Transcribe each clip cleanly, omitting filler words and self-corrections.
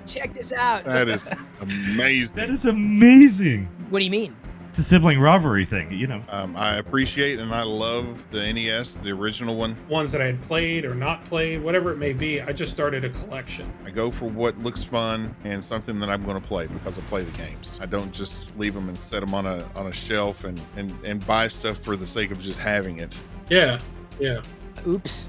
check this out. That is amazing. That is amazing. What do you mean? It's a sibling rivalry thing, you know. I appreciate and I love the NES, the original one. Ones that I had played or not played, whatever it may be, I just started a collection. I go for what looks fun and something that I'm going to play because I play the games. I don't just leave them and set them on a shelf and buy stuff for the sake of just having it. Yeah. Oops.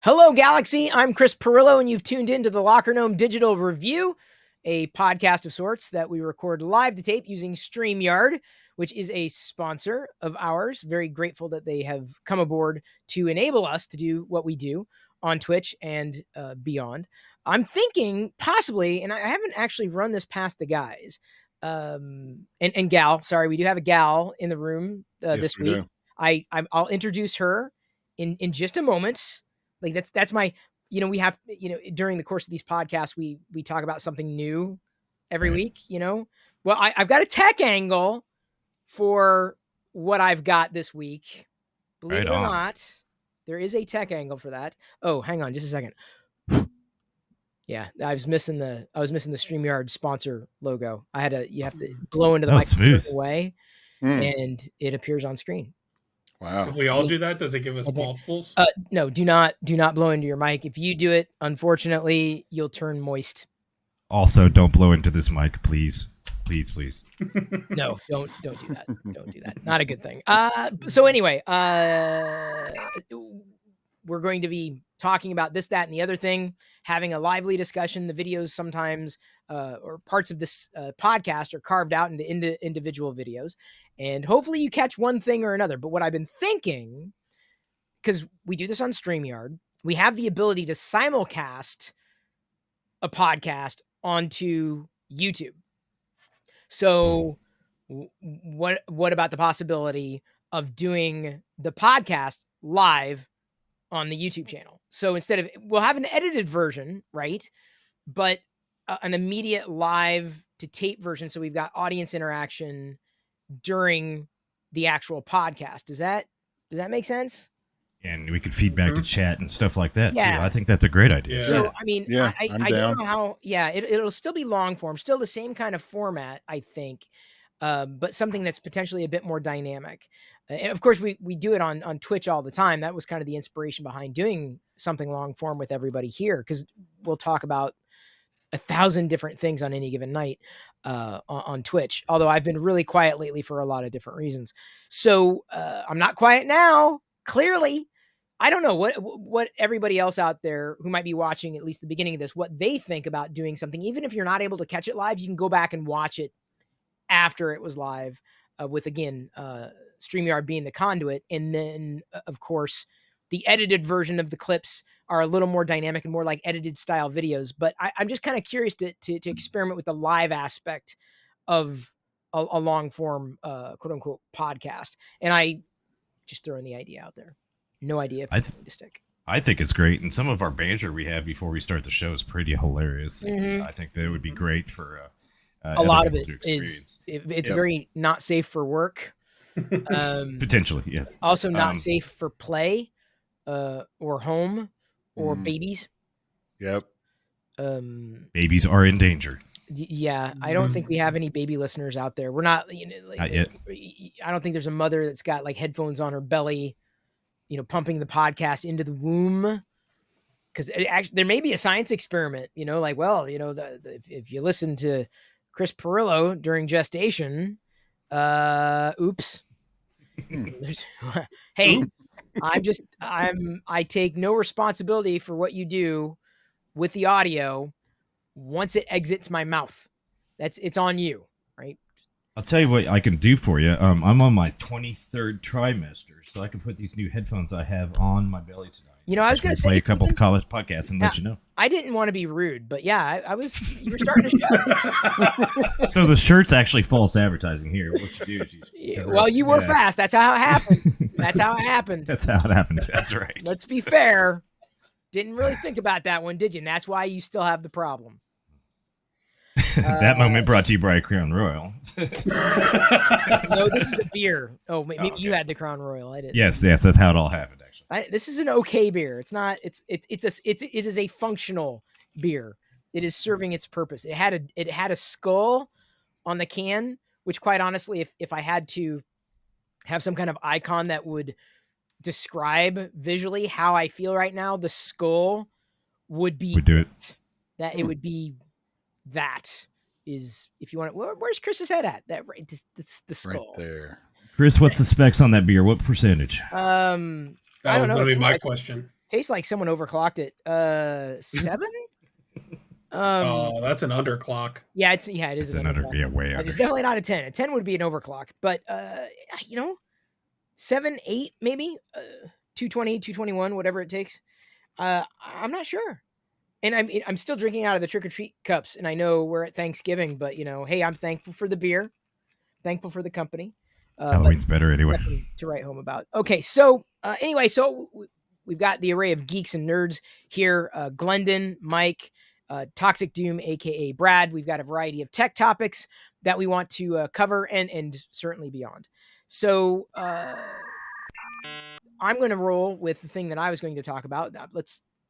Hello, Galaxy. I'm Chris Pirillo, and you've tuned into the Locker Gnome Digital Review, a podcast of sorts that we record live to tape using StreamYard, which is a sponsor of ours. Very grateful that they have come aboard to enable us to do what we do on Twitch and beyond. I'm thinking possibly, and I haven't actually run this past the guys, and gal. Sorry, we do have a gal in the room this week. I'll introduce her in just a moment. Like that's my, we have, during the course of these podcasts, we talk about something new every week, Well, I've got a tech angle for what I've got this week. Believe it or not, there is a tech angle for that. Oh, hang on just a second. Yeah, I was missing the StreamYard sponsor logo. You have to blow into the microphone away and it appears on screen. Wow. If we all do that, does it give us multiples? No, do not blow into your mic. If you do it, unfortunately, you'll turn moist. Also, don't blow into this mic, please. Please. No, don't do that. Don't do that. Not a good thing. So anyway, we're going to be talking about this, that, and the other thing, having a lively discussion. The videos sometimes, or parts of this podcast are carved out into individual videos. And hopefully you catch one thing or another. But what I've been thinking, because we do this on StreamYard, we have the ability to simulcast a podcast onto YouTube. So what about the possibility of doing the podcast live on the YouTube channel? So we'll have an edited version, right? But an immediate live to tape version. So we've got audience interaction during the actual podcast. Does that make sense? And we could feed back to chat and stuff like that too. I think that's a great idea. Yeah. So, I mean, I don't know how, it'll still be long form, still the same kind of format, I think, but something that's potentially a bit more dynamic. And of course, we do it on Twitch all the time. That was kind of the inspiration behind doing something long form with everybody here, because we'll talk about 1,000 different things on any given night on Twitch. Although I've been really quiet lately for a lot of different reasons. So I'm not quiet now. Clearly, I don't know what everybody else out there who might be watching at least the beginning of this, what they think about doing something. Even if you're not able to catch it live, you can go back and watch it after it was live with, again, StreamYard being the conduit. And then, of course, the edited version of the clips are a little more dynamic and more like edited style videos. But I'm just kind of curious to experiment with the live aspect of a long form, quote unquote, podcast. And I just throwing the idea out there. No idea if it's going to stick. I think it's great. And some of our banter we have before we start the show is pretty hilarious. Mm-hmm. I think that it would be great for a lot of it is it's very not safe for work. Potentially, yes. Also not safe for play or home or babies. Yep. Babies are in danger. Yeah, I don't think we have any baby listeners out there. We're not, not yet. I don't think there's a mother that's got like headphones on her belly, pumping the podcast into the womb. Because there may be a science experiment, if you listen to Chris Pirillo during gestation, oops. Hey, I take no responsibility for what you do with the audio once it exits my mouth. It's on you, right? I'll tell you what I can do for you. I'm on my 23rd trimester, so I can put these new headphones I have on my belly tonight. I was going to say play a couple of college podcasts and let you know. I didn't want to be rude, but yeah, I was. You were starting to show. So the shirt's actually false advertising here. What you do is you were fast. That's how it happened. That's how it happened. That's right. Let's be fair. Didn't really think about that one, did you? And that's why you still have the problem. That moment brought to you by Crown Royal. No, this is a beer. Oh, maybe okay. you had the Crown Royal. I didn't. Yes, that's how it all happened. Actually, This is an okay beer. It's not. It is a functional beer. It is serving its purpose. It had a skull on the can, which, quite honestly, if I had to have some kind of icon that would describe visually how I feel right now, the skull would be do it. That it would be that is, if you want it. Where's Chris's head at? That right, that's the skull right there. Chris, what's the specs on that beer? What percentage? That was going to be my question. Tastes like someone overclocked it. 7. Oh, that's an underclock. Yeah, it is an underclock. Yeah, way under. It's definitely not a 10. A 10 would be an overclock, but 7, 8 maybe, 220, 221, whatever it takes. I'm not sure. And I'm still drinking out of the trick or treat cups, and I know we're at Thanksgiving, but hey, I'm thankful for the beer, thankful for the company. Halloween's better anyway. To write home about. Okay, so anyway, so we've got the array of geeks and nerds here: Glendon, Mike, Toxic Doom, aka Brad. We've got a variety of tech topics that we want to cover, and certainly beyond. So I'm going to roll with the thing that I was going to talk about.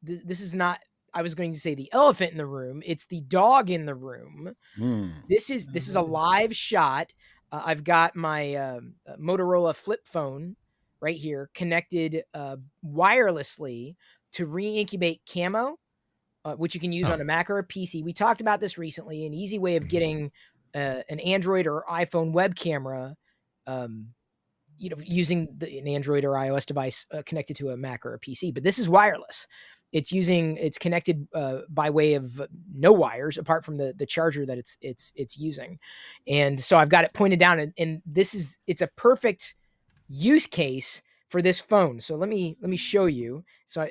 This is not. I was going to say the elephant in the room. It's the dog in the room. This is a live shot. I've got my Motorola flip phone right here connected wirelessly to re-incubate Camo, which you can use on a Mac or a PC. We talked about this recently, an easy way of getting an Android or iPhone web camera, using an Android or iOS device connected to a Mac or a PC. But this is wireless. It's connected by way of no wires apart from the charger that it's using. And so I've got it pointed down, and it's a perfect use case for this phone. So let me show you. So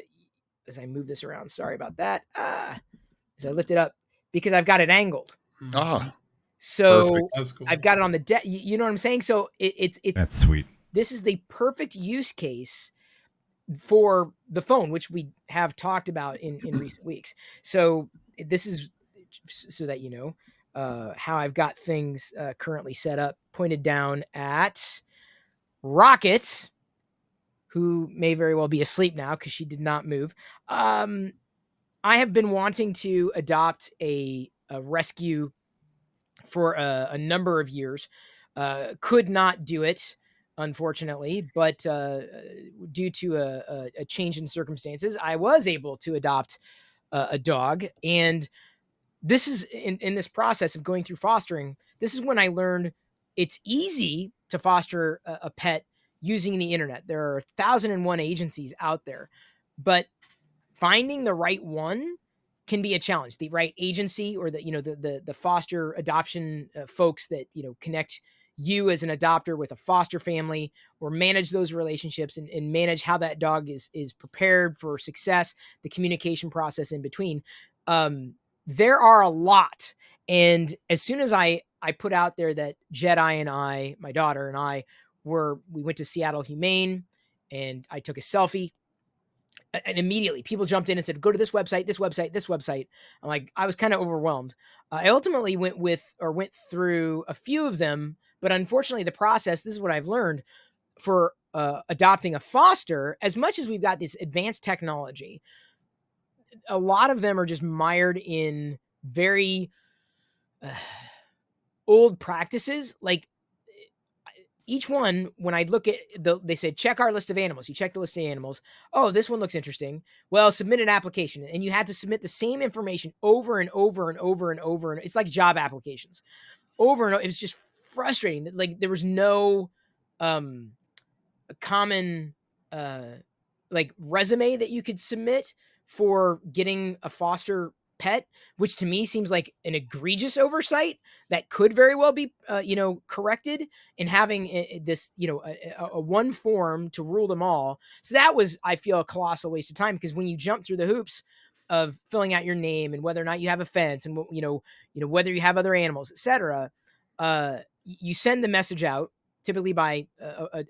as I move this around, sorry about that. As I lift it up, because I've got it angled. So That's cool. I've got it on the deck. You know what I'm saying? So it's that's sweet. This is the perfect use case for the phone, which we have talked about in recent weeks. So this is so that how I've got things currently set up, pointed down at Rocket, who may very well be asleep now because she did not move. I have been wanting to adopt a rescue for a number of years. Could not do it, unfortunately, but due to a change in circumstances, I was able to adopt a dog. And this is in this process of going through fostering. This is when I learned it's easy to foster a pet using the internet. There are 1,001 agencies out there, but finding the right one can be a challenge. The right agency, or the foster adoption folks that connect you as an adopter with a foster family, or manage those relationships and manage how that dog is prepared for success, the communication process in between. There are a lot. And as soon as I put out there that Jedi and I, my daughter and I, we went to Seattle Humane, and I took a selfie, and immediately people jumped in and said, go to this website, this website, this website. I'm like, I was kind of overwhelmed. I ultimately went through a few of them, but unfortunately the process, this is what I've learned for adopting a foster, as much as we've got this advanced technology, a lot of them are just mired in very old practices. Like, each one, when I look at they say, check our list of animals. You check the list of animals. Oh, this one looks interesting. Well, submit an application. And you had to submit the same information over and over and over and over. And it's like job applications over and over. It was just frustrating. Like, there was no common like resume that you could submit for getting a foster pet, which to me seems like an egregious oversight that could very well be corrected, and having this a one form to rule them all. So that was, I feel, a colossal waste of time, because when you jump through the hoops of filling out your name and whether or not you have a fence and whether you have other animals, etc., you send the message out, typically by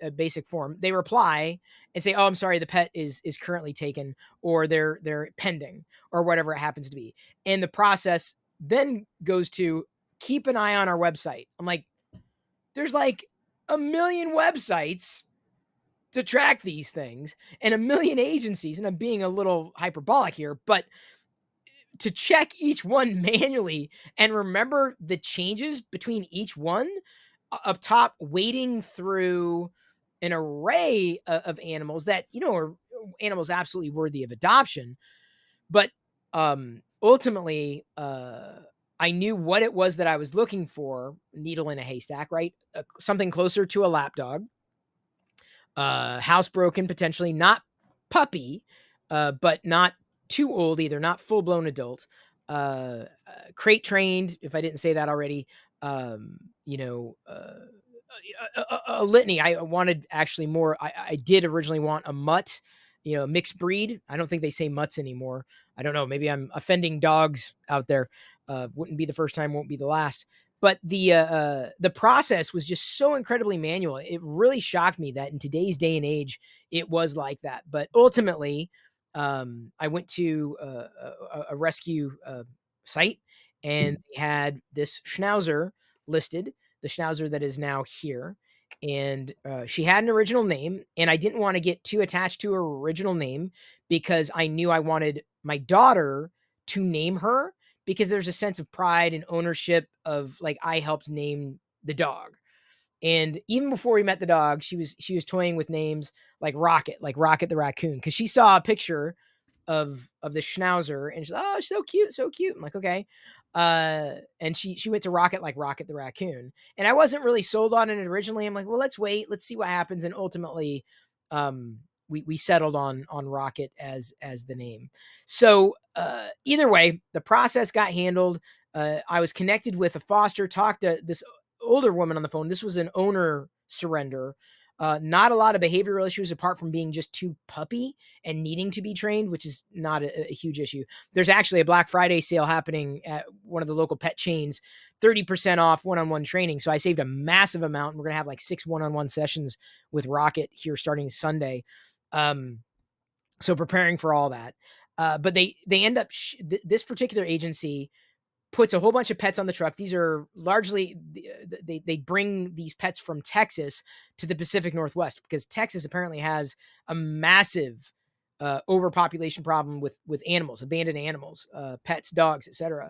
a basic form. They reply and say, oh, I'm sorry, the pet is currently taken, or they're pending, or whatever it happens to be. And the process then goes to keep an eye on our website. I'm like, there's like a million websites to track these things and a million agencies. And I'm being a little hyperbolic here, but to check each one manually and remember the changes between each one up top, wading through an array of animals that, are animals absolutely worthy of adoption. But ultimately, I knew what it was that I was looking for, needle in a haystack, right? Something closer to a lap dog, housebroken, potentially not puppy, but not too old either, not full blown adult, crate trained, if I didn't say that already, um, you know, uh, a litany. I wanted actually more. I did originally want a mutt, mixed breed. I don't think they say mutts anymore. I don't know. Maybe I'm offending dogs out there. Wouldn't be the first time, won't be the last. But the process was just so incredibly manual. It really shocked me that in today's day and age, it was like that. But ultimately, I went to a rescue site, and they had this schnauzer listed, the schnauzer that is now here. And she had an original name, and I didn't want to get too attached to her original name because I knew I wanted my daughter to name her, because there's a sense of pride and ownership of like, I helped name the dog. And even before we met the dog, she was toying with names like Rocket the raccoon, because she saw a picture of the schnauzer and she's like, oh, so cute, so cute. I'm like, okay. And she went to Rocket the raccoon, and I wasn't really sold on it originally. I'm like, well, let's wait, let's see what happens. And ultimately, we settled on Rocket as the name. So either way, the process got handled. I was connected with a foster, talked to this older woman on the phone. This was an owner surrender. Not a lot of behavioral issues apart from being just too puppy and needing to be trained, which is not a huge issue. There's actually a Black Friday sale happening at one of the local pet chains, 30% off one-on-one training. So I saved a massive amount, and we're going to have like 6 one-on-one sessions with Rocket here starting Sunday. So preparing for all that. But they end up, this particular agency puts a whole bunch of pets on the truck. These are largely, they bring these pets from Texas to the Pacific Northwest, because Texas apparently has a massive overpopulation problem with animals, abandoned animals, pets, dogs, etc.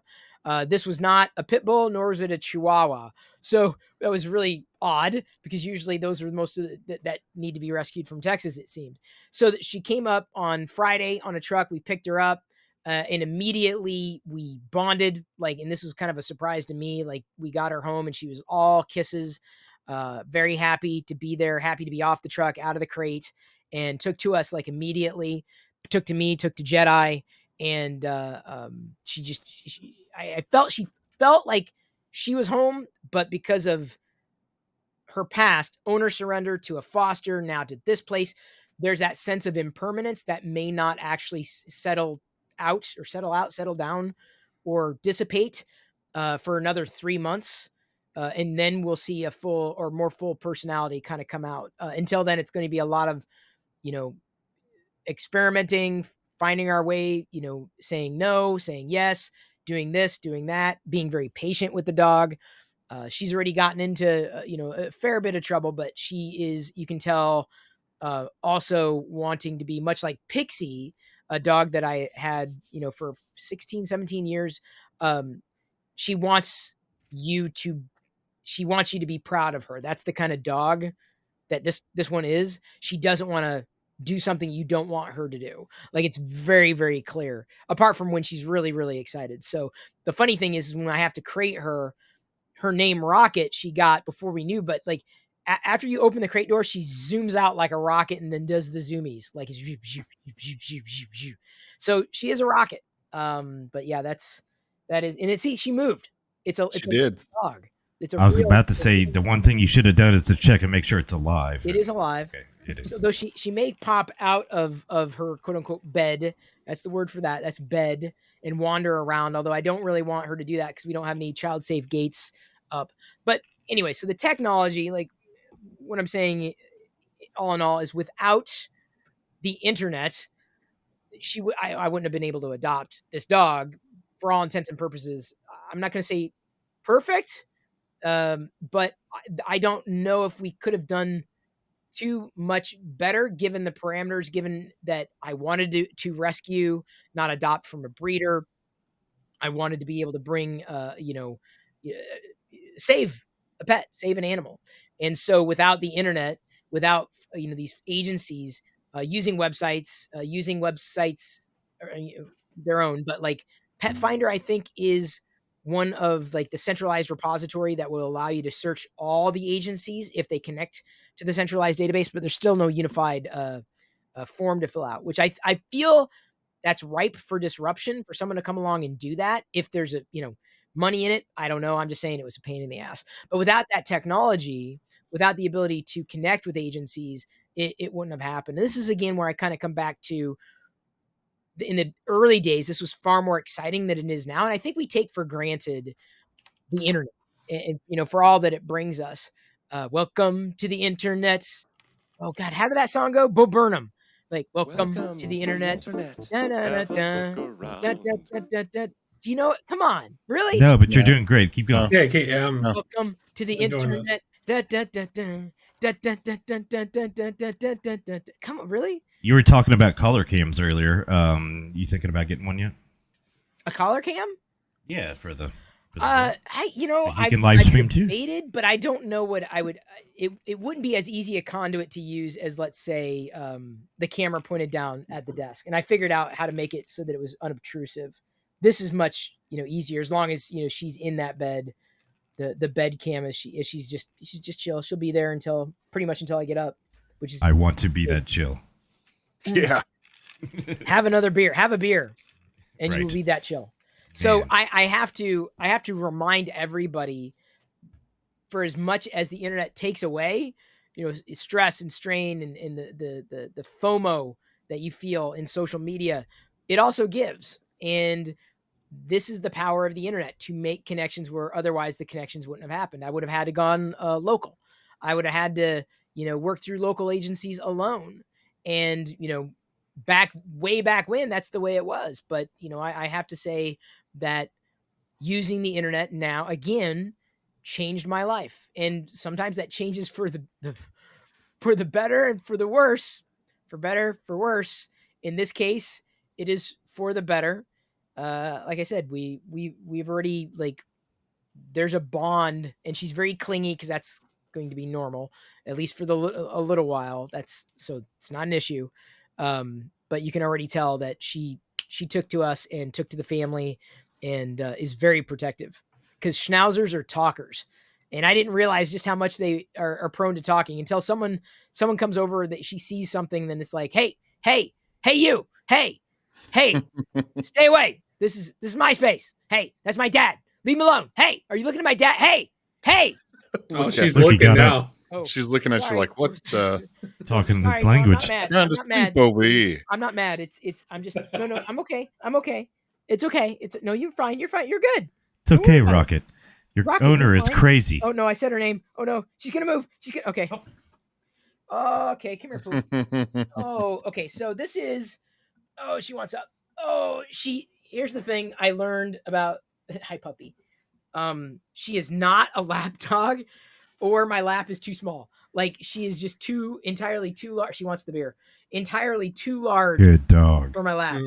This was not a pit bull, nor was it a Chihuahua. So that was really odd, because usually those are most of that need to be rescued from Texas, it seemed. So that she came up on Friday on a truck. We picked her up. And immediately we bonded, and this was kind of a surprise to me. Like, we got her home and she was all kisses, very happy to be there, happy to be off the truck, out of the crate, and took to us like immediately, took to me, took to Jedi. And I felt, she felt like she was home, but because of her past, owner surrender to a foster, now to this place, there's that sense of impermanence that may not actually settle down, or dissipate for another 3 months. And then we'll see a full or more full personality kind of come out. Until then, it's going to be a lot of, experimenting, finding our way, saying no, saying yes, doing this, doing that, being very patient with the dog. She's already gotten into, a fair bit of trouble, but she is, you can tell, also wanting to be much like Pixie, a dog that I had, for 16, 17 years. She wants you to, be proud of her. That's the kind of dog that this one is. She doesn't want to do something you don't want her to do. Like, it's very, very clear, apart from when she's really, really excited. So the funny thing is when I have to crate her name Rocket, she got before we knew, but like, after you open the crate door, she zooms out like a rocket and then does the zoomies, like, so she is a rocket. But yeah, that is, and she moved. It's a She did. dog. It's a I was real, about to say the one thing you should have done is to check and make sure it's alive. It is alive. Okay, it is. So, though she may pop out of her quote unquote bed. That's the word for that. That's bed, and wander around. Although I don't really want her to do that because we don't have any child safe gates up. But anyway, so the technology, like what I'm saying, all in all, is without the internet, I wouldn't have been able to adopt this dog for all intents and purposes. I'm not going to say perfect. But I don't know if we could have done too much better given the parameters, given that I wanted to rescue, not adopt from a breeder. I wanted to be able to bring, save a pet, save an animal. And so without the internet, without, these agencies using websites, their own, but like Pet Finder, I think is one of like the centralized repository that will allow you to search all the agencies if they connect to the centralized database, but there's still no unified form to fill out, which I feel that's ripe for disruption for someone to come along and do that. If there's money in it, I don't know. I'm just saying it was a pain in the ass. But without that technology, without the ability to connect with agencies, it wouldn't have happened. And this is again where I kind of come back to in the early days, this was far more exciting than it is now. And I think we take for granted the internet and for all that it brings us. Welcome to the internet. Oh God, how did that song go? Bo Burnham. Like, welcome to the internet. Da, da, da, da. Da, da, da, da. Do you know it? Come on, really? No, but you're doing great. Keep going. Yeah, okay, Welcome to the internet. Da, da, da, da. Da, da, da, da, da, da, da, da, da, da, da. Come on, really? You were talking about color cams earlier. You thinking about getting one yet? A collar cam? Yeah, for the I can live stream too. Debated, but I don't know what I would. It wouldn't be as easy a conduit to use as, let's say, the camera pointed down at the desk. And I figured out how to make it so that it was unobtrusive. This is much easier as long as she's in that bed. The bed cam is she's just chill. She'll be there pretty much until I get up. Which is I want to be that chill. Yeah. Have another beer. Have a beer, and Right. you will be that chill. So I have to remind everybody, for as much as the internet takes away, stress and strain and the FOMO that you feel in social media, it also gives. And this is the power of the internet to make connections where otherwise the connections wouldn't have happened. I would have had to gone local. I would have had to, work through local agencies alone. And, way back when, that's the way it was. But, I have to say that using the internet now, again, changed my life. And sometimes that changes for the better and for the worse. For better, for worse. In this case, it is for the better. Like I said, we've already, there's a bond, and she's very clingy because that's going to be normal, at least for a little while. So it's not an issue. But you can already tell that she took to us and took to the family and is very protective, because Schnauzers are talkers. And I didn't realize just how much they are prone to talking until someone comes over that she sees something. Then it's like, hey, you, hey, stay away. This is my space. Hey, that's my dad. Leave him alone. Hey, are you looking at my dad? Hey. Oh, she's looking now. Oh, she's looking at you like, what? Talking this language. I'm not mad. I'm not mad. I'm just, no, I'm okay. It's okay. No, you're fine. You're good. It's okay, Rocket. Your owner is crazy. Oh no, I said her name. Oh no, she's gonna move. Okay. Oh, okay, come here, fool. Oh, okay. So this is. Oh, she wants up. Oh, here's the thing I learned about. Hi, puppy. She is not a lap dog, or my lap is too small. Like, she is just entirely too large. She wants the beer. Entirely too large. Good dog. For my lap.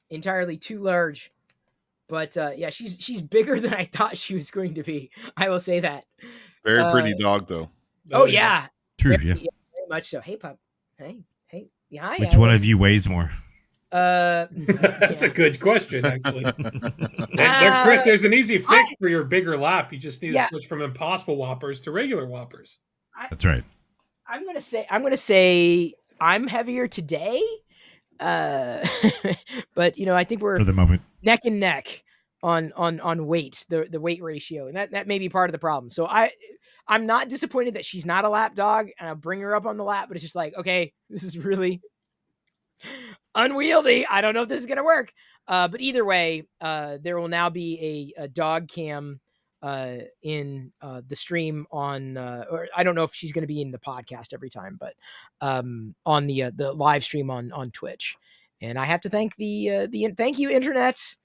Entirely too large. But yeah, she's bigger than I thought she was going to be. I will say that. Very pretty dog, though. Oh yeah. True. Very much so. Hey, pup. Hey. Yeah. Which one of you weighs more? That's a good question, actually. Chris, there's an easy fix for your bigger lap. You just need to switch from Impossible Whoppers to regular Whoppers. That's right. I'm gonna say I'm heavier today. But I think we're for the moment neck and neck on weight, the weight ratio, and that may be part of the problem. So I'm not disappointed that she's not a lap dog, and I'll bring her up on the lap, but it's just like, okay, this is really unwieldy. I don't know if this is gonna work. But either way, there will now be a dog cam in the stream on, or I don't know if she's going to be in the podcast every time, but on the live stream on Twitch. And I have to thank thank you, internet,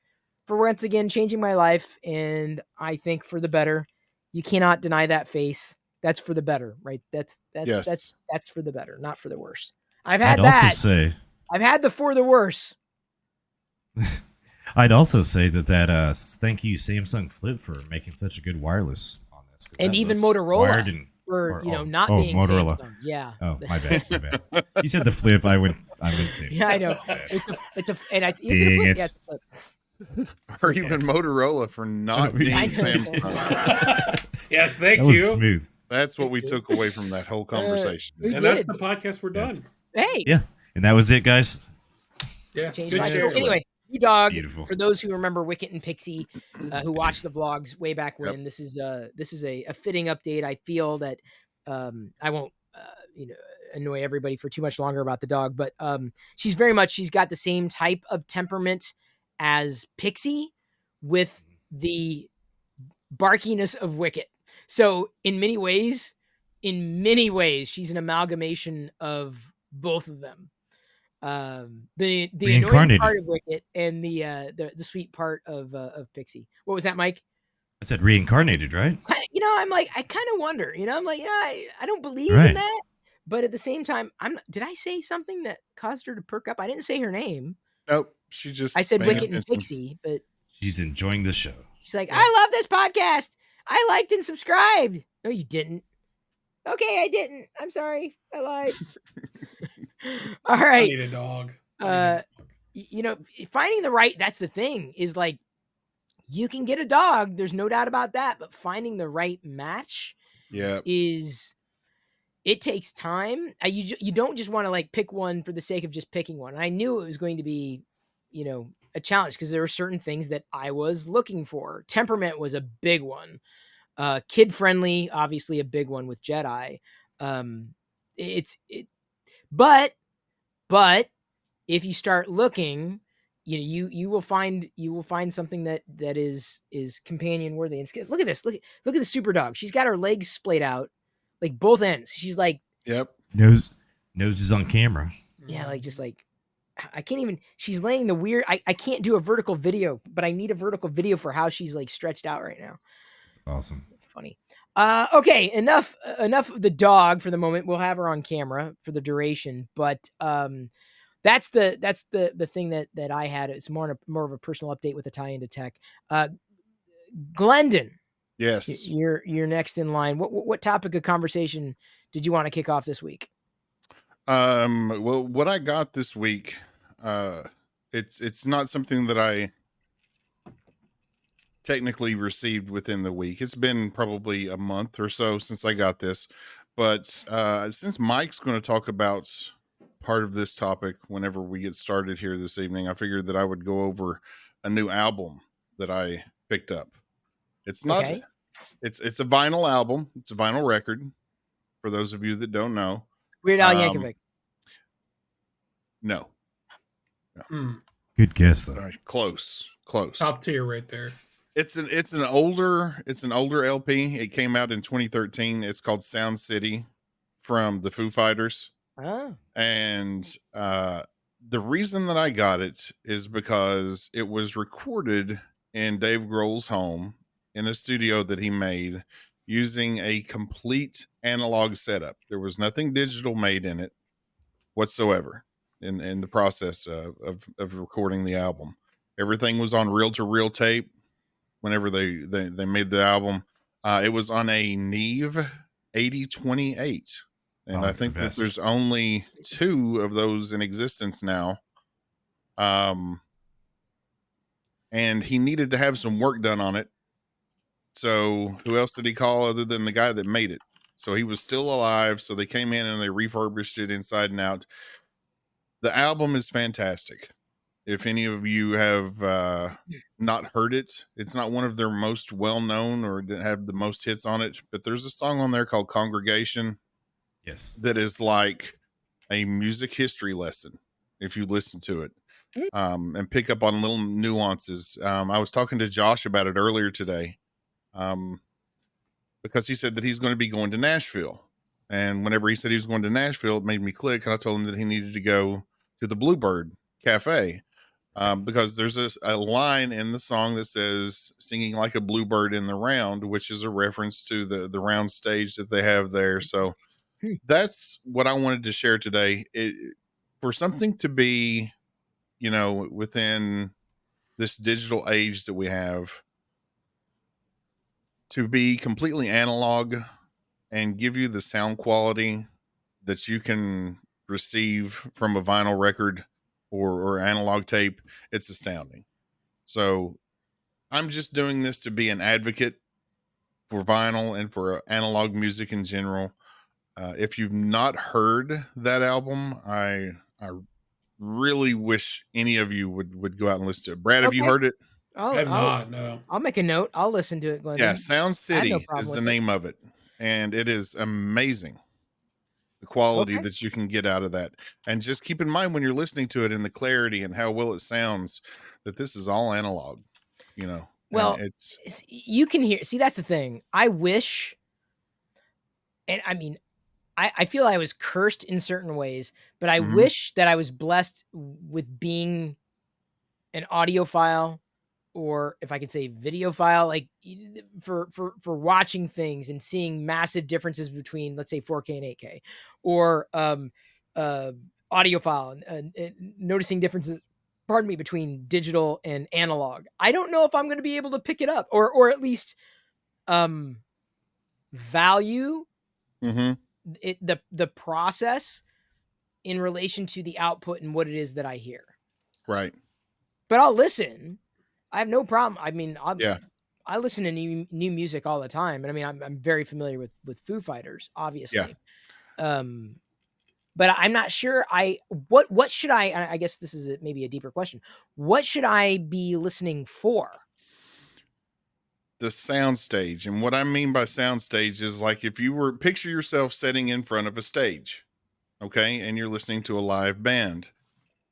for once again changing my life, and I think for the better. You cannot deny that face. That's for the better, right? That's Yes. for the better, not for the worse. I've I'd had also that. say I've had the for the worse. I'd also say that thank you Samsung Flip for making such a good wireless on this, And even Motorola for not being Motorola. Samsung. Yeah. Oh, my bad. My bad. You said the Flip. I meant Samsung. Yeah, I know. It's a and I is it a Dang flip? it. Yeah, it's a flip. Or even Motorola for not being I know. Samsung. Yes, thank That was you. smooth. That's what we took away from that whole conversation. And that's the podcast. We're done. Hey. Yeah, and that was it, guys. Yeah. Changed Good my share. life. Anyway, New Dog. Beautiful. For those who remember Wicket and Pixie, who watched the vlogs way back when, this is a fitting update. I feel that I won't annoy everybody for too much longer about the dog, but she's got the same type of temperament as Pixie with the barkiness of Wicket. So in many ways, she's an amalgamation of both of them. The annoying part of Wicket and the sweet part of Pixie. What was that, Mike? I said reincarnated, right? I'm like, I kind of wonder. I'm like, I don't believe in that, but at the same time, did I say something that caused her to perk up? I didn't say her name. Nope, she just. I said Wicket and Pixie, but she's enjoying the show. She's like, I love this podcast. I liked and subscribed. No, you didn't. Okay, I didn't. I'm sorry. I lied. All right. I need a dog. Finding the right, that's the thing, is like, you can get a dog. There's no doubt about that. But finding the right match it takes time. You don't just want to like pick one for the sake of just picking one. I knew it was going to be, a challenge because there were certain things that I was looking for. Temperament was a big one. Kid friendly, obviously a big one with Jedi. But if you start looking, you will find something that is companion worthy. And look at this. Look at the super dog. She's got her legs splayed out, like both ends. She's like, yep. Nose is on camera. Yeah, like just like I can't even. She's laying the weird. I can't do a vertical video, but I need a vertical video for how she's like stretched out right now. Awesome. Funny. Okay, enough of the dog for the moment. We'll have her on camera for the duration, but that's the thing that I had. It's more of a personal update with a tie into tech. Glendon. Yes. You're next in line. What topic of conversation did you want to kick off this week? Well, what I got this week, it's not something that I technically received within the week. It's been probably a month or so since I got this, but since Mike's going to talk about part of this topic whenever we get started here this evening, I figured that I would go over a new album that I picked up. It's not, it's a vinyl album. It's a vinyl record for those of you that don't know. Weird Al Yankovic. No. Good guess though. Right, close. Top tier right there. It's an older LP. It came out in 2013. It's called Sound City from the Foo Fighters. Oh. And the reason that I got it is because it was recorded in Dave Grohl's home in a studio that he made using a complete analog setup. There was nothing digital made in it whatsoever in the process of recording the album. Everything was on reel-to-reel tape whenever they made the album. It was on a Neve 8028. And I think that there's only 2 of those in existence now. And he needed to have some work done on it. So who else did he call other than the guy that made it? So he was still alive. So they came in and they refurbished it inside and out. The album is fantastic. If any of you have not heard it, it's not one of their most well-known or have the most hits on it, but there's a song on there called Congregation. Yes. That is like a music history lesson if you listen to it and pick up on little nuances. I was talking to Josh about it earlier today because he said that he's going to be going to Nashville. And whenever he said he was going to Nashville, it made me click. And I told him that he needed to go to the Bluebird Cafe because there's a line in the song that says "singing like a bluebird in the round," which is a reference to the round stage that they have there. So that's what I wanted to share today. For something to be, within this digital age that we have, to be completely analog and give you the sound quality that you can receive from a vinyl record or analog tape, it's astounding. So I'm just doing this to be an advocate for vinyl and for analog music in general. If you've not heard that album, I really wish any of you would go out and listen to it. Brad, have you heard it? I have not. No. I'll make a note. I'll listen to it, Glendon. Yeah, Sound City is the name of it, and it is amazing. The quality that you can get out of that. And just keep in mind when you're listening to it and the clarity and how well it sounds, that this is all analog, Well, you can hear, see, that's the thing. I wish, and I mean, I feel I was cursed in certain ways, but I wish that I was blessed with being an audiophile, or if I could say videophile, like for watching things and seeing massive differences between, let's say, 4K and 8K, or audiophile and noticing differences, pardon me, between digital and analog. I don't know if I'm going to be able to pick it up, or at least value the process in relation to the output and what it is that I hear. Right. But I'll listen. I have no problem. I mean, I listen to new music all the time, and I mean, I'm very familiar with Foo Fighters, obviously. Yeah. But I'm not sure. What should I guess this is maybe a deeper question. What should I be listening for? The soundstage. And what I mean by soundstage is, like, if you were, picture yourself sitting in front of a stage, okay, and you're listening to a live band.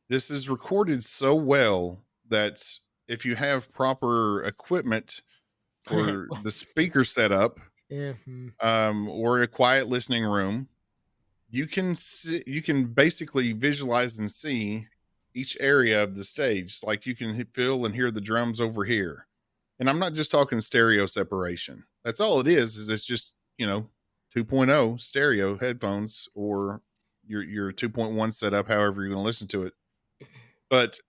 This is recorded so well that if you have proper equipment or the speaker setup, or a quiet listening room, you can basically visualize and see each area of the stage. Like, you can feel and hear the drums over here. And I'm not just talking stereo separation. That's all it is it's just, 2.0 stereo headphones, or your 2.1 setup, however you're going to listen to it. But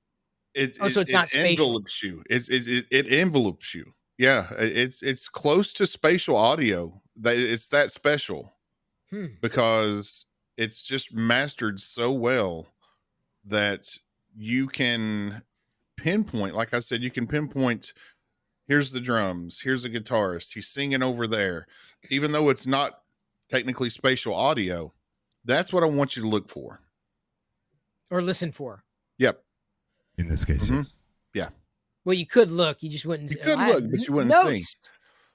so it's not envelopes you. It envelopes you. Yeah, it's close to spatial audio. It's that special because it's just mastered so well that you can pinpoint. Like I said, you can pinpoint. Here's the drums. Here's the guitarist. He's singing over there. Even though it's not technically spatial audio, that's what I want you to look for. Or listen for. Yep. In this case, yes. Yeah. Well, you could look. You just wouldn't. You could look, but you wouldn't see.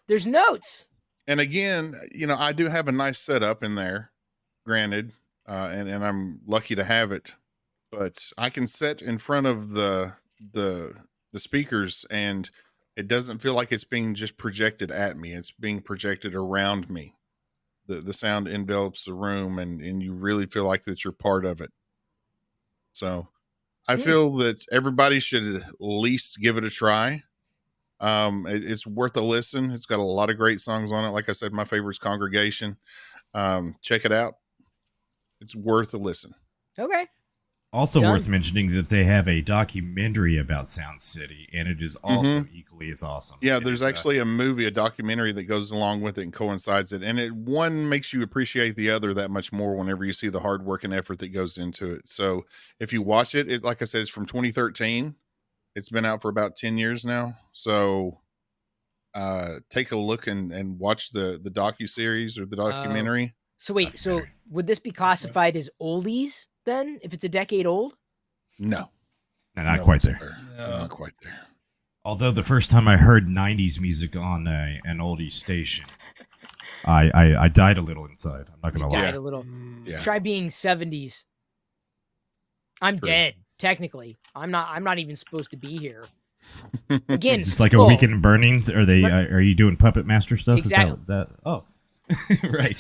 There's notes. And again, I do have a nice setup in there, granted, and I'm lucky to have it. But I can sit in front of the speakers, and it doesn't feel like it's being just projected at me. It's being projected around me. The sound envelops the room, and you really feel like that you're part of it. So I feel that everybody should at least give it a try. It's worth a listen. It's got a lot of great songs on it. Like I said, my favorite is Congregation. Check it out. It's worth a listen. Okay. Also worth mentioning that they have a documentary about Sound City, and it is also equally as awesome. Yeah, there's actually a documentary that goes along with it and coincides it. And one makes you appreciate the other that much more whenever you see the hard work and effort that goes into it. So if you watch it, like I said, it's from 2013. It's been out for about 10 years now. So take a look and watch the docuseries or the documentary. So wait, so would this be classified as oldies then, if it's a decade old? No. Not quite there. No. Not quite there. Although the first time I heard 90s music on an oldie station, I died a little inside. I'm not going to lie. Died a little. Yeah. Try being 70s. I'm dead, technically. I'm not even supposed to be here. Again, is this like a Weekend in Burnings? Are they? Are you doing Puppet Master stuff? Exactly. Is that right.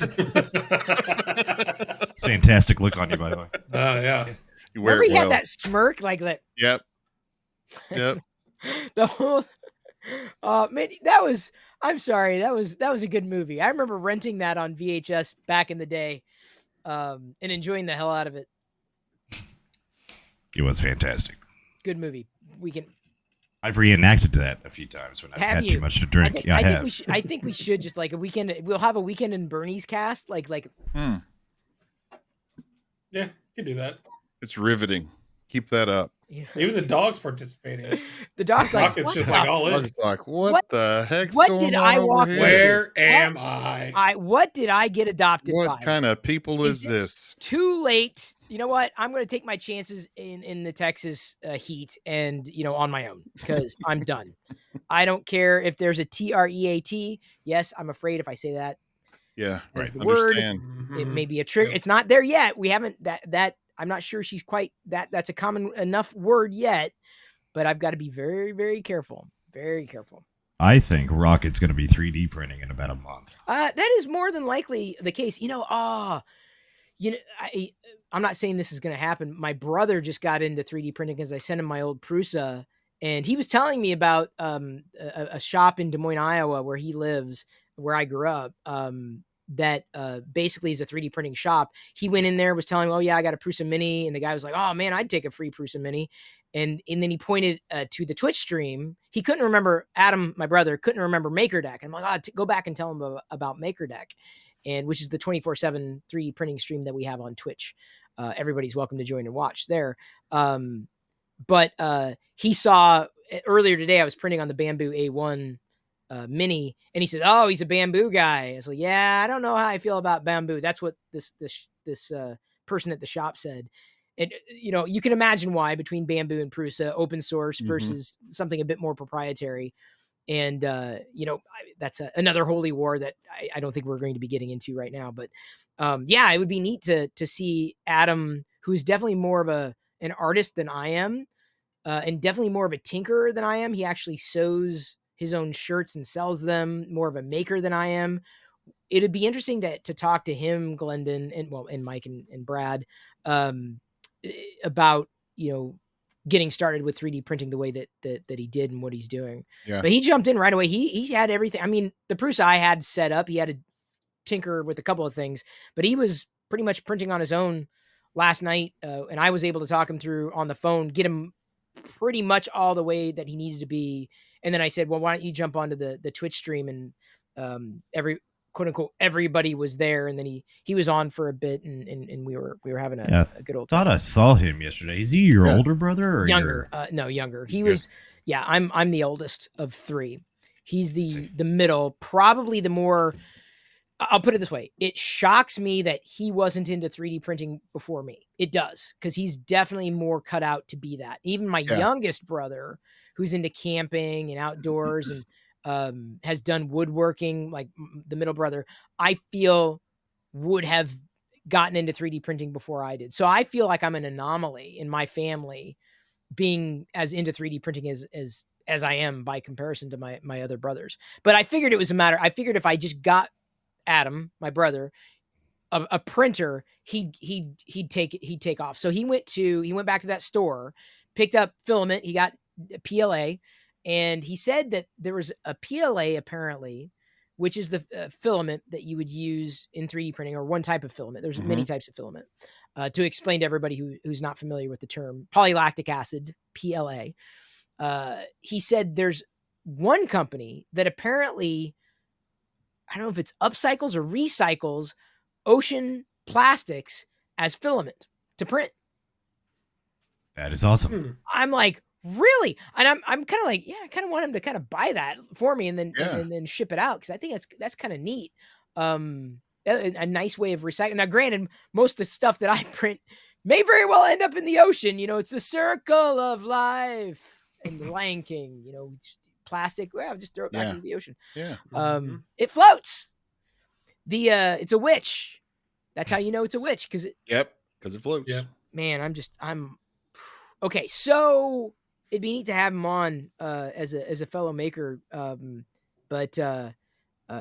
It's a fantastic look on you, by the way. Yeah. You wear Remember it he well. had that smirk like that? Yep. Yep. The whole man, I'm sorry, that was a good movie. I remember renting that on VHS back in the day, and enjoying the hell out of it. It was fantastic. Good movie. I've reenacted that a few times when I've had too much to drink. I think we should just like a weekend. We'll have a Weekend in Bernie's cast. Like. Yeah, you can do that. It's riveting. Keep that up. Even the dog's participating. The dog's like, it's just like all in. Dog's like, what the heck's what going did on I over walk here? Where am I? What did I get adopted by? What kind of people is this? Too late. You know what? I'm going to take my chances in the Texas heat and, on my own, because I'm done. I don't care if there's a TREAT. Yes, I'm afraid if I say that. Yeah, right. The understand. Word, it may be a trigger. It's not there yet. We haven't that. I'm not sure she's quite that. That's a common enough word yet, but I've got to be very, very careful. Very careful. I think Rocket's going to be 3D printing in about a month. That is more than likely the case. I'm not saying this is going to happen. My brother just got into 3D printing because I sent him my old Prusa, and he was telling me about a shop in Des Moines, Iowa, where he lives, where I grew up. That basically is a 3D printing shop. He went in there, was telling me, oh yeah, I got a Prusa Mini. And the guy was like, oh man, I'd take a free Prusa Mini. And then he pointed to the Twitch stream. He couldn't remember, Adam, my brother, couldn't remember MakerDeck. I'm like, go back and tell him about MakerDeck, and which is the 24/7 3D printing stream that we have on Twitch. Everybody's welcome to join and watch there. But he saw earlier today, I was printing on the Bamboo A1 Mini, and he said, oh, he's a Bamboo guy. I was like, yeah, I don't know how I feel about Bamboo. That's what this person at the shop said. And, you can imagine why, between Bamboo and Prusa, open source versus something a bit more proprietary. And, that's another holy war that I don't think we're going to be getting into right now. But it would be neat to see Adam, who's definitely more of an artist than I am, and definitely more of a tinkerer than I am. He actually sews his own shirts and sells them, more of a maker than I am. It'd be interesting to talk to him, Glendon, and Mike and Brad, about, getting started with 3D printing the way that he did and what he's doing. Yeah. But he jumped in right away. He had everything. I mean, the Prusa I had set up, he had to tinker with a couple of things, but he was pretty much printing on his own last night. And I was able to talk him through on the phone, get him pretty much all the way that he needed to be. And then I said, well, why don't you jump onto the Twitch stream? And quote unquote, everybody was there. And then he was on for a bit, and we were having a good old time. I saw him yesterday. Is he your older brother or younger? No, younger. He was, I'm the oldest of three. He's the middle, probably the more, I'll put it this way. It shocks me that he wasn't into 3D printing before me. It does, because he's definitely more cut out to be that. Even my youngest brother, who's into camping and outdoors and has done woodworking, like the middle brother, I feel would have gotten into 3D printing before I did. So I feel like I'm an anomaly in my family, being as into 3D printing as I am by comparison to my other brothers. But I figured it was I figured if I just got Adam, my brother, a printer, he'd take off. So he went back to that store, picked up filament. He got PLA, and he said that there was a PLA apparently, which is the filament that you would use in 3D printing, or one type of filament. There's many types of filament. To explain to everybody who's not familiar with the term, polylactic acid, PLA. He said there's one company that apparently, I don't know if it's upcycles or recycles ocean plastics as filament to print. That is awesome. I'm like, really? And I'm kind of like, I kind of want him to kind of buy that for me and then ship it out, because I think that's kind of neat. A nice way of recycling. Now, granted, most of the stuff that I print may very well end up in the ocean. It's the circle of life. And the Lion King, plastic, well, just throw it back into the ocean. Yeah. It floats. It's a witch. That's how you know it's a witch, because it floats. Yeah. Man, I'm okay. So it'd be neat to have him on as a fellow maker. But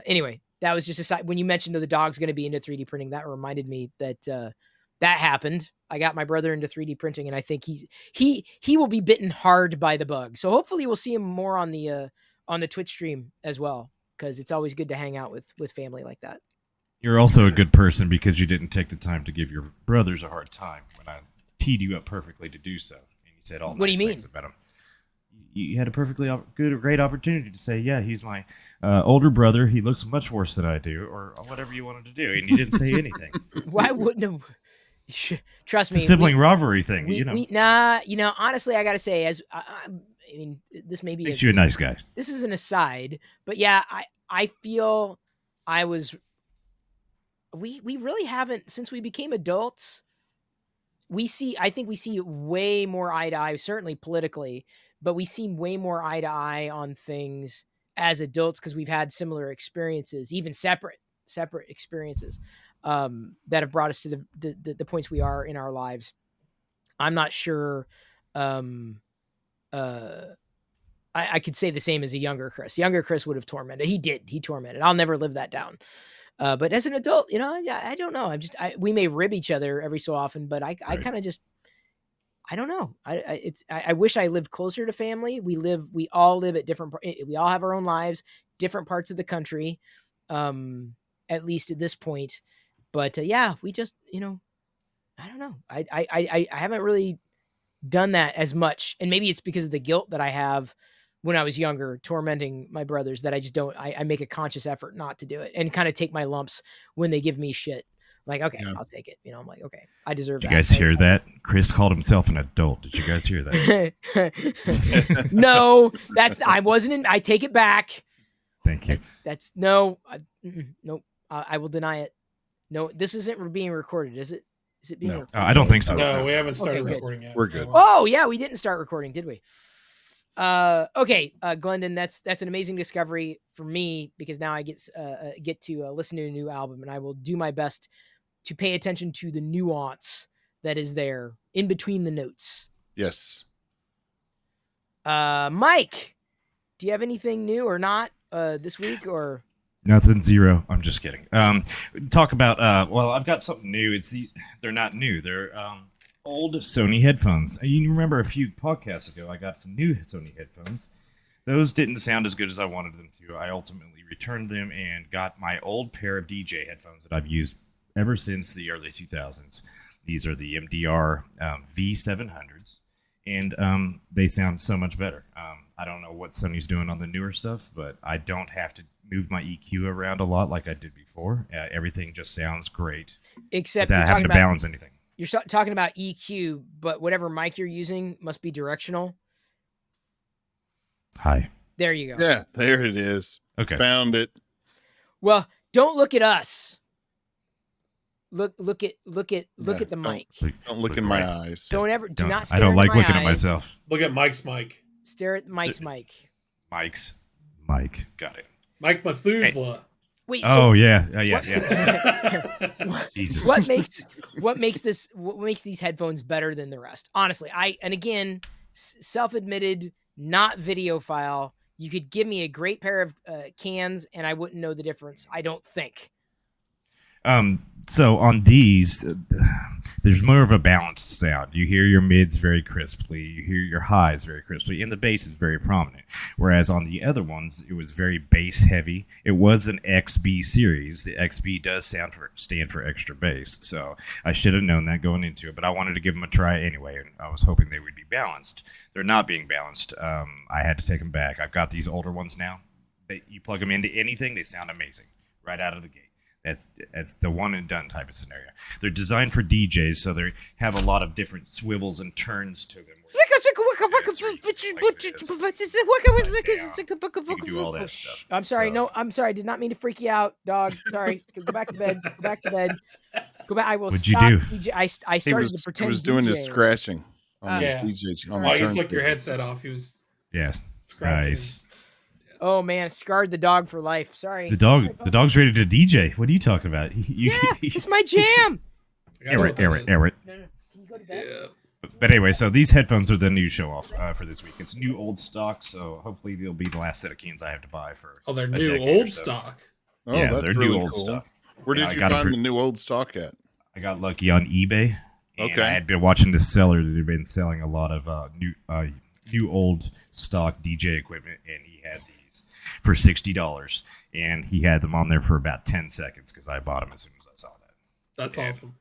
anyway, that was just a side. When you mentioned that the dog's going to be into 3D printing, that reminded me that that happened. I got my brother into 3D printing, and I think he will be bitten hard by the bug. So hopefully we'll see him more on the Twitch stream as well, because it's always good to hang out with family like that. You're also a good person because you didn't take the time to give your brothers a hard time when I teed you up perfectly to do so. And you said all nice things about him. You had a perfectly great opportunity to say, yeah, he's my older brother. He looks much worse than I do, or whatever you wanted to do. And you didn't say anything. Why wouldn't have? Trust me. It's a sibling rivalry thing, honestly, I got to say, I mean, this may be... Makes you a nice guy. This is an aside, but yeah, I feel we really haven't, since we became adults, I think we see way more eye to eye, certainly politically, but we see way more eye to eye on things as adults because we've had similar experiences, even separate experiences that have brought us to the points we are in our lives. I'm not sure. I could say the same as a younger Chris. Younger Chris would have tormented. He tormented. I'll never live that down. But as an adult, I don't know. We may rib each other every so often, but I kind of just, I don't know. I wish I lived closer to family. We all live at we all have our own lives, different parts of the country, at least at this point. But yeah, we just, I don't know. I haven't really done that as much. And maybe it's because of the guilt that I have when I was younger, tormenting my brothers, that I just don't, I make a conscious effort not to do it and kind of take my lumps when they give me shit. Like, okay, yeah. I'll take it. I'm like, okay, I deserve that. Did you guys hear that? Chris called himself an adult. Did you guys hear that? No, I take it back. Thank you. Nope. I will deny it. No, this isn't being recorded, is it? Is it being recorded? I don't think so. No, we haven't started recording yet. We're good. Oh, yeah, we didn't start recording, did we? Okay, Glendon, that's an amazing discovery for me, because now I get to listen to a new album, and I will do my best to pay attention to the nuance that is there in between the notes. Yes. Mike, do you have anything new or not this week, or? Nothing, zero. I'm just kidding. Talk about, I've got something new. They're not new. They're old Sony headphones. You remember a few podcasts ago, I got some new Sony headphones. Those didn't sound as good as I wanted them to. I ultimately returned them and got my old pair of DJ headphones that I've used ever since the early 2000s. These are the MDR V700s, and they sound so much better. I don't know what Sony's doing on the newer stuff, but I don't have to move my EQ around a lot like I did before. Everything just sounds great, except without having to balance anything. You're talking about EQ, but whatever mic you're using must be directional. Hi. There you go. Yeah, there it is. Okay. Found it. Well, don't look at us. Look at the mic. Don't look in my eyes. Do not stare I don't like my looking eyes. at myself. Look at Mike's mic. Stare at Mike's mic. Mike's mic. Got it. Mike Methuselah. Hey. Wait. Oh yeah. Jesus. What makes these headphones better than the rest? Honestly, again, self-admitted, not videophile. You could give me a great pair of cans, and I wouldn't know the difference. I don't think. So on these, there's more of a balanced sound. You hear your mids very crisply. You hear your highs very crisply, and the bass is very prominent. Whereas on the other ones, it was very bass heavy. It was an XB series. The XB does stand for extra bass. So I should have known that going into it, but I wanted to give them a try anyway, and I was hoping they would be balanced. They're not being balanced. I had to take them back. I've got these older ones now. You plug them into anything, they sound amazing right out of the gate. That's the one and done type of scenario. They're designed for DJs, so they have a lot of different swivels and turns to them. You can do all that stuff. I'm sorry. No, I'm sorry. I did not mean to freak you out, dog. Sorry. Go back to bed. Go back to bed. Go back. I will. What'd you do? DJ. I started to pretend. He was doing his scratching on his DJ. While you took your headset off, he was. Yeah. Scratching. Nice. Oh man, scarred the dog for life. Sorry. The dog's ready to DJ. What are you talking about? It's my jam. Air it. No. Can you go to bed? Yeah. But anyway, so these headphones are the new show off for this week. It's new old stock, so hopefully they'll be the last set of keys I have to buy for. Oh, they're new old stock. Oh, yeah, that's they're really new old cool. stock. Where did you find the new old stock at? I got lucky on eBay. And Okay. I had been watching this seller that had been selling a lot of new old stock DJ equipment, and he had these for $60, and he had them on there for about 10 seconds because I bought them as soon as I saw that. That's awesome.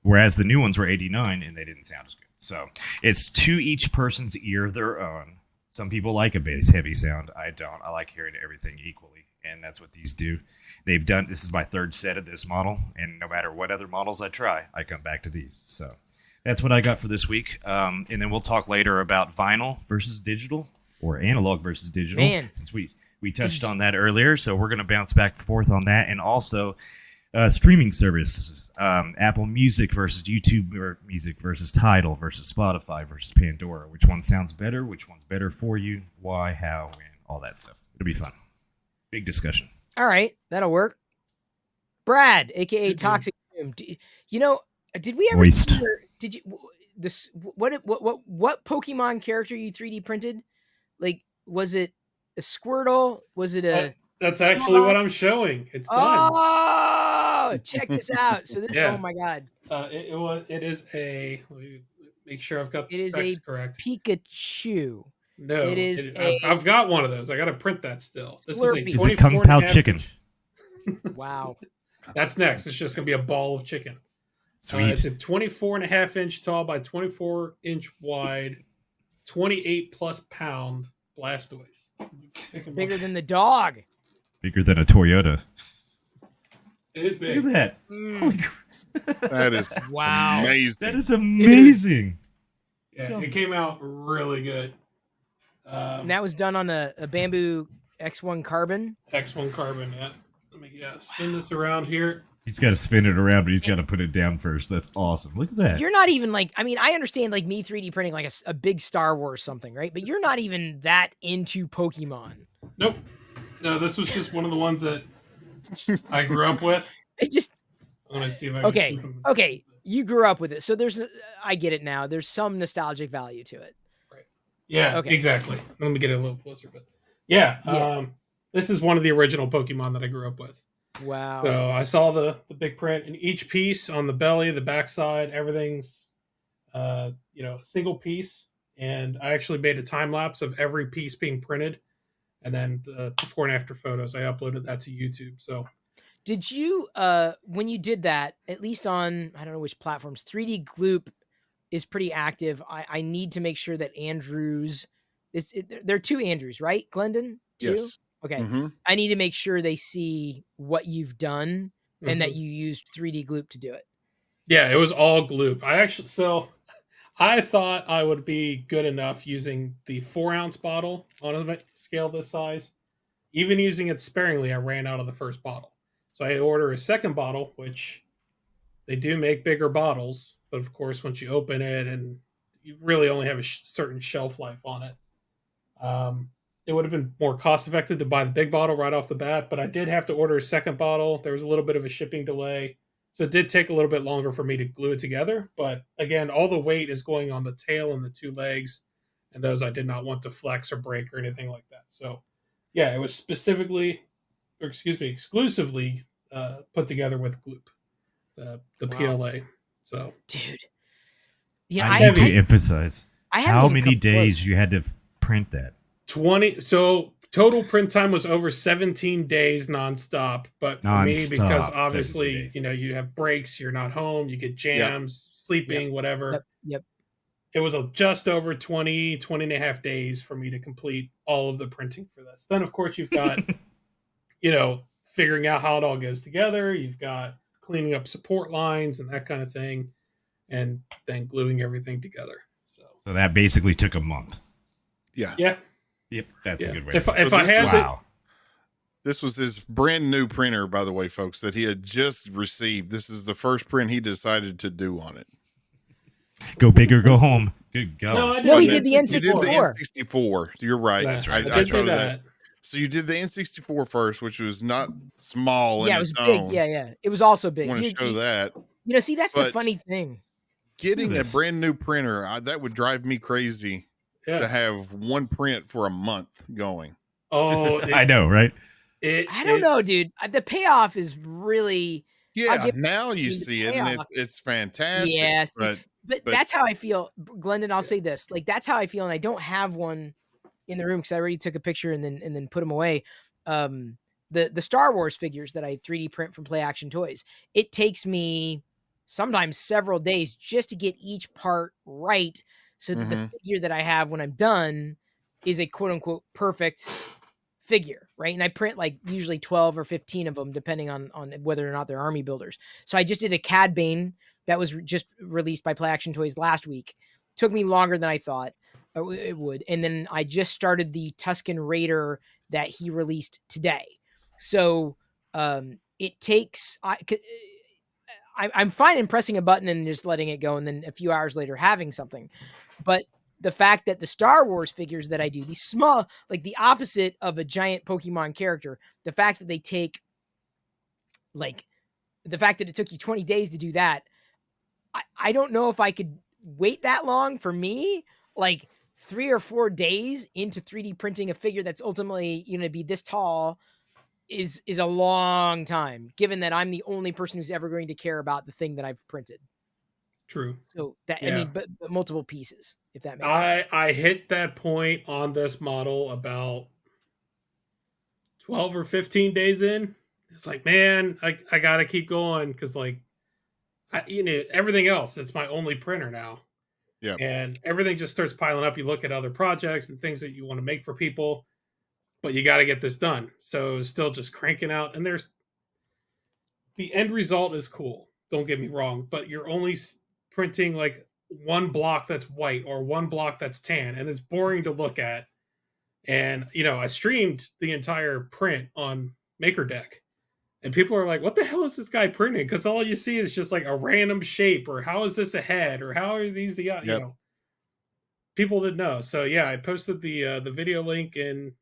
Whereas the new ones were $89 and they didn't sound as good. So it's to each person's ear their own. Some people like a bass heavy sound. I don't. I like hearing everything equally, and that's what these do. This is my third set of this model, and no matter what other models I try, I come back to these. So that's what I got for this week. And then we'll talk later about vinyl versus digital, or analog versus digital, since we touched on that earlier. So we're going to bounce back and forth on that, and also streaming services, Apple Music versus YouTube Music versus Tidal versus Spotify versus Pandora. Which one sounds better? Which one's better for you? Why, how, when, all that stuff. It'll be fun. Big discussion. All right, that'll work. Brad, aka Toxic Doom. Did we ever? Moist. Did you this? What Pokemon character you 3D printed? Like, was it a Squirtle? Was it a? That's actually what I'm showing. It's done. Oh, check this out. So this, oh my god. It is a. Let me make sure I've got the specs correct. Pikachu. No, it is. I've got one of those. I got to print that still. This is a Kung Pao chicken. Wow. That's next. It's just going to be a ball of chicken. Sweet. It's a 24.5-inch tall by 24-inch wide, 28+ pound Blastoise. It's bigger than the dog. Bigger than a Toyota. It is big. Look at that. That is wow. Amazing. That is amazing. Yeah, it came out really good. And that was done on a Bamboo X1 carbon. X1 carbon, yeah. Let me spin this around here. He's got to spin it around, but he's got to put it down first. That's awesome. Look at that. You're not even like, I mean, I understand like me 3D printing like a big Star Wars something, right? But you're not even that into Pokemon. Nope. No, this was just one of the ones that I grew up with. It just. I want to see if I can okay. You grew up with it. So I get it now. There's some nostalgic value to it. Right. Yeah, okay. Exactly. Let me get it a little closer. But yeah. This is one of the original Pokemon that I grew up with. Wow. So I saw the big print, and each piece on the belly, the backside, everything's a single piece. And I actually made a time lapse of every piece being printed, and then the before and after photos. I uploaded that to YouTube. So did you when you did that, at least on I don't know which platforms, 3D Gloop is pretty active. I need to make sure that Andrews there are two Andrews, right? Glendon? Two? Yes. Okay. Mm-hmm. I need to make sure they see what you've done and that you used 3D Gloop to do it. Yeah, it was all Gloop. I thought I would be good enough using the 4-ounce bottle on a scale this size. Even using it sparingly, I ran out of the first bottle. So I ordered a second bottle, which they do make bigger bottles. But of course, once you open it, and you really only have a certain shelf life on it. It would have been more cost effective to buy the big bottle right off the bat, but I did have to order a second bottle. There was a little bit of a shipping delay. So it did take a little bit longer for me to glue it together. But again, all the weight is going on the tail and the two legs, and those I did not want to flex or break or anything like that. So yeah, it was exclusively put together with Gloop, the PLA. So dude. Yeah, I need to emphasize how many days close. You had to print that. 20. So total print time was over 17 days nonstop. But for me, because obviously, you have breaks, you're not home, you get jams, sleeping, whatever. Yep. It was just over 20 and a half days for me to complete all of the printing for this. Then, of course, you've got, figuring out how it all goes together. You've got cleaning up support lines and that kind of thing, and then gluing everything together. So that basically took a month. Yeah. Yep, that's a good way. If I had This was his brand new printer, by the way, folks, that he had just received. This is the first print he decided to do on it. Go big or go home. Good God. No, he did the N64. You did the N64. You're right. That's right. I did that. So you did the N64 first, which was not small. Yeah, it was big. Yeah. It was also big. I want to show that. See, that's the funny thing. Getting a brand new printer, that would drive me crazy to have one print for a month going. Oh, I know, right? I don't know, dude. The payoff is really I'll Yeah, give now you the see it and payoff. it's fantastic, Yeah, see, but but that's how I feel, Glendon. I'll say this, like that's how I feel, and I don't have one in the room because I already took a picture and then put them away. The Star Wars figures that I 3D print from Play Action Toys, it takes me sometimes several days just to get each part right, so that the figure that I have when I'm done is a quote unquote perfect figure, right? And I print like usually 12 or 15 of them, depending on whether or not they're army builders. So I just did a Cad Bane that was just released by Play Action Toys last week. Took me longer than I thought it would. And then I just started the Tusken Raider that he released today. So it takes, I'm fine in pressing a button and just letting it go, and then a few hours later having something. But the fact that the Star Wars figures that I do, these small, like the opposite of a giant Pokemon character, the fact that they take, like, the fact that it took you 20 days to do that, I don't know if I could wait that long. For me, like 3 or 4 days into 3D printing a figure that's ultimately going to be this tall is a long time, given that I'm the only person who's ever going to care about the thing that I've printed. True. So that, Yeah. I mean, but multiple pieces, if that makes sense. I hit that point on this model about 12 or 15 days in. It's like, man, I got to keep going because, like, everything else, it's my only printer now. yeah. And everything just starts piling up. You look at other projects and things that you want to make for people, but you got to get this done. So still just cranking out. And there's the end result is cool. Don't get me wrong, but you're only printing like one block that's white or one block that's tan, and it's boring to look at. And I streamed the entire print on MakerDeck, and people are like, "What the hell is this guy printing?" Because all you see is just like a random shape, or how is this a head, or how are these the Yep. People didn't know. So yeah, I posted the video link in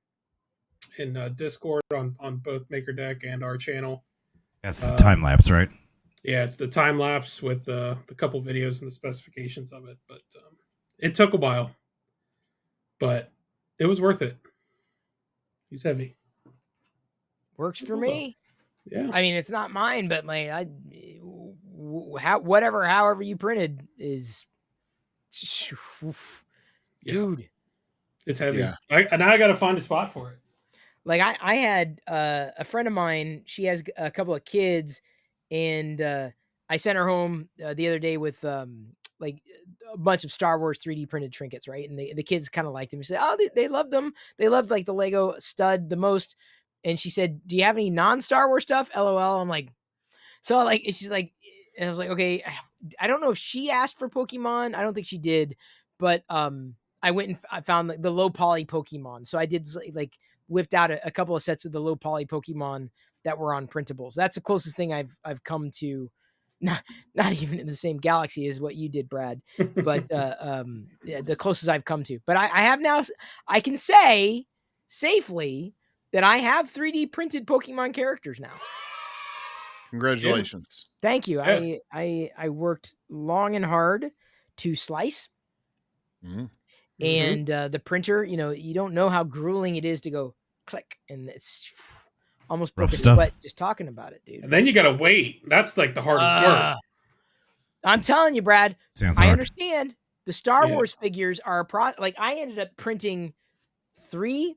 Discord on both MakerDeck and our channel. That's the time lapse, right? Yeah, it's the time lapse with the couple videos and the specifications of it. But it took a while, but it was worth it. He's heavy. Works for me. Yeah. I mean, it's not mine, but however you printed is, dude. It's heavy. Yeah. Now I got to find a spot for it. Like I had a friend of mine. She has a couple of kids, and I sent her home the other day with like a bunch of Star Wars 3D printed trinkets, right? And the kids kind of liked them. She said, "Oh, they loved them. They loved like the Lego stud the most." And she said, "Do you have any non-Star Wars stuff?" LOL. I'm like, so like, she's like, and I was like, okay, I don't know if she asked for Pokemon. I don't think she did, but I went and I found the low poly Pokemon. So I did like whipped out a couple of sets of the low poly Pokemon that were on printables. That's the closest thing I've come to, not even in the same galaxy as what you did, Brad, but yeah, the closest I've come to. But I have now, I can say safely that I have 3D printed Pokemon characters now. Congratulations. Thank you. Yeah. I worked long and hard to slice. Mm-hmm. And the printer, you don't know how grueling it is to go click, and it's almost broke a sweat just talking about it, dude. And then you got to wait. That's like the hardest work. I'm telling you, Brad. Sounds I hard. understand. The Star Wars figures are a like I ended up printing three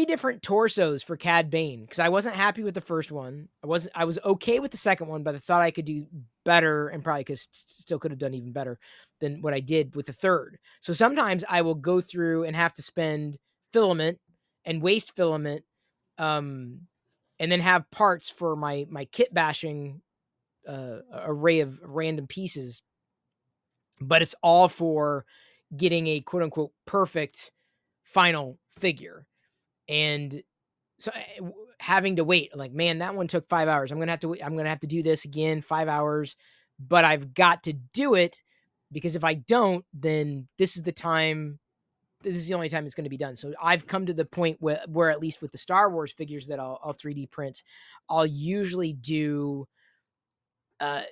different torsos for Cad Bane because I wasn't happy with the first one. I was okay with the second one, but I thought I could do better and probably still could have done even better than what I did with the third. So sometimes I will go through and have to spend filament and waste filament, and then have parts for my kit bashing array of random pieces. But it's all for getting a quote unquote perfect final figure. And so having to wait, like, man, that one took 5 hours. I'm going to have to do this again, 5 hours, but I've got to do it because if I don't, then this is the only time it's going to be done. So I've come to the point where at least with the Star Wars figures that I'll 3D print, I'll usually do, well,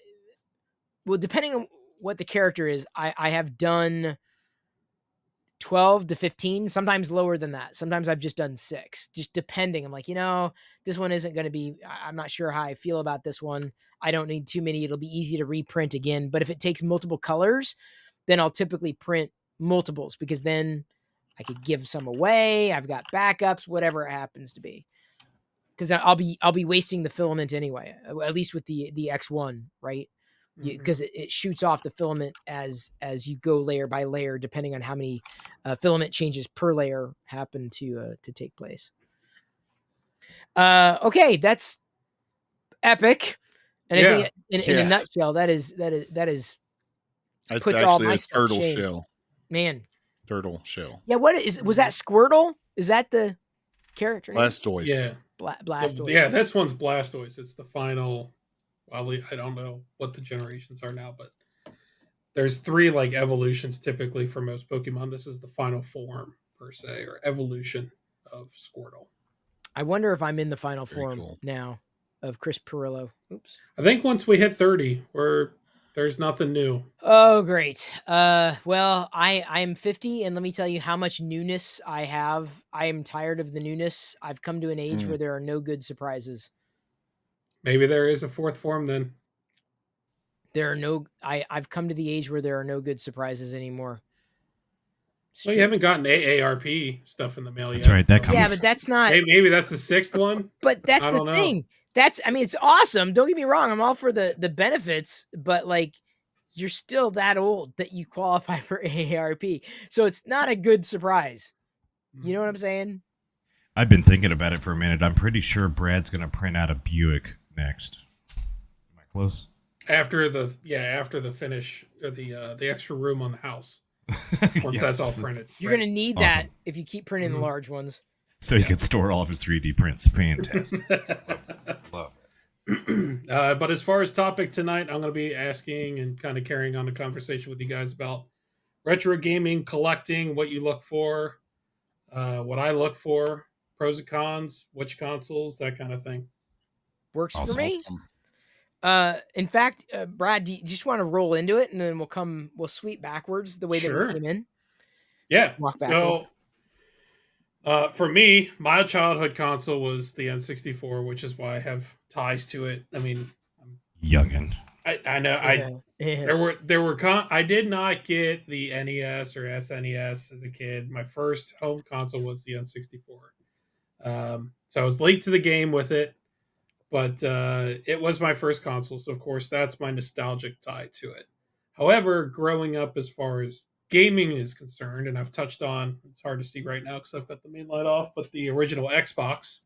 depending on what the character is, I have done 12 to 15, sometimes lower than that. Sometimes I've just done 6, just depending. I'm like, this one isn't going to be, I'm not sure how I feel about this one. I don't need too many. It'll be easy to reprint again. But if it takes multiple colors, then I'll typically print multiples, because then I could give some away. I've got backups, whatever it happens to be. Because I'll be wasting the filament anyway, at least with the X1, right? Because it shoots off the filament as you go layer by layer, depending on how many filament changes per layer happen to take place. Okay, that's epic, and I think in a nutshell, that is That's puts all actually my a stuff to turtle shame. shell. Man, Turtle shell. yeah. Was that Squirtle? Is that the character name? Blastoise. Yeah. Blastoise. Yeah, this one's Blastoise. It's the final. Well, I don't know what the generations are now, but there's 3 like evolutions typically for most Pokemon. This is the final form per se, or evolution of Squirtle. I wonder if I'm in the final Very form cool. now of Chris Pirillo. Oops. I think once we hit 30, there's nothing new. Oh, great. Well, I'm 50, and let me tell you how much newness I have. I am tired of the newness. I've come to an age where there are no good surprises. Maybe there is a 4th form then. I've come to the age where there are no good surprises anymore. Well, you haven't gotten AARP stuff in the mail yet. That's right. That comes. Yeah, but that's not. Maybe that's the 6th one. But that's the thing. It's awesome. Don't get me wrong. I'm all for the benefits, but like, you're still that old that you qualify for AARP. So it's not a good surprise. You know what I'm saying? I've been thinking about it for a minute. I'm pretty sure Brad's going to print out a Buick next. Am I close? After the finish, or the extra room on the house. Once that's all printed. You're going to need that if you keep printing the large ones. So he could store all of his 3D prints. Fantastic. Love it. But as far as topic tonight, I'm going to be asking and kind of carrying on the conversation with you guys about retro gaming, collecting, what you look for, what I look for, pros and cons, which consoles, that kind of thing. Works for me. In fact, Brad, do you just want to roll into it, and then we'll sweep backwards the way that we came in? Yeah. Walk backwards. For me, my childhood console was the N64, which is why I have ties to it. I mean, youngin. I know. I did not get the NES or SNES as a kid. My first home console was the N64. So I was late to the game with it, but it was my first console. So of course that's my nostalgic tie to it. However, growing up as far as gaming is concerned, and I've touched on, it's hard to see right now because I've got the main light off, but the original Xbox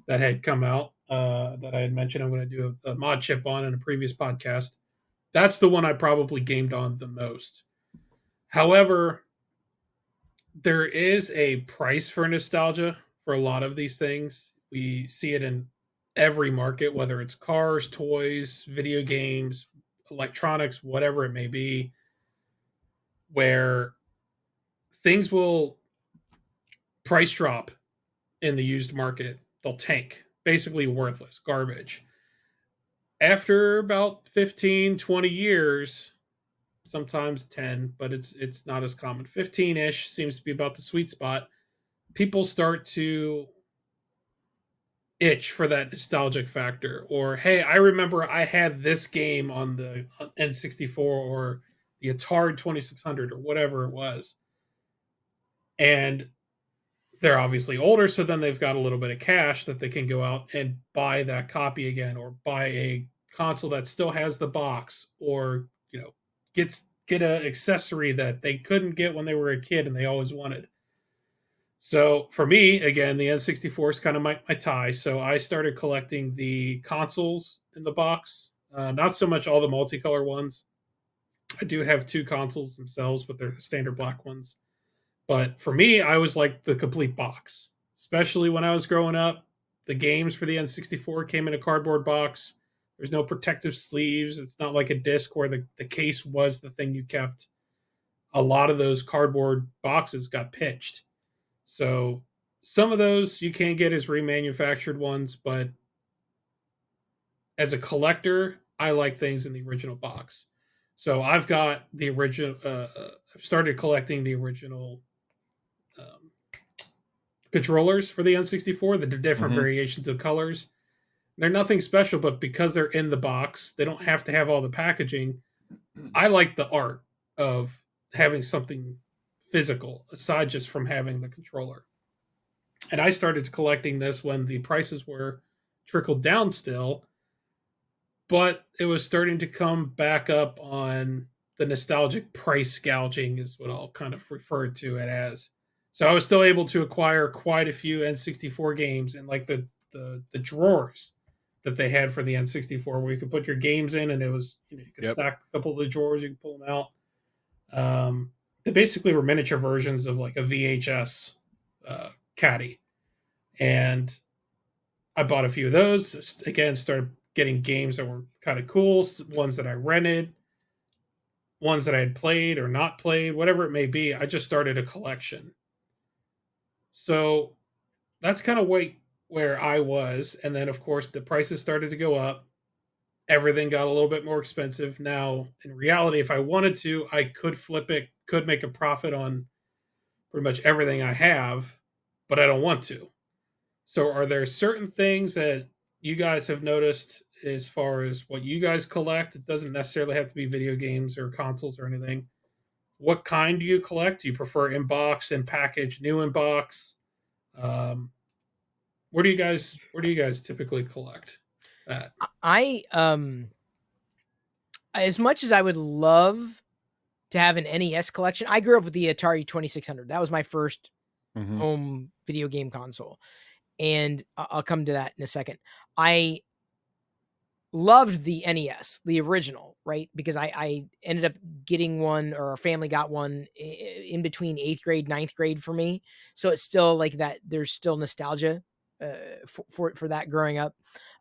that had come out, that I had mentioned I'm going to do a mod chip on in a previous podcast. That's the one I probably gamed on the most. However, there is a price for nostalgia for a lot of these things. We see it in every market, whether it's cars, toys, video games, electronics, whatever it may be, where things will price drop in the used market. They'll tank, basically worthless, garbage. After about 15, 20 years, sometimes 10, but it's not as common. 15-ish seems to be about the sweet spot. People start to itch for that nostalgic factor. Or, hey, I remember I had this game on the N64 or the Atari 2600 or whatever it was. And they're obviously older, so then they've got a little bit of cash that they can go out and buy that copy again, or buy a console that still has the box, or get an accessory that they couldn't get when they were a kid and they always wanted. So for me, again, the N64 is kind of my tie. So I started collecting the consoles in the box, not so much all the multicolor ones. I do have 2 consoles themselves, but they're the standard black ones. But for me, I was like the complete box, especially when I was growing up. The games for the N64 came in a cardboard box. There's no protective sleeves. It's not like a disc where the case was the thing you kept. A lot of those cardboard boxes got pitched. So some of those you can get as remanufactured ones, but as a collector, I like things in the original box. So I've got the original. I've started collecting the original controllers for the N64, the different Mm-hmm. variations of colors. They're nothing special, but because they're in the box, they don't have to have all the packaging. I like the art of having something physical aside just from having the controller. And I started collecting this when the prices were trickled down still, but it was starting to come back up on the nostalgic price gouging, is what I'll kind of refer to it as. So I was still able to acquire quite a few N64 games and like the drawers that they had for the N64 where you could put your games in and it was, you know, you could Yep. stack a couple of the drawers, you could pull them out. They basically were miniature versions of like a VHS caddy. And I bought a few of those. Again, started getting games that were kind of cool, ones that I rented, ones that I had played or not played, whatever it may be. I just started a collection. So that's kind of where I was. And then, of course, the prices started to go up. Everything got a little bit more expensive. Now, in reality, if I wanted to, I could flip it, could make a profit on pretty much everything I have, but I don't want to. So, are there certain things that you guys have noticed as far as what you guys collect? It doesn't necessarily have to be video games or consoles or anything. What kind do you collect? Do you prefer in box, in package, new in box? Um, where do you guys typically collect at? I as much as I would love to have an NES collection, I grew up with the Atari 2600. That was my first home video game console. And I'll come to that in a second. I loved the NES, the original, right? Because I ended up getting one, or our family got one in between 8th grade, 9th grade for me. So it's still like that. There's still nostalgia for that growing up.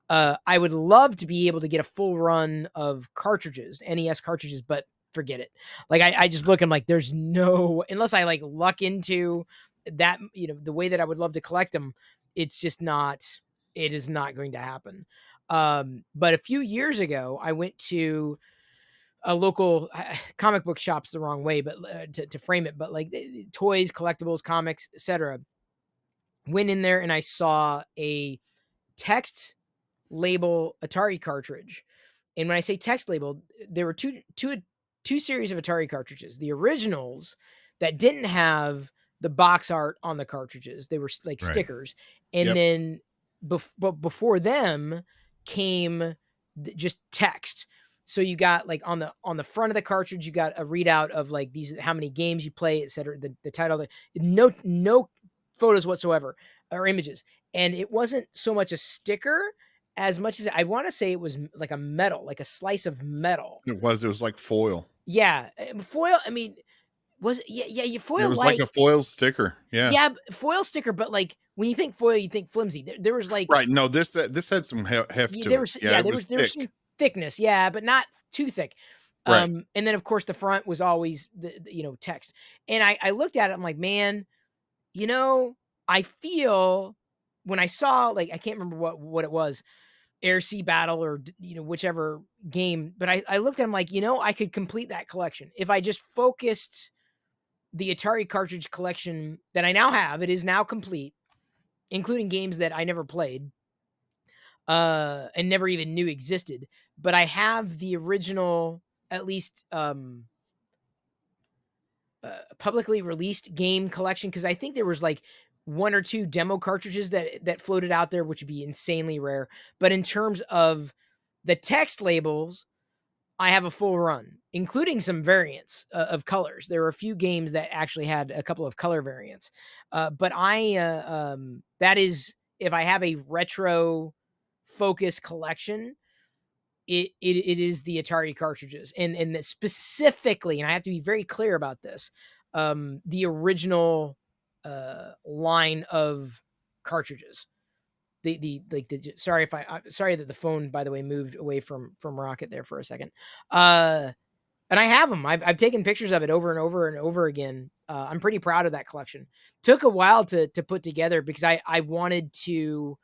I would love to be able to get a full run of cartridges, NES cartridges, but forget it. Like I just look, I'm like, there's no, unless I like luck into that, you know, the way that I would love to collect them, it's just not, it is not going to happen. But a few years ago, I went to a local comic book shop's the wrong way, but to frame it, but like toys, collectibles, comics, etc. Went in there and I saw a text label Atari cartridge. And when I say text label, there were two series of Atari cartridges. The originals that didn't have the box art on the cartridges. They were like stickers. And then before them came just text. So you got like on the front of the cartridge, you got a readout of like these, how many games you play, etc. The title, no photos whatsoever or images. And it wasn't so much a sticker as much as I want to say it was like a metal, like a slice of metal. It was like foil. Yeah. Foil. I mean, was it? Yeah. You foil. It was like a foil sticker. Yeah. Yeah. Foil sticker. But like when you think foil, you think flimsy. There was like, right. No, this had some heft to there it. was, Yeah, there was some thickness. Yeah. But not too thick. Right. And then of course the front was always the text. And I looked at it. I'm like, man, you know, I feel when I saw, like, I can't remember what it was, Air Sea Battle or, you know, whichever game, but I looked at them like, you know, I could complete that collection if I just focused the Atari cartridge collection that I now have. It is now complete, including games that I never played and never even knew existed. But I have the original, at least publicly released game collection, because I think there was like one or two demo cartridges that floated out there, which would be insanely rare. But in terms of the text labels, I have a full run, including some variants of colors. There were a few games that actually had a couple of color variants. But that is, if I have a retro focus collection, it is the Atari cartridges, and specifically, and I have to be very clear about this, the original line of cartridges. Sorry if sorry that the phone, by the way, moved away from Rocket there for a second. And I have them. I've taken pictures of it over and over and over again. I'm pretty proud of that collection. Took a while to put together because I wanted to,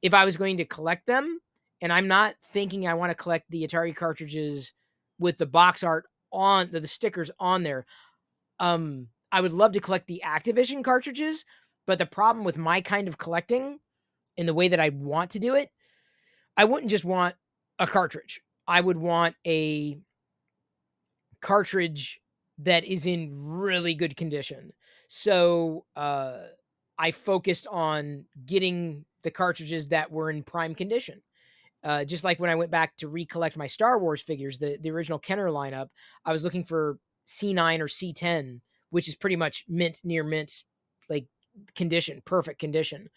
if I was going to collect them, and I'm not thinking I want to collect the Atari cartridges with the box art on the stickers on there. I I would love to collect the Activision cartridges, but the problem with my kind of collecting in the way that I want to do it, I wouldn't just want a cartridge. I would want a cartridge that is in really good condition. So I focused on getting the cartridges that were in prime condition. Just like when I went back to recollect my Star Wars figures, the original Kenner lineup, I was looking for C9 or C10, which is pretty much mint, near mint, like condition, perfect condition.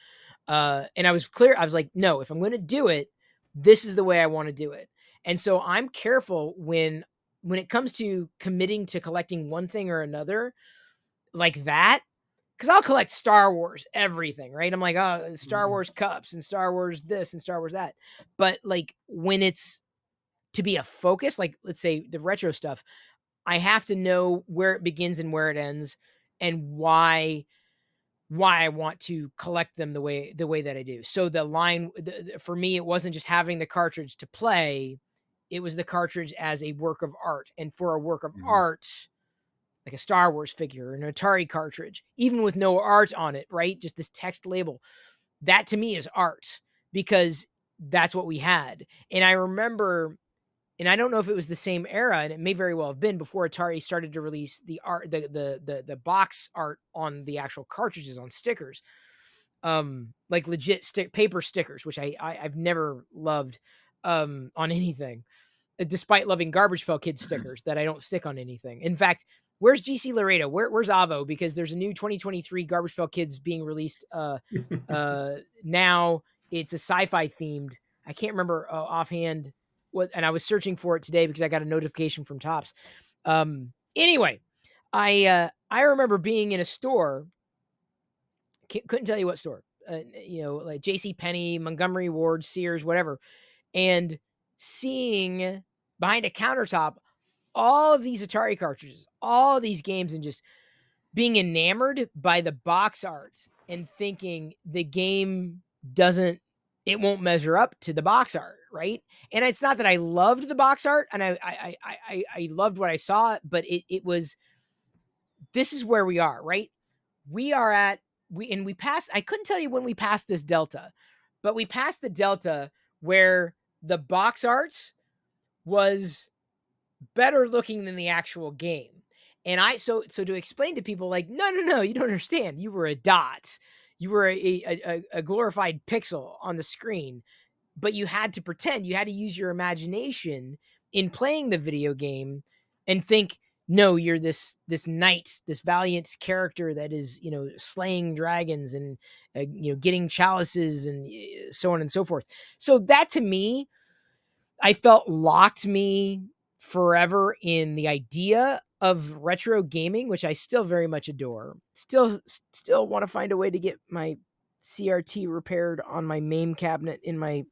And I was clear. I was like, no, if I'm going to do it, this is the way I want to do it. And so I'm careful when it comes to committing to collecting one thing or another like that, because I'll collect Star Wars everything, right? I'm like, oh, Star Wars cups and Star Wars this and Star Wars that. But like when it's to be a focus, like let's say the retro stuff, I have to know where it begins and where it ends, and why I want to collect them the way that I do. So the line for me, it wasn't just having the cartridge to play; it was the cartridge as a work of art. And for a work of art, like a Star Wars figure, an Atari cartridge, even with no art on it, right? Just this text label. That to me is art, because that's what we had. And I remember, and I don't know if it was the same era, and it may very well have been before Atari started to release the art, the box art on the actual cartridges on stickers, like legit paper stickers, which I've never loved on anything, despite loving Garbage Pail Kids stickers that I don't stick on anything. In fact, where's GC Laredo? Where's Avo? Because there's a new 2023 Garbage Pail Kids being released. Now it's a sci-fi themed. I can't remember offhand what, and I was searching for it today because I got a notification from Topps. Anyway, I remember being in a store. Couldn't tell you what store. Like J.C. Penney, Montgomery Ward, Sears, whatever, and seeing behind a countertop all of these Atari cartridges, all of these games, and just being enamored by the box art and thinking the game it won't measure up to the box art, right? And it's not that I loved the box art and I loved what I saw, but it was, this is where we are, right? We are at, we passed, I couldn't tell you when we passed this delta, but we passed the delta where the box art was better looking than the actual game. And so to explain to people like, no, you don't understand. You were a dot. You were a glorified pixel on the screen, but you had to pretend, you had to use your imagination in playing the video game and think, no, you're this knight, this valiant character that is, slaying dragons and, getting chalices and so on and so forth. So that to me, I felt locked me forever in the idea of retro gaming, which I still very much adore. Still want to find a way to get my CRT repaired on my MAME cabinet in my,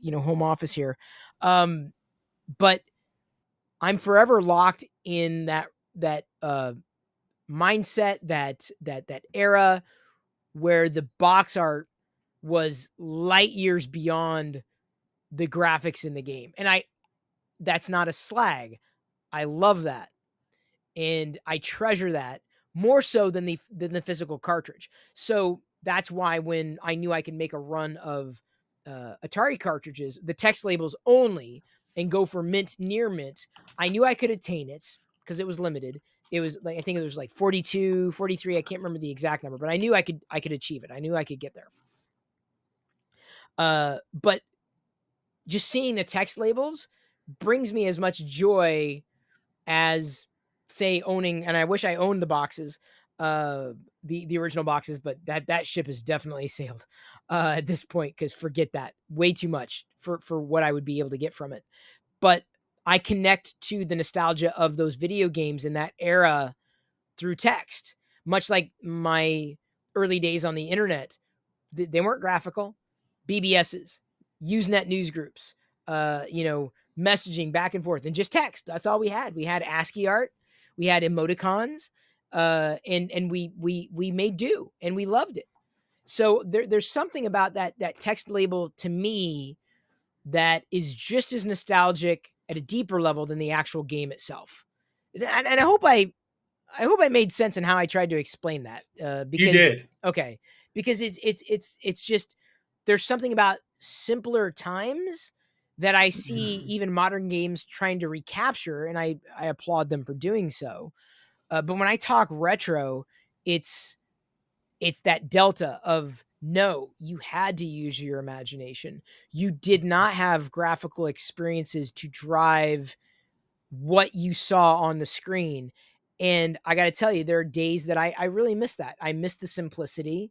home office here. But I'm forever locked in that mindset, that era where the box art was light years beyond the graphics in the game. And that's not a slag. I love that. And I treasure that more so than the physical cartridge. So that's why when I knew I could make a run of Atari cartridges, the text labels only, and go for mint, near mint, I knew I could attain it because it was limited. It was like, I think it was like 42, 43. I can't remember the exact number, but I knew I could achieve it. I knew I could get there. But just seeing the text labels brings me as much joy as, say, owning, and I wish I owned the boxes, the original boxes, but that ship has definitely sailed at this point, because forget that. Way too much for what I would be able to get from it. But I connect to the nostalgia of those video games in that era through text, much like my early days on the internet. They weren't graphical. BBSs, Usenet news groups, messaging back and forth, and just text. That's all we had. We had ASCII art, we had emoticons, and we made do, and we loved it. So there's something about that text label to me that is just as nostalgic at a deeper level than the actual game itself. And I hope I hope I made sense in how I tried to explain that. Because you did. Okay, because it's just there's something about simpler times that I see even modern games trying to recapture, and I applaud them for doing so. But when I talk retro, it's that delta of no, you had to use your imagination. You did not have graphical experiences to drive what you saw on the screen. And I got to tell you, there are days that I really miss that. I miss the simplicity.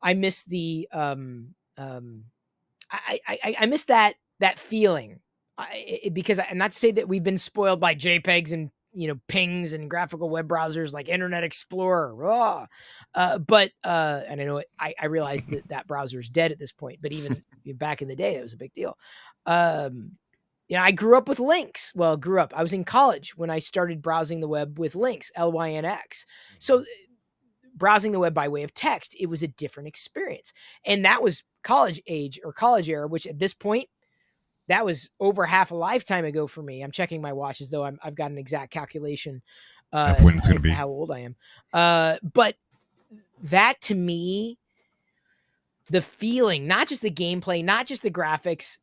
I miss the I miss that feeling. Because not to say that we've been spoiled by JPEGs and pings and graphical web browsers like Internet Explorer, but and I know I realize that browser is dead at this point, but even back in the day, it was a big deal. I grew up with links. Well, grew up. I was in college when I started browsing the web with links, LYNX. So browsing the web by way of text, it was a different experience. And that was college age or college era, which at this point, that was over half a lifetime ago for me. I'm checking my watch as though I've got an exact calculation of when it's going to be. how old I am. But that to me, the feeling, not just the gameplay, not just the graphics,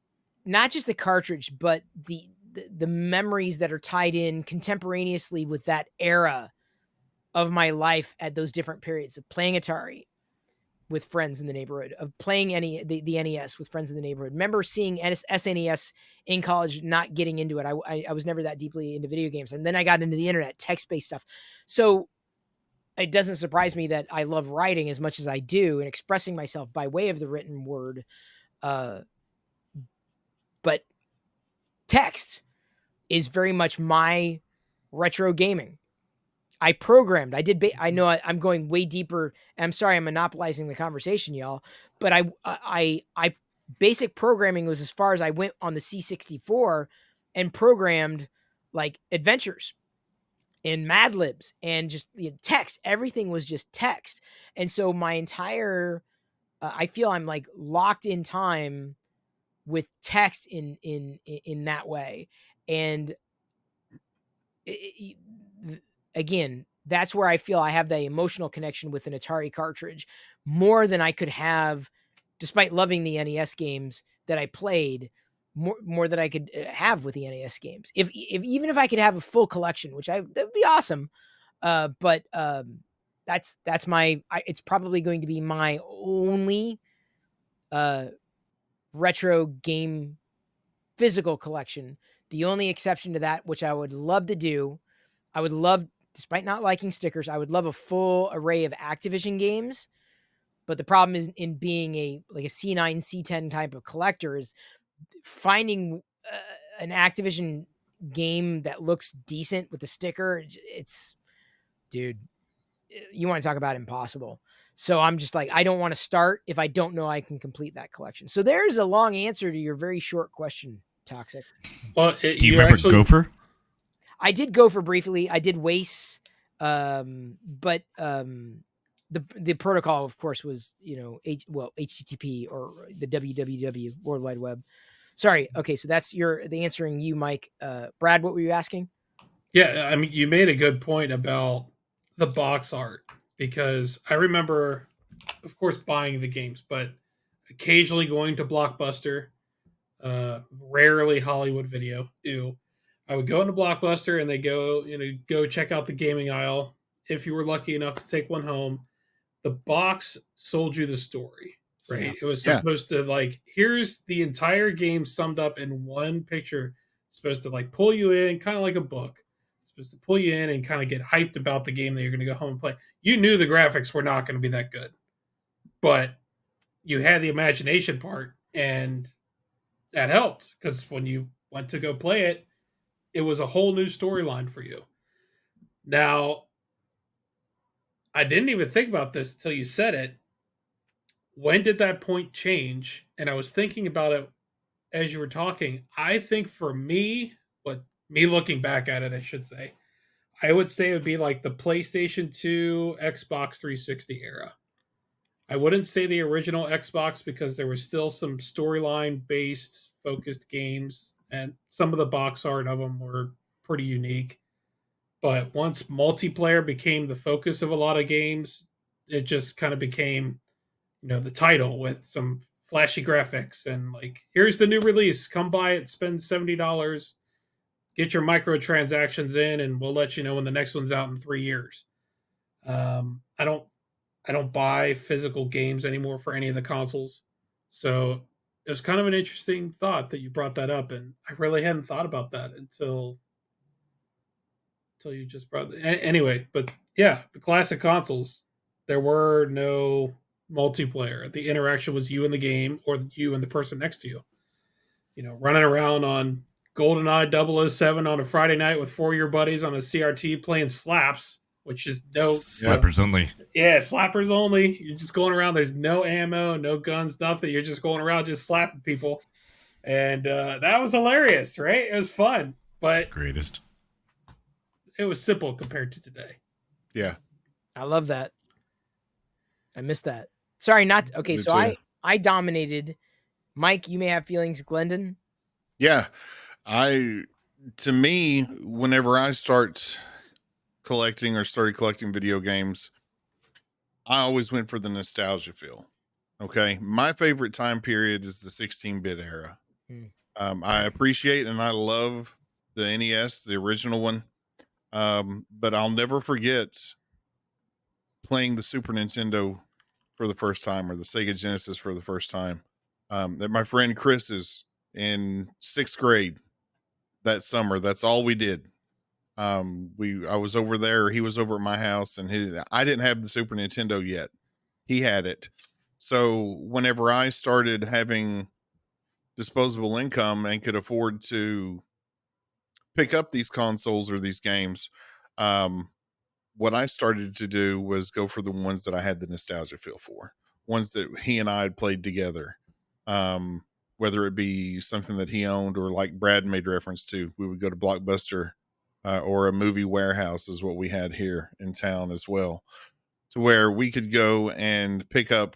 not just the cartridge, but the memories that are tied in contemporaneously with that era of my life at those different periods of playing Atari with friends in the neighborhood, of playing the NES with friends in the neighborhood. Remember seeing SNES in college, not getting into it. I was never that deeply into video games. And then I got into the internet, text-based stuff. So it doesn't surprise me that I love writing as much as I do and expressing myself by way of the written word. But text is very much my retro gaming. I programmed. I did. I know I'm going way deeper. I'm sorry, I'm monopolizing the conversation, y'all. But I basic programming was as far as I went on the C64, and programmed like adventures and Mad Libs and just text. Everything was just text, and so my entire I feel I'm like locked in time with text in that way, and again, that's where I feel I have the emotional connection with an Atari cartridge more than I could have, despite loving the NES games that I played, more than I could have with the NES games. If even if I could have a full collection, which that would be awesome. But that's my. It's probably going to be my only retro game physical collection. The only exception to that, which I would love to do, I would love, despite not liking stickers, I would love a full array of Activision games. But the problem is in being a C9, C10 type of collector is finding an Activision game that looks decent with the sticker. It's, dude, you want to talk about impossible. So I'm just like, I don't want to start if I don't know I can complete that collection. So there's a long answer to your very short question, Toxic. Well, do you remember Gopher? I did Gopher briefly. I did Wace, but the protocol, of course, was HTTP or the www World Wide Web. Sorry. Okay, so that's the answering you, Mike. Brad, what were you asking? Yeah, I mean, you made a good point about the box art, because I remember, of course, buying the games, but occasionally going to Blockbuster, rarely Hollywood Video. Ew. I would go into Blockbuster and they go check out the gaming aisle. If you were lucky enough to take one home, the box sold you the story, right? Yeah. It was supposed to here's the entire game summed up in one picture. It's supposed to pull you in, kind of like a book. It's supposed to pull you in and kind of get hyped about the game that you're going to go home and play. You knew the graphics were not going to be that good, but you had the imagination part, and that helped because when you went to go play it, it was a whole new storyline for you. Now, I didn't even think about this until you said it. When did that point change? And I was thinking about it as you were talking. I think for me, me looking back at it, I should say, I would say it would be like the PlayStation 2, Xbox 360 era. I wouldn't say the original Xbox because there was still some storyline based focused games, and some of the box art of them were pretty unique. But once multiplayer became the focus of a lot of games, it just kind of became, the title with some flashy graphics and like, here's the new release, come buy it, spend $70, get your microtransactions in, and we'll let you know when the next one's out in 3 years. I don't buy physical games anymore for any of the consoles, so it was kind of an interesting thought that you brought that up, and I really hadn't thought about that until you just brought it. Anyway. But yeah, the classic consoles, there were no multiplayer. The interaction was you in the game or you and the person next to you. Running around on GoldenEye 007 on a Friday night with 4 of your buddies on a CRT playing slaps, which is slappers only. Yeah, slappers only. You're just going around. There's no ammo, no guns, nothing. You're just going around just slapping people. And that was hilarious, right? It was fun. But it's greatest. It was simple compared to today. Yeah. I love that. I missed that. Sorry, not okay. So I dominated. Mike, you may have feelings, Glendon. Yeah. To me, whenever I start collecting or started collecting video games, I always went for the nostalgia feel. Okay. My favorite time period is the 16-bit era. I appreciate and I love the NES, the original one. But I'll never forget playing the Super Nintendo for the first time, or the Sega Genesis for the first time. That my friend Chris is in 6th grade that summer. That's all we did. I was over there, he was over at my house, and I didn't have the Super Nintendo yet. He had it. So whenever I started having disposable income and could afford to pick up these consoles or these games, what I started to do was go for the ones that I had the nostalgia feel for, ones that he and I had played together. Whether it be something that he owned, or like Brad made reference to, we would go to Blockbuster or a movie warehouse is what we had here in town as well, to where we could go and pick up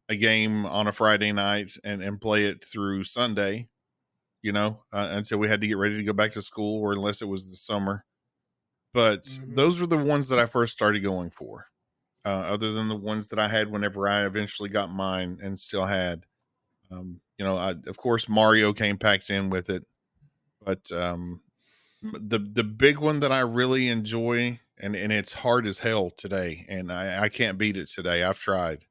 a game on a Friday night and play it through Sunday, until we had to get ready to go back to school, or unless it was the summer. But those were the ones that I first started going for, other than the ones that I had whenever I eventually got mine and still had. Of course, Mario came packed in with it. But the big one that I really enjoy, and it's hard as hell today, and I can't beat it today, I've tried,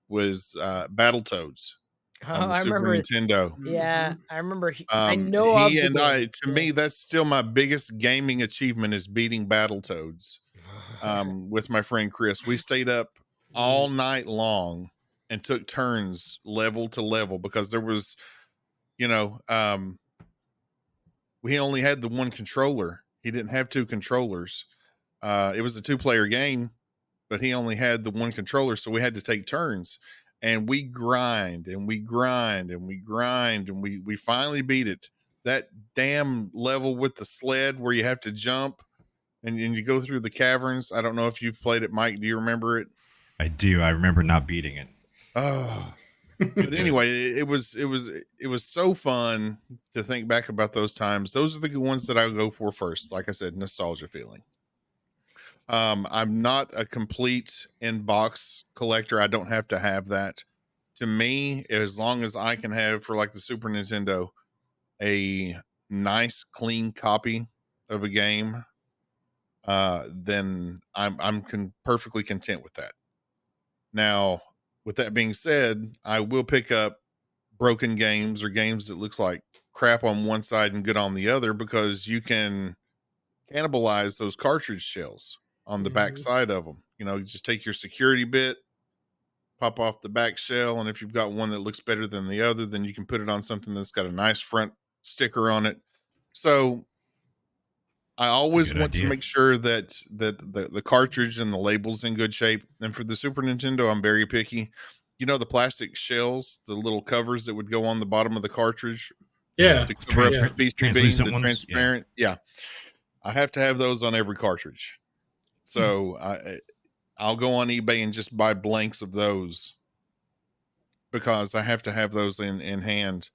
was Battletoads on the I Super remember Nintendo. Yeah, I remember. I know of the game. To me, that's still my biggest gaming achievement, is beating Battletoads with my friend Chris. We stayed up all night long and took turns level to level, because there was, we only had the one controller. He didn't have two controllers. It was a 2-player game, but he only had the one controller, so we had to take turns. And we grind and we grind and we grind, and we finally beat it. That damn level with the sled where you have to jump and you go through the caverns. I don't know if you've played it, Mike. Do you remember it? I do. I remember not beating it. Oh, but anyway, it was so fun to think back about those times. Those are the good ones that I go for first. Like I said, nostalgia feeling. I'm not a complete in-box collector. I don't have to have that. To me, as long as I can have, for like the Super Nintendo, a nice clean copy of a game, then I'm perfectly content with that. Now, with that being said, I will pick up broken games or games that looks like crap on one side and good on the other, because you can cannibalize those cartridge shells on the back side of them. You just take your security bit, pop off the back shell, and if you've got one that looks better than the other, then you can put it on something that's got a nice front sticker on it. So I always want to make sure that the cartridge and the label's in good shape. And for the Super Nintendo, I'm very picky. The plastic shells, the little covers that would go on the bottom of the cartridge, to cover up the PCB, the transparent. Yeah. I have to have those on every cartridge. So I'll go on eBay and just buy blanks of those, because I have to have those in hand,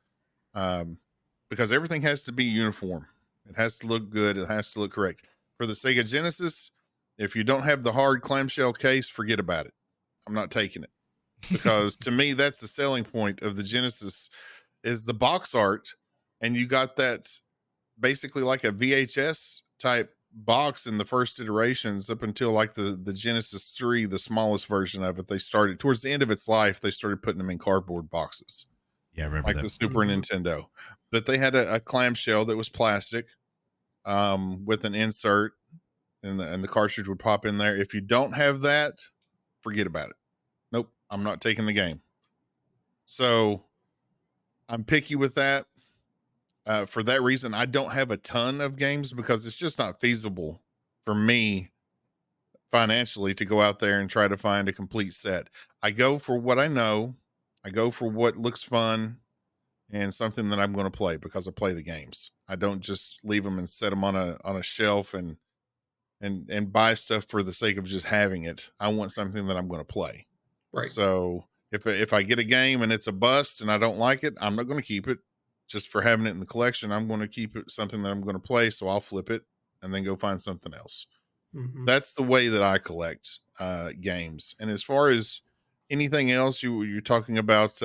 because everything has to be uniform. It has to look good. It has to look correct. For the Sega Genesis, if you don't have the hard clamshell case, forget about it. I'm not taking it, because to me, that's the selling point of the Genesis is the box art, and you got that basically like a VHS type box in the first iterations up until like the Genesis 3, the smallest version of it. They started towards the end of its life, they started putting them in cardboard boxes. Yeah, I remember like that. the Super Nintendo. But they had a clamshell that was plastic with an insert, and the cartridge would pop in there. If you don't have that, forget about it. Nope, I'm not taking the game. So I'm picky with that. For that reason, I don't have a ton of games because it's just not feasible for me financially to go out there and try to find a complete set. I go for what I know. I go for what looks fun and something that I'm going to play because I play the games. I don't just leave them and set them on a shelf and buy stuff for the sake of just having it. I want something that I'm going to play. Right. So if I get a game and it's a bust and I don't like it, I'm not going to keep it just for having it in the collection. I'm going to keep it something that I'm going to play. So I'll flip it and then go find something else. Mm-hmm. That's the way that I collect games. And as far as anything else, you're talking about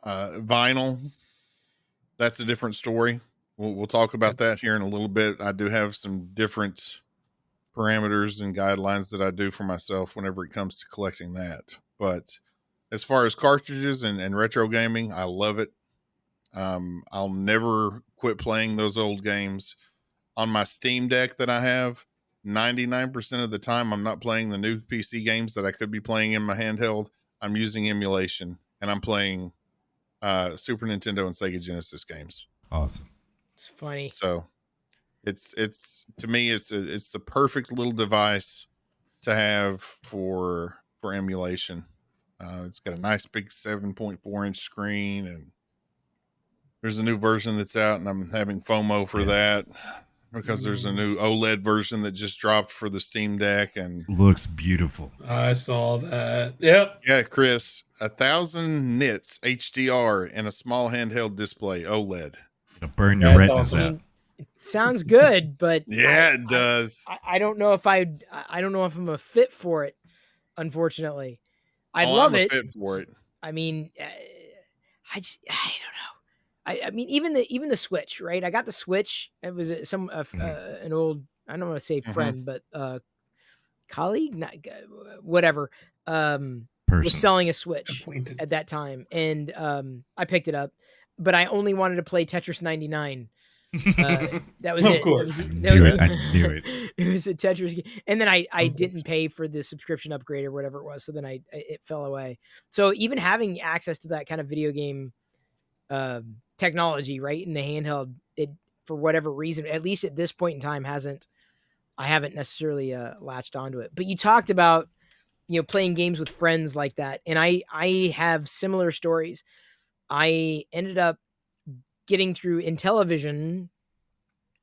vinyl. That's a different story. We'll talk about that here in a little bit. I do have some different parameters and guidelines that I do for myself whenever it comes to collecting that. But as far as cartridges and retro gaming, I love it. I'll never quit playing those old games. On my Steam Deck that I have, 99% of the time, I'm not playing the new PC games that I could be playing in my handheld. I'm using emulation, and I'm playing Super Nintendo and Sega Genesis games. Awesome. It's funny. So it's to me, it's the perfect little device to have for emulation. It's got a nice big 7.4 inch screen, and there's a new version that's out, and I'm having FOMO for that because there's a new OLED version that just dropped for the Steam Deck, and looks beautiful. I saw that. Yep. Yeah, Chris, 1,000 nits HDR and a small handheld display OLED. It'll burn your retinas awesome. out. It sounds good, but yeah, it does. I don't know if I don't know if I'm a fit for it. Unfortunately, I love I'm it. fit for it. I mean, I don't know. I mean, even the Switch, right? I got the Switch. It was an old, I don't want to say friend, but colleague, not, whatever, was selling a Switch at that time, and I picked it up, but I only wanted to play Tetris 99. That was of it. course. I knew it. It was a Tetris game. And then I didn't pay for the subscription upgrade or whatever it was, so then it fell away. So even having access to that kind of video game technology, right, in the handheld, it, for whatever reason, at least at this point in time, I haven't necessarily latched onto it. But you talked about, playing games with friends like that, and I have similar stories. I ended up getting through Intellivision,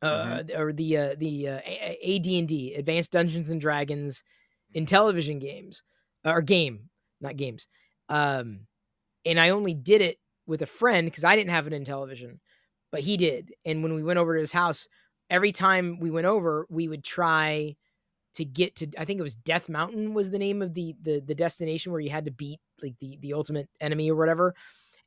or the AD&D, Advanced Dungeons and Dragons, Intellivision games, or game, not games. And I only did it with a friend because I didn't have an Intellivision, but he did. And when we went over to his house, every time we went over, we would try to get to, I think it was Death Mountain was the name of the destination where you had to beat like the ultimate enemy or whatever.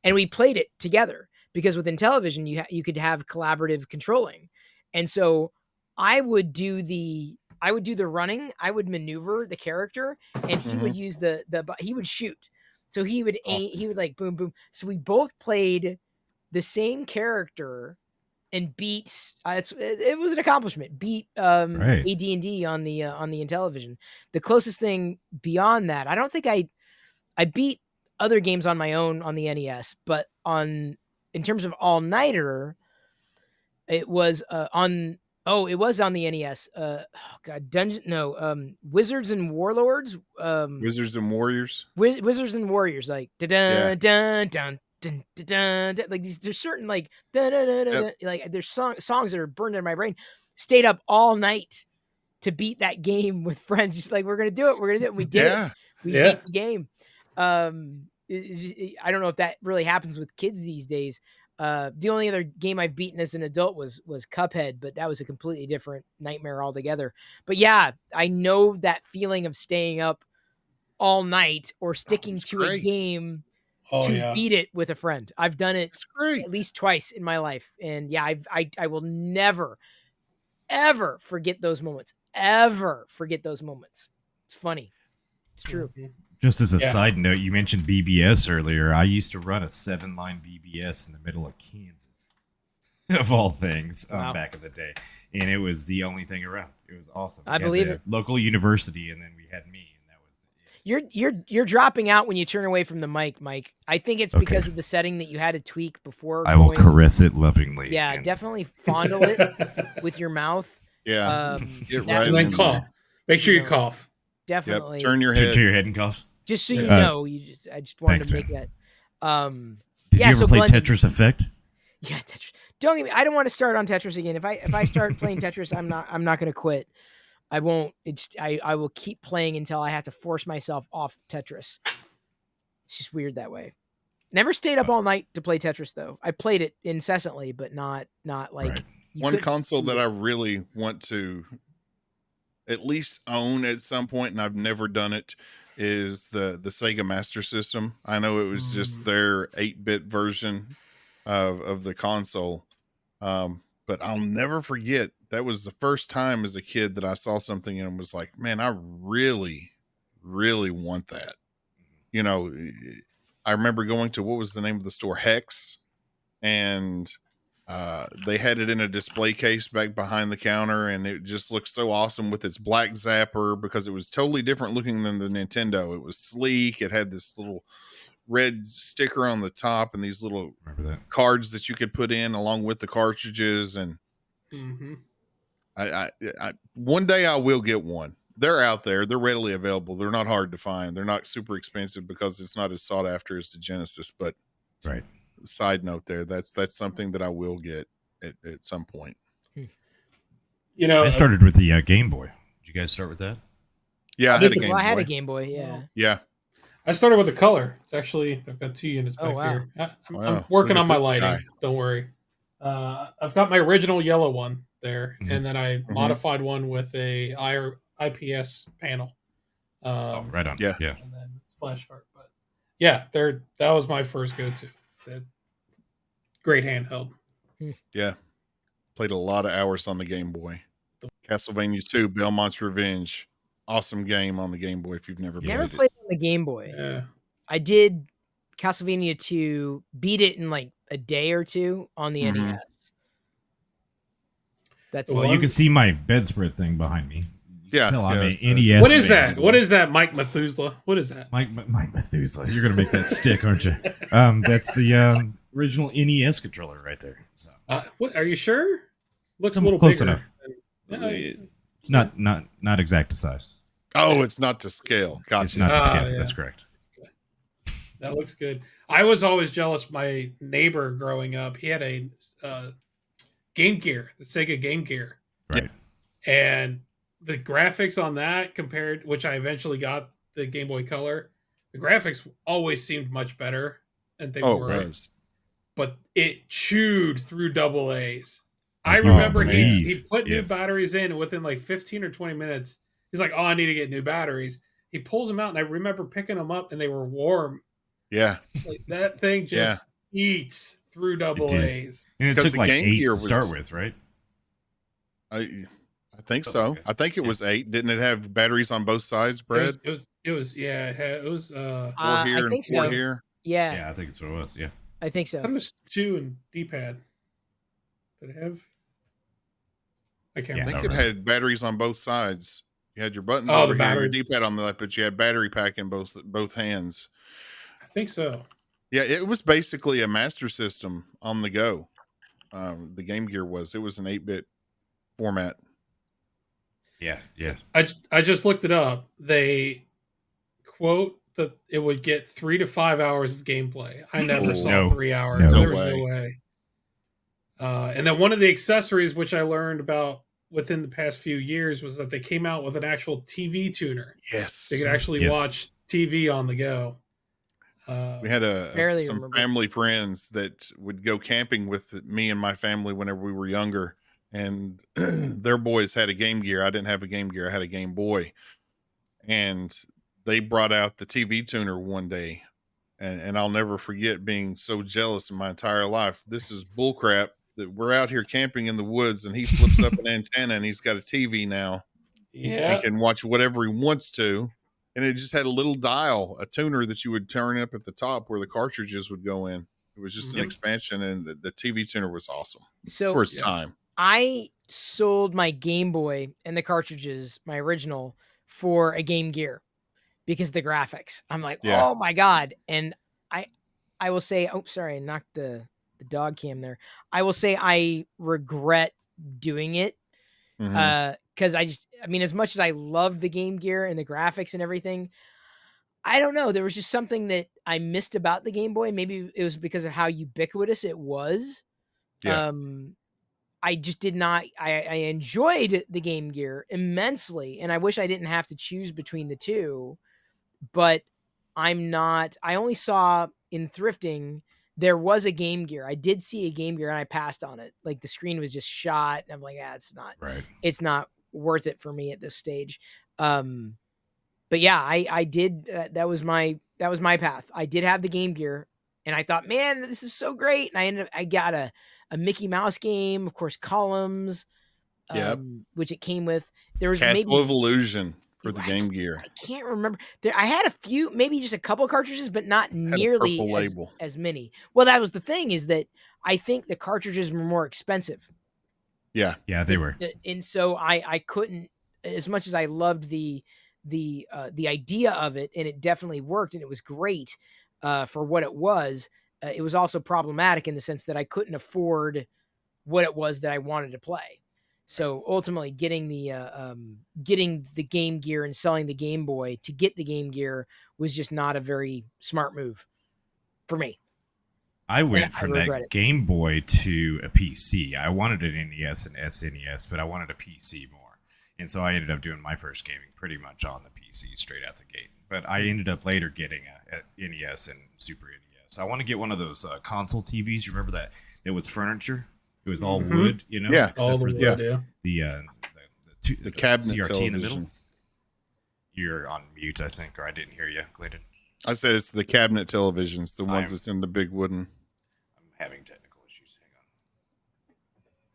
And we played it together because with Intellivision, you could have collaborative controlling. And so I would do the running, I would maneuver the character, and he would use he would shoot. So he would aim, he would like boom, boom. So we both played the same character and beat, it was an accomplishment, beat AD&D on the Intellivision. The closest thing beyond that, I don't think I beat other games on my own on the NES, but in terms of all-nighter, it was on the NES. Wizards and Warlords. Wizards and Warriors. Wizards and Warriors, like dun dun dun dun dun. Like there's certain like dun dun dun dun. Like there's songs that are burned in my brain. Stayed up all night to beat that game with friends. Just like we're gonna do it. And we did it. We beat the game. I don't know if that really happens with kids these days. The only other game I've beaten as an adult was Cuphead, but that was a completely different nightmare altogether. But yeah, I know that feeling of staying up all night or sticking It's to great. a game Oh to yeah. beat it with a friend. I've done it It's great. at least twice in my life, and yeah, I will never ever forget those moments. Ever forget those moments. It's funny. It's true. Mhm. Just as a Yeah. side note, you mentioned BBS earlier. I used to run a 7-line BBS in the middle of Kansas, of all things, Wow. back in the day, and it was the only thing around. It was awesome. I We had believe the it. Local university, and then we had me, and that was it. You're dropping out when you turn away from the mic, Mike. I think it's Okay. because of the setting that you had to tweak before. I will going- caress it lovingly. Yeah, and definitely fondle it with your mouth. Yeah. Get that- right And then in cough. there. Make sure you know, cough. Definitely. Yep. Turn your Turn head. to your head and cough. Just so you Yeah. know, I just wanted Thanks, to make man. that. Did Yeah, you ever so play Glenn, Tetris Effect? Yeah, Tetris. Don't get me. I don't want to start on Tetris again. If I start playing Tetris, I'm not going to quit. I won't. I will keep playing until I have to force myself off Tetris. It's just weird that way. Never stayed up all night to play Tetris though. I played it incessantly, but not like Right. One console that I really want to at least own at some point, and I've never done it, is the Sega Master System. I know it was just their 8-bit version of the console, but I'll never forget that was the first time as a kid that I saw something and was like, man, I really, really want that. You know, I remember going to, what was the name of the store? Hex, and they had it in a display case back behind the counter, and it just looked so awesome with its black zapper because it was totally different looking than the Nintendo. It was sleek. It had this little red sticker on the top and these little Remember that? cards that you could put in along with the cartridges. And Mm-hmm. I one day I will get one. They're out there. They're readily available. They're not hard to find. They're not super expensive because it's not as sought after as the Genesis. But Right. side note there, that's something that I will get at some point. You know, I started with the Game Boy. Did you guys start with that? Yeah, I had a Game Well, I had Boy. a Game Boy. Yeah. Yeah. I started with the color. It's actually, I've got 2 units Oh, back wow. here. I'm Wow. working Look on at my this lighting. guy. Don't worry. I've got my original yellow one there, Mhm. and then I modified one with a IPS panel. Oh, right on. Yeah. Yeah. And then flash art. But yeah, that was my first go-to. That great handheld. Yeah. Played a lot of hours on the Game Boy. Castlevania 2, Belmont's Revenge. Awesome game on the Game Boy if you've never Never played played on the Game Boy. Yeah. I did Castlevania 2, beat it in like a day or two on the Mhm. NES. That's Well, you can see my bedspread thing behind me. You Yeah, can tell I'm yeah, a it's NES. What is fan. that? What is that, Mike Methuselah? What is that? Mike Methuselah. You're gonna make that stick, aren't you? That's the original NES controller right there. So What are you sure? Looks Some- a little close bigger. enough. Yeah, it's not exact to size. Oh, it's not to scale. Gotcha. It's not to Ah, scale. yeah. That's correct. that looks good. I was always jealous. My neighbor growing up, he had a Game Gear, the Sega Game Gear, Right. and the graphics on that compared, which I eventually got the Game Boy Color, the graphics always seemed much better, and they Oh, were, it was. but it chewed through double A's. I Like you remember he believe. put new Yes. batteries in, and within like 15 or 20 minutes, he's like, "Oh, I need to get new batteries." He pulls them out, and I remember picking them up, and they were warm. Yeah. Like that thing just eats through double did. A's. And it 'Cause took the like Game 8 Gear to was- start with, right? I think Oh, so. okay. I think it was 8. Didn't it have batteries on both sides, Brad? It was yeah. It was. 4 I here and think 4 so. here. Yeah, Yeah, I think it's what it was. Yeah. I think I thought so. it was 2 and D-pad. Did it have? I can't Yeah, I think remember. it had batteries on both sides. You had your buttons Oh, over the here, your battery. D-pad on the left, but you had battery pack in both hands. I think so. Yeah, it was basically a Master System on the go. The Game Gear was. It was an 8-bit format. Yeah. Yeah. I just looked it up. They quote that it would get 3 to 5 hours of gameplay. I never Oh, saw no. 3 hours. No There was way. no way. And then one of the accessories which I learned about within the past few years was that they came out with an actual TV tuner. Yes. They could actually Yes. watch TV on the go. We had Barely some remember. family friends that would go camping with me and my family whenever we were younger, and their boys had a Game Gear. I didn't have a Game Gear. I had a Game Boy, and they brought out the TV tuner one day, and I'll never forget being so jealous in my entire life. This is bullcrap that we're out here camping in the woods, and he flips up an antenna, and he's got a TV now and Yeah. can watch whatever he wants to. And it just had a little dial, a tuner that you would turn up at the top where the cartridges would go in. It was just an Mhm. expansion, and the TV tuner was awesome So for its Yeah. time. I sold my Game Boy and the cartridges, my original, for a Game Gear because of the graphics. I'm like, Yeah. oh my God. And I will say, oh, sorry, I knocked the dog cam there. I will say I regret doing it. Mhm. Because I mean, as much as I love the Game Gear and the graphics and everything, I don't know. There was just something that I missed about the Game Boy. Maybe it was because of how ubiquitous it was. Yeah. I just did not. I enjoyed the Game Gear immensely, and I wish I didn't have to choose between the two. But I'm not. I only saw in thrifting there was a Game Gear. I did see a Game Gear, and I passed on it. Like the screen was just shot, and I'm like, it's not. Right. It's not worth it for me at this stage. But yeah, I did. That was my path. I did have the Game Gear, and I thought, man, this is so great. And I got a Mickey Mouse game, of course, Columns, Yep. which it came with. There was Castle of maybe Illusion for the I Game Gear. I can't remember. There, I had a few, maybe just a couple cartridges, but not Had a nearly purple label. as many. Well, that was the thing, is that I think the cartridges were more expensive. Yeah. Yeah, they were. And so I couldn't, as much as I loved the idea of it, and it definitely worked, and it was great for what it was. It was also problematic in the sense that I couldn't afford what it was that I wanted to play. So ultimately, getting the Game Gear and selling the Game Boy to get the Game Gear was just not a very smart move for me. I went from regret that it. Game Boy to a PC. I wanted an NES and SNES, but I wanted a PC more. And so I ended up doing my first gaming pretty much on the PC straight out the gate. But I ended up later getting a NES and Super NES. I want to get one of those console TVs. You remember that? It was furniture. It was all Mhm. wood, you know? Yeah. except All the for wood, the, yeah. The cabinet CRT in the middle. television. You're on mute, I think, or I didn't hear you, Clayton. I said it's the cabinet televisions, the ones I'm- that's in the big wooden. I'm having technical issues. Hang on.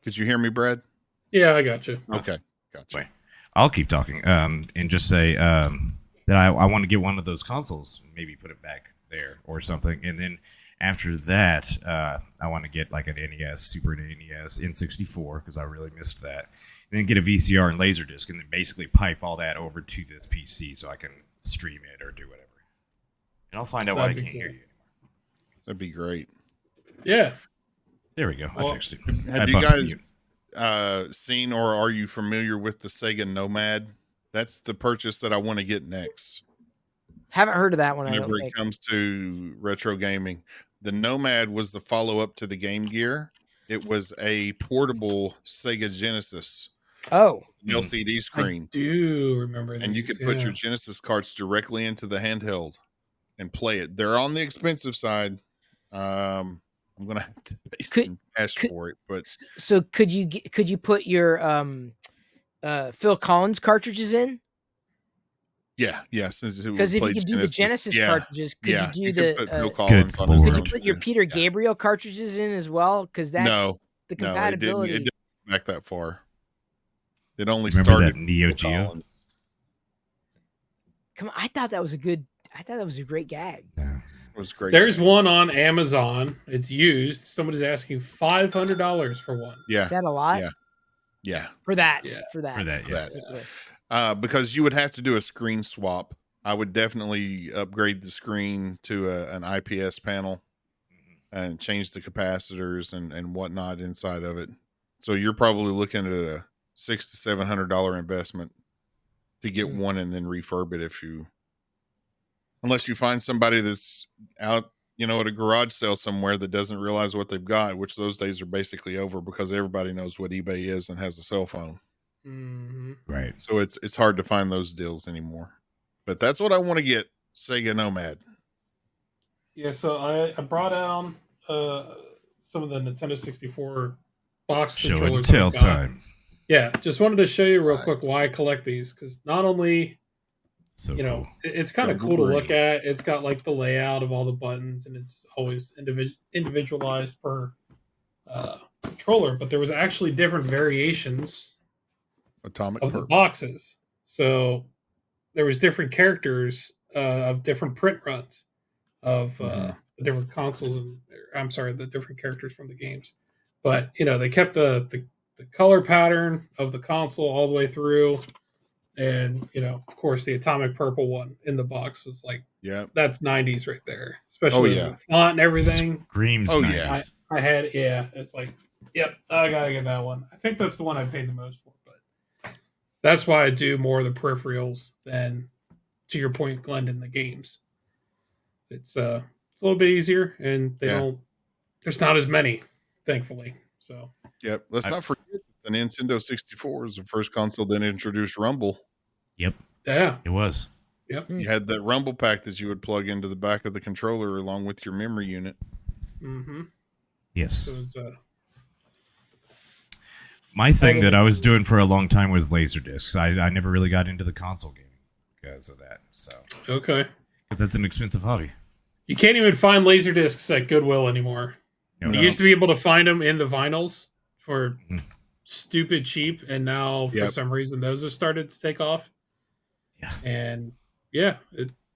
Could you hear me, Brad? Yeah, I got you. Okay. Gotcha. Wait, I'll keep talking and just say that I want to get one of those consoles, maybe put it back there or something. And then after that, I want to get like an NES, Super NES, N64, because I really missed that. And then get a VCR and Laserdisc, and then basically pipe all that over to this PC so I can stream it or do whatever. And I'll find out why I That'd be can't hear cool. you anymore. That'd be great. Yeah. There we go. I Well, fixed it. Have I you bumped guys mute. seen or are you familiar with the Sega Nomad? That's the purchase that I want to get next. Haven't heard of that one. I Whenever don't it think. comes to retro gaming, the Nomad was the follow-up to the Game Gear. It was a portable Sega Genesis, Oh, an LCD I screen, do remember and you these, could put yeah. your Genesis carts directly into the handheld and play it. They're on the expensive side. I'm gonna have to pay some cash for it, but so could you put your Phil Collins cartridges in? yeah, since it Because would if you play could do the Genesis yeah, cartridges, could yeah, you do could put Phil the Collins on Good his could you lord. own put your too. Peter Yeah. Gabriel cartridges in as well? Because that's No, the no, it compatibility. didn't back that far. It only Remember started that Neo Phil Geo? Collins. Come on, I thought that was a great gag. Yeah. It was great. There's one on Amazon. It's used. Somebody's asking $500 for one. Yeah, Is that a lot? yeah, For that. Yeah. For that. For that, yeah. specifically. because you would have to do a screen swap. I would definitely upgrade the screen to an IPS panel and change the capacitors and whatnot inside of it. So you're probably looking at a $600 to $700 investment to get one and then refurb it unless you find somebody that's out, at a garage sale somewhere that doesn't realize what they've got, which those days are basically over because everybody knows what eBay is and has a cell phone. Mm-hmm. Right. So it's hard to find those deals anymore. But that's what I want to get, Sega Nomad. Yeah, so I brought down some of the Nintendo 64 box Show and controllers that tell I've got. time. Yeah, just wanted to show you real quick Nice. why I collect these, because not only, So you know, cool. it's kind of Jungle cool to look Brain. at. It's got like the layout of all the buttons, and it's always individualized per controller. But there was actually different variations Atomic of the Purple. boxes. So there was different characters of different print runs of the different consoles, and I'm sorry, the different characters from the games. But you know, they kept the color pattern of the console all the way through, and you know, of course, the atomic purple one in the box was like, Yeah. that's 90s right there, Oh especially yeah. the font and everything. Screams Oh, 90s. yeah. I had, yeah, it's like, yep, I gotta get that one. I think that's the one I paid the most for, but that's why I do more of the peripherals than, to your point, Glendon, the games. It's a little bit easier, and they Yeah. don't. There's not as many, thankfully. So Yep. Let's not forget that the Nintendo 64 is the first console that introduced Rumble. Yep, yeah, it was. yep. You had that Rumble pack that you would plug into the back of the controller along with your memory unit. Mm-hmm. Yes. So it was, My thing that I was doing for a long time was Laserdiscs. I never really got into the console gaming because of that. So okay. because that's an expensive hobby. You can't even find laser discs at Goodwill anymore. No. You used to be able to find them in the vinyls for Mhm. stupid cheap, and now for Yep. some reason those have started to take off. Yeah. And yeah,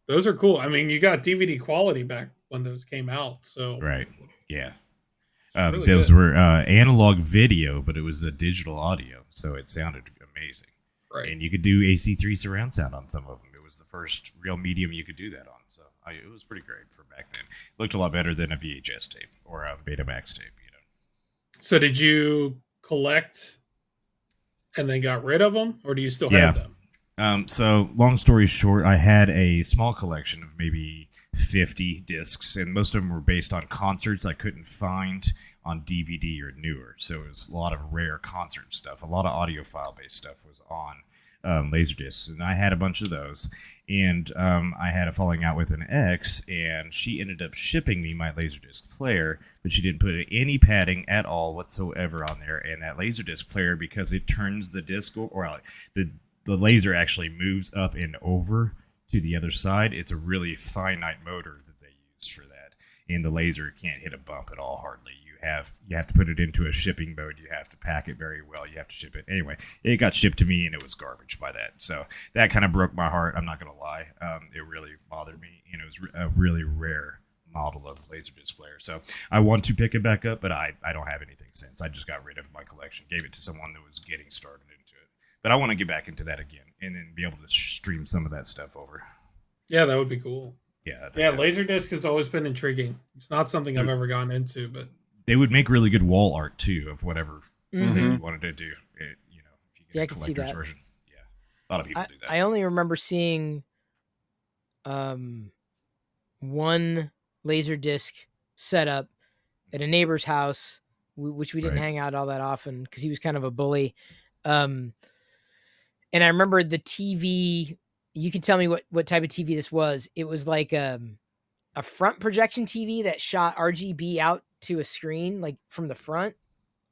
those are cool. I mean, you got DVD quality back when those came out, so Right. Yeah. really Those good. were analog video, but it was a digital audio, so it sounded amazing. Right. And you could do AC3 surround sound on some of them. It was the first real medium you could do that on. So it was pretty great for back then. Looked a lot better than a VHS tape or a Betamax tape. You know. So did you collect and then got rid of them, or do you still Yeah. have them? So long story short, I had a small collection of maybe 50 discs, and most of them were based on concerts I couldn't find on DVD or newer. So it was a lot of rare concert stuff. A lot of audiophile based stuff was on Laserdiscs, and I had a bunch of those. And I had a falling out with an ex, and she ended up shipping me my Laserdisc player, but she didn't put any padding at all whatsoever on there. And that Laserdisc player, because it turns the disc, or the laser actually moves up and over to the other side. It's a really finite motor that they use for that, and the laser can't hit a bump at all, hardly. You have to put it into a shipping mode. You have to pack it very well. You have to ship it. Anyway, it got shipped to me, and it was garbage by that. So that kind of broke my heart. I'm not going to lie. It really bothered me. You know, it was a really rare model of Laserdisc player. So I want to pick it back up, but I don't have anything since. I just got rid of my collection, gave it to someone that was getting started into it. But I want to get back into that again and then be able to stream some of that stuff over. Yeah, that would be cool. Yeah. Yeah, Laserdisc has always been intriguing. It's not something I've ever gotten into, but they would make really good wall art too of whatever Mhm. thing you wanted to do. If you get Yeah, I a can see collector's that. version. Yeah, a lot of people do that. I only remember seeing one laser disc setup at a neighbor's house, which we didn't Right. hang out all that often because he was kind of a bully. And I remember the TV. You can tell me what type of TV this was. It was like a front projection TV that shot RGB out to a screen, like from the front.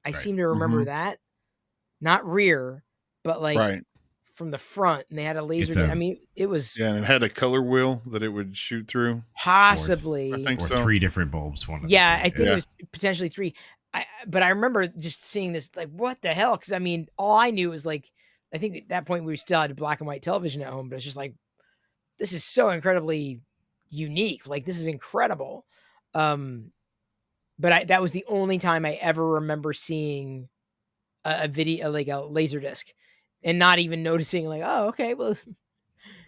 I Right. seem to remember that, not rear, but like Right. from the front, and they had a laser. I mean, it was Yeah, and it had a color wheel that it would shoot through. possibly, I think Or so. 3 different bulbs. One of yeah, the I three. think it was potentially 3. But I remember just seeing this, like, what the hell? Because I mean, all I knew was like, I think at that point we still had black and white television at home, but it's just like, this is so incredibly unique. Like, this is incredible. But that was the only time I ever remember seeing a video, like a laser disc, and not even noticing, like, oh, okay, well,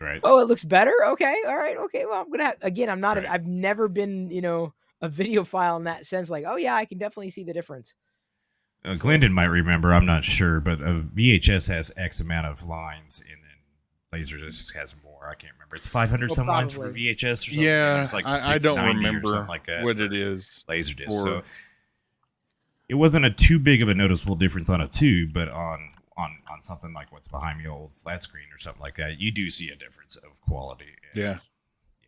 Right. oh, it looks better. Okay, all right, okay. Well, I'm gonna have, again. I'm not. Right. I've never been, a videophile in that sense. Like, oh yeah, I can definitely see the difference. Glendon might remember. I'm not sure, but VHS has X amount of lines, and then Laserdisc has more. I can't remember. It's 500 some lines for probably. VHS or something. Yeah, it's like I don't 690 or remember something like that what for it is. Laserdisc. Or- So it wasn't a too big of a noticeable difference on a tube, but on something like what's behind me, old flat screen or something like that, you do see a difference of quality. Yeah.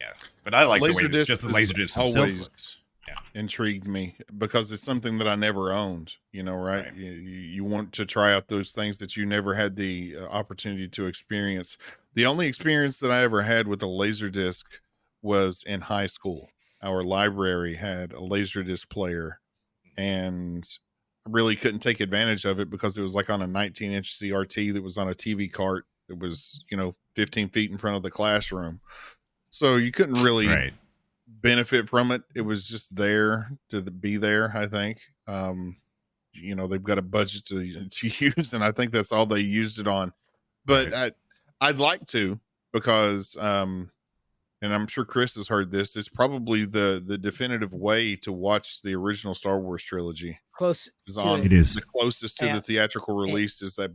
Yeah, but I like the way that Laserdisc just the has Laserdiscs themselves. always intrigued me because it's something that I never owned. You know, right? Right. You want to try out those things that you never had the opportunity to experience. The only experience that I ever had with a Laserdisc was in high school. Our library had a Laserdisc player, and I really couldn't take advantage of it because it was like on a 19-inch CRT that was on a TV cart. It was, 15 feet in front of the classroom. So you couldn't really Right. benefit from it. It was just there to be there, I think. They've got a budget to use, and I think that's all they used it on. But Right. I'd like to, because and I'm sure Chris has heard this, it's probably the definitive way to watch the original Star Wars trilogy. Close Is to on it. It is. the closest to Yeah. the theatrical release is the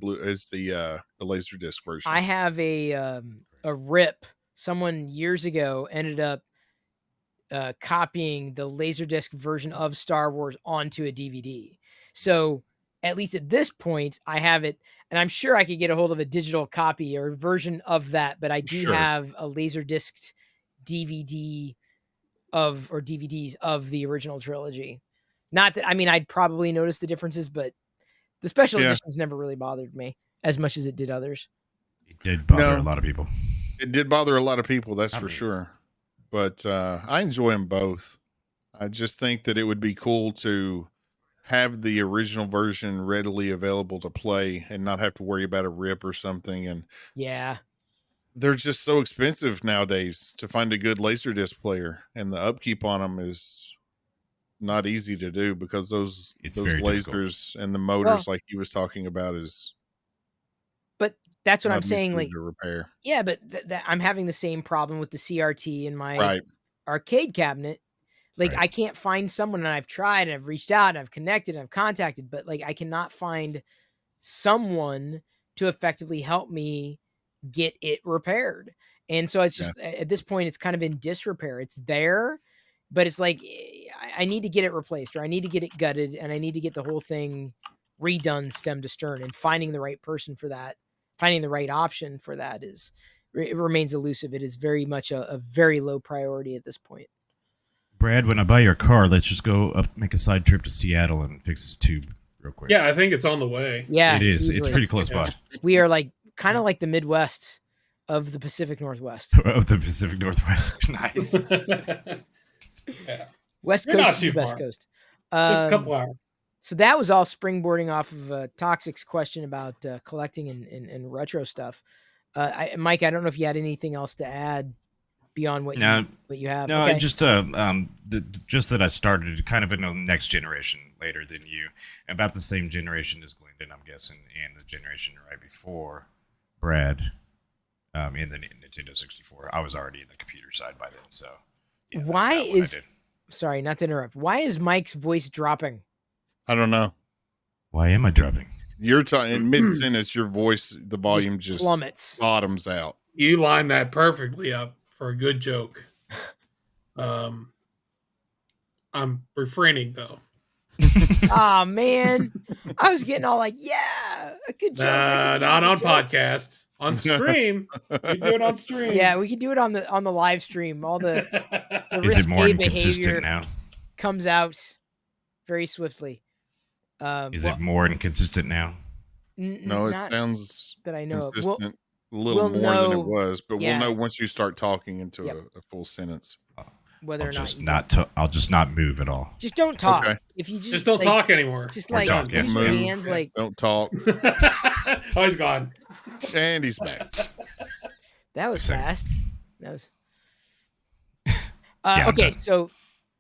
Laserdisc version. I have a rip. Someone years ago ended up copying the Laserdisc version of Star Wars onto a DVD. So at least at this point, I have it, and I'm sure I could get a hold of a digital copy or version of that. But I do Sure. have a Laserdisc DVD or DVDs of the original trilogy. Not that, I mean, I'd probably notice the differences, but the special editions never really bothered me as much as it did others. It did bother a lot of people. It did bother a lot of people, that's I for mean- sure. But I enjoy them both. I just think that it would be cool to have the original version readily available to play and not have to worry about a rip or something. And Yeah. they're just so expensive nowadays to find a good Laserdisc player, and the upkeep on them is not easy to do because those very lasers and the motors, like he was talking about, is. But that's what not I'm saying. easy Like, to repair. yeah, but I'm having the same problem with the CRT in my Right. arcade cabinet. Like, Right. I can't find someone, and I've tried, and I've reached out, and I've connected, and I've contacted, but like, I cannot find someone to effectively help me get it repaired. And so it's just at this point, it's kind of in disrepair. It's there, but it's like I need to get it replaced, or I need to get it gutted, and I need to get the whole thing redone stem to stern. And finding the right person for that, finding the right option for that it remains elusive. It is very much a very low priority at this point. Brad, when I buy your car, let's just go up, make a side trip to Seattle and fix this tube real quick. Yeah, I think it's on the way. Yeah, it is. easily. It's pretty close by. We are like kind of like the Midwest of the Pacific Northwest. Of the Pacific Northwest. Nice. Yeah. West You're Coast not is too West far. Coast. Just a couple hours. So that was all springboarding off of Toxic's question about collecting and retro stuff. Mike, I don't know if you had anything else to add beyond what you have. No, okay. just just that I started kind of in the next generation later than you, about the same generation as Glendon, I'm guessing, and the generation right before Brad, in the Nintendo 64. I was already in the computer side by then, so. Yeah, Why is? Sorry, not to interrupt. Why is Mike's voice dropping? I don't know. Why am I dropping? You're talking in mid sentence. Your voice, the volume just plummets, bottoms out. You lined that perfectly up for a good joke. I'm refraining though. Oh man, I was getting all like, yeah, a good joke. Not on podcasts. On stream, we do it on stream. Yeah, we can do it on the live stream. All the is it more risque inconsistent now? Comes out very swiftly. Is it more inconsistent now? No, it sounds that I know consistent. A little more than it was, but we'll know once you start talking into a full sentence. Whether I'll or just not I'll just not move at all. Just don't talk. Okay. If you just don't talk anymore. Just Or like talk, yeah. use your Move. hands, like Don't talk. Oh, he's gone. And he's back. that was Second. fast. That was. Yeah, okay, I'm done. so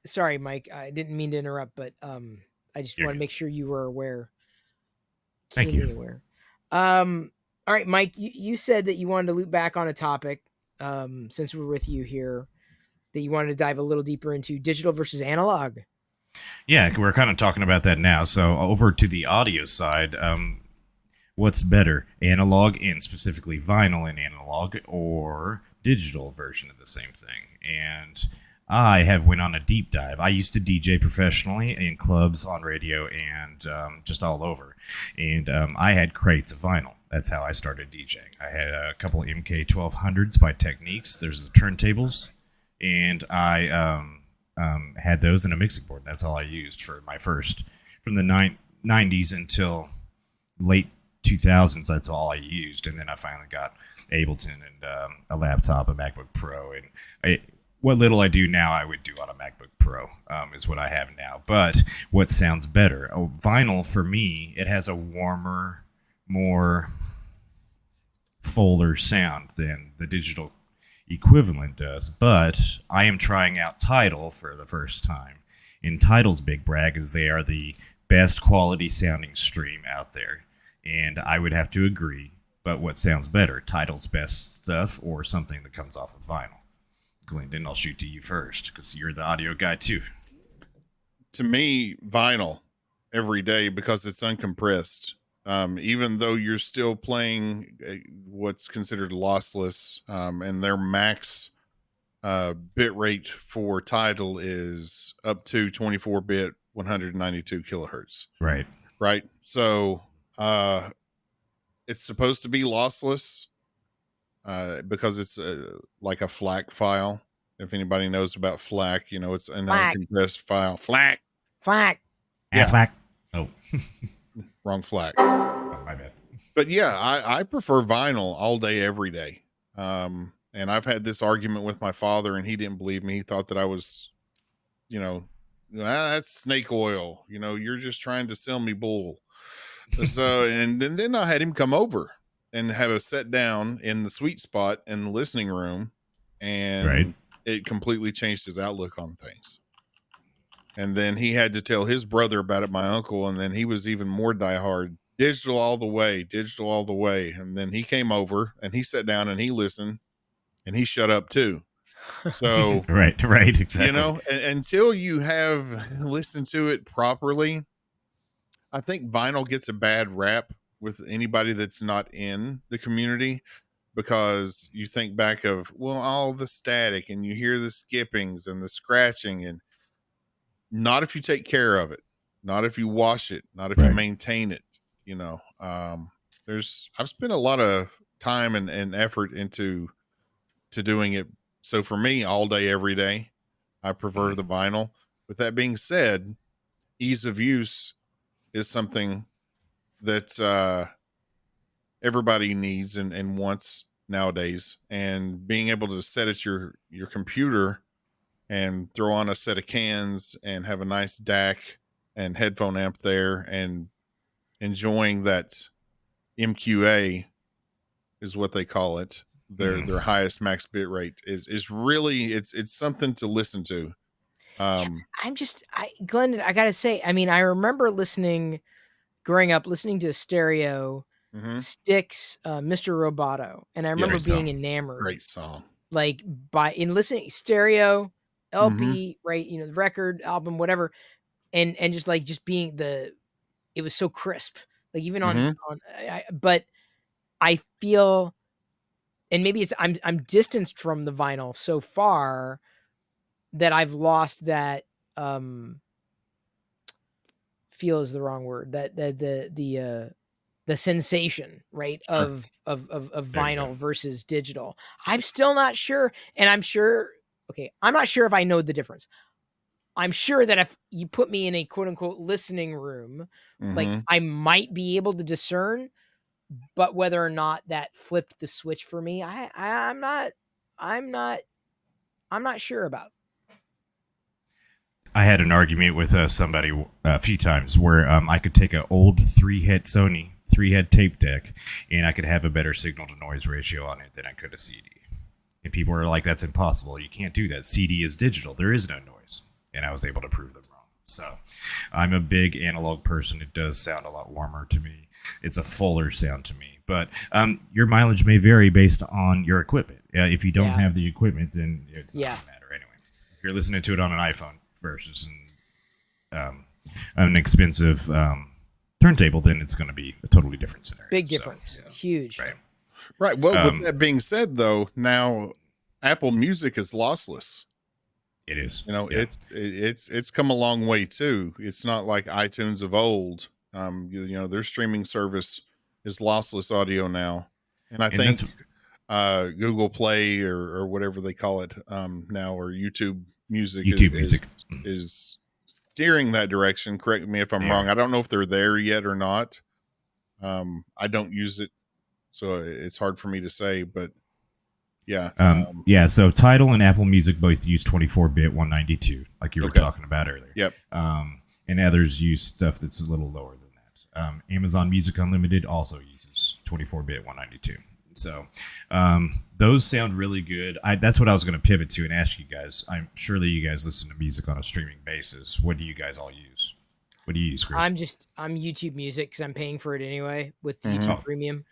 sorry, Mike. I didn't mean to interrupt, but I just You're want to good. make sure you were aware. Thank Keenly you. aware. All right, Mike. You said that you wanted to loop back on a topic. Since we're with you here, that you wanted to dive a little deeper into digital versus analog. Yeah, we're kind of talking about that now. So over to the audio side, what's better, analog and specifically vinyl and analog, or digital version of the same thing? And I have went on a deep dive. I used to DJ professionally in clubs, on radio, and just all over. And I had crates of vinyl. That's how I started DJing. I had a couple MK1200s by Techniques. There's the turntables. and I had those in a mixing board. That's all I used for my first from the 90s until late 2000s. That's all I used, and then I finally got Ableton and a laptop, a MacBook Pro, and what little I do now, I would do on a MacBook Pro, is what I have now. But what sounds better? Vinyl, for me, it has a warmer, more fuller sound than the digital equivalent does. But I am trying out Tidal for the first time. And Tidal's big brag is they are the best quality sounding stream out there. And I would have to agree. But what sounds better, Tidal's best stuff or something that comes off of vinyl? Glendon, I'll shoot to you first because you're the audio guy too. To me, vinyl every day because it's uncompressed. Even though you're still playing what's considered lossless, and their max bit rate for Tidal is up to 24-bit 192 kilohertz. Right. So it's supposed to be lossless because it's like a FLAC file. If anybody knows about FLAC, it's an uncompressed file. FLAC. Yeah. FLAC. Oh. Wrong FLAC. Oh, my bad. But yeah, I prefer vinyl all day, every day. And I've had this argument with my father, and he didn't believe me. He thought that I was, that's snake oil. You're just trying to sell me bull. So, and then I had him come over and have a sit down in the sweet spot in the listening room, and it completely changed his outlook on things. And then he had to tell his brother about it, my uncle, and then he was even more diehard. Digital all the way. And then he came over and he sat down and he listened and he shut up too. So right, exactly. Until you have listened to it properly, I think vinyl gets a bad rap with anybody that's not in the community, because you think back of, all the static and you hear the skippings and the scratching, and not if you take care of it, not if you wash it, not if you maintain it. I've spent a lot of time and effort into doing it. So for me, all day, every day, I prefer the vinyl. With that being said, ease of use is something that everybody needs and wants nowadays. And being able to set at your computer and throw on a set of cans and have a nice DAC and headphone amp there and enjoying that MQA is what they call it. Their highest max bit rate is really, it's something to listen to. Glenn, I gotta say, I remember growing up listening to stereo, Styx, Mr. Roboto, and I remember being enamored. Great song. Like in listening stereo, LP, right? The record, album, whatever, and just being it was so crisp. Like even but I feel, and maybe it's I'm distanced from the vinyl so far that I've lost that feel is the wrong word, that the sensation, right, of vinyl versus digital. I'm still not sure, and I'm not sure if I know the difference. I'm sure that if you put me in a quote unquote listening room, like I might be able to discern, but whether or not that flipped the switch for me, I'm not sure about. I had an argument with somebody a few times where I could take an old Sony 3-head tape deck and I could have a better signal to noise ratio on it than I could a CD. And people were like, that's impossible. You can't do that. CD is digital. There is no noise. And I was able to prove them wrong. So I'm a big analog person. It does sound a lot warmer to me. It's a fuller sound to me. But your mileage may vary based on your equipment. If you don't have the equipment, then it's not going to matter anyway. If you're listening to it on an iPhone versus an expensive turntable, then it's going to be a totally different scenario. Big difference. Huge. Right. Well, with that being said, though, now Apple Music is lossless. It is. It's come a long way too. It's not like iTunes of old. Their streaming service is lossless audio now, and I think Google Play or whatever they call it now, or YouTube Music is steering that direction. Correct me if I'm wrong. I don't know if they're there yet or not. I don't use it, so it's hard for me to say, but yeah. So Tidal and Apple Music both use 24-bit 192, like you were talking about earlier. Yep. And others use stuff that's a little lower than that. Amazon Music Unlimited also uses 24-bit 192. So those sound really good. That's what I was going to pivot to and ask you guys. I'm sure that you guys listen to music on a streaming basis. What do you guys all use? What do you use, Chris? I'm YouTube Music because I'm paying for it anyway with YouTube Premium.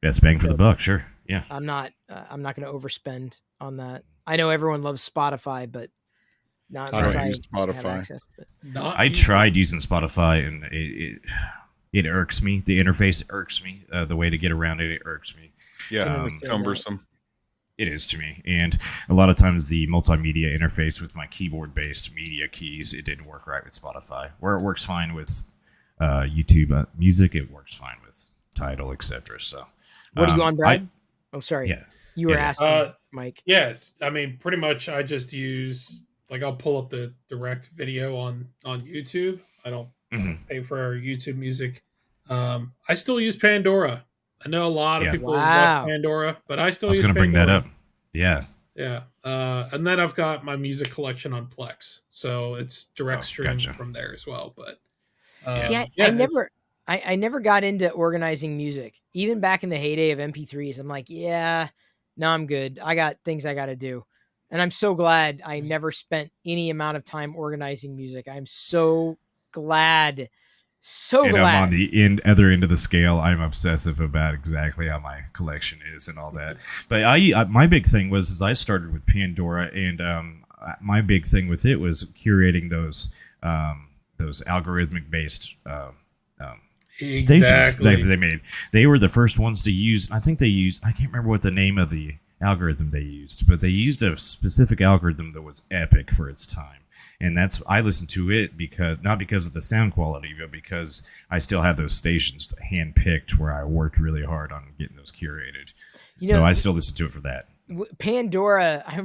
That's bang for the buck, sure. Yeah. I'm not going to overspend on that. I know everyone loves Spotify, but not I don't use Spotify. Access, I tried using Spotify and it irks me. The interface irks me. The way to get around it irks me. Yeah, cumbersome. It is to me. And a lot of times the multimedia interface with my keyboard-based media keys, it didn't work right with Spotify. Where it works fine with YouTube Music, it works fine with Tidal, etc. So, what are you on, Brad? Sorry. Yeah. You were asking, Mike. Yes. I mean, pretty much I just use, like, I'll pull up the direct video on YouTube. I don't pay for our YouTube Music. I still use Pandora. I know a lot of people love Pandora, but I still use Pandora. I was going to bring that up. Yeah. Yeah. And then I've got my music collection on Plex. So it's direct stream from there as well. But I never got into organizing music. Even back in the heyday of MP3s, I'm like, no, I'm good. I got things I got to do. And I'm so glad I never spent any amount of time organizing music. I'm so glad. I'm on the other end of the scale. I'm obsessive about exactly how my collection is and all that. But my big thing was I started with Pandora, and my big thing with it was curating those algorithmic based stations that they made. They were the first ones to use. I think they used. I can't remember what the name of the algorithm they used, but they used a specific algorithm that was epic for its time. And I listened to it not because of the sound quality, but because I still have those stations hand-picked where I worked really hard on getting those curated. So I still listen to it for that. Pandora, I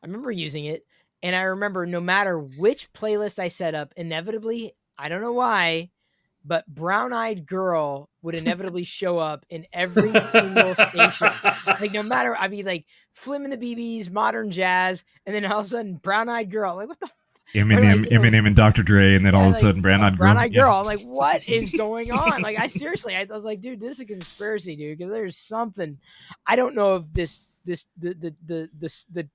remember using it, and I remember no matter which playlist I set up, inevitably, I don't know why, but Brown Eyed Girl would inevitably show up in every single station. Like, no matter, I mean, like, Flim and the BBs, modern jazz, and then all of a sudden, Brown Eyed Girl. Like, what the Eminem and Dr. Dre, and then all of a sudden Brown Eyed Girl. Brown Eyed Girl. I'm like, what is going on? Like, I was like, dude, this is a conspiracy, dude, because there's something. I don't know if the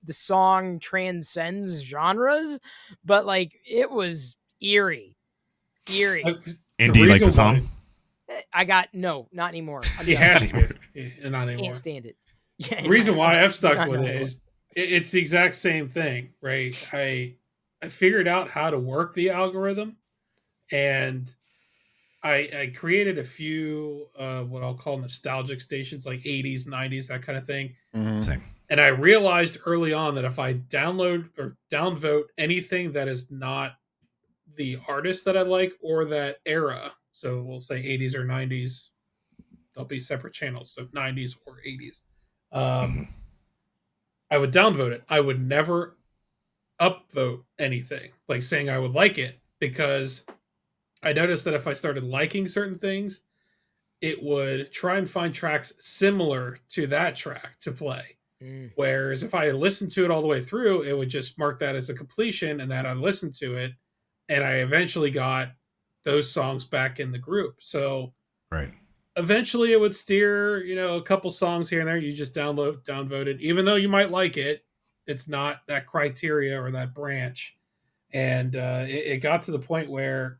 song transcends genres, but like it was eerie. And do you like the song? No, not anymore. He has to. Not anymore. Can't stand it. Yeah, the reason why I've stuck with it is it's the exact same thing, right? I figured out how to work the algorithm, and I created a few what I'll call nostalgic stations, like 80s, 90s, that kind of thing. Same. And I realized early on that if I download or downvote anything that is not the artist that I like or that era, so we'll say 80s or 90s, they'll be separate channels, so 90s or 80s. I would downvote it. I would never upvote anything, like saying I would like it, because I noticed that if I started liking certain things, it would try and find tracks similar to that track to play. Whereas if I listened to it all the way through, it would just mark that as a completion and that I listened to it. And I eventually got those songs back in the group. So eventually it would steer, a couple songs here and there. You just downvote it, even though you might like it. It's not that criteria or that branch. And it got to the point where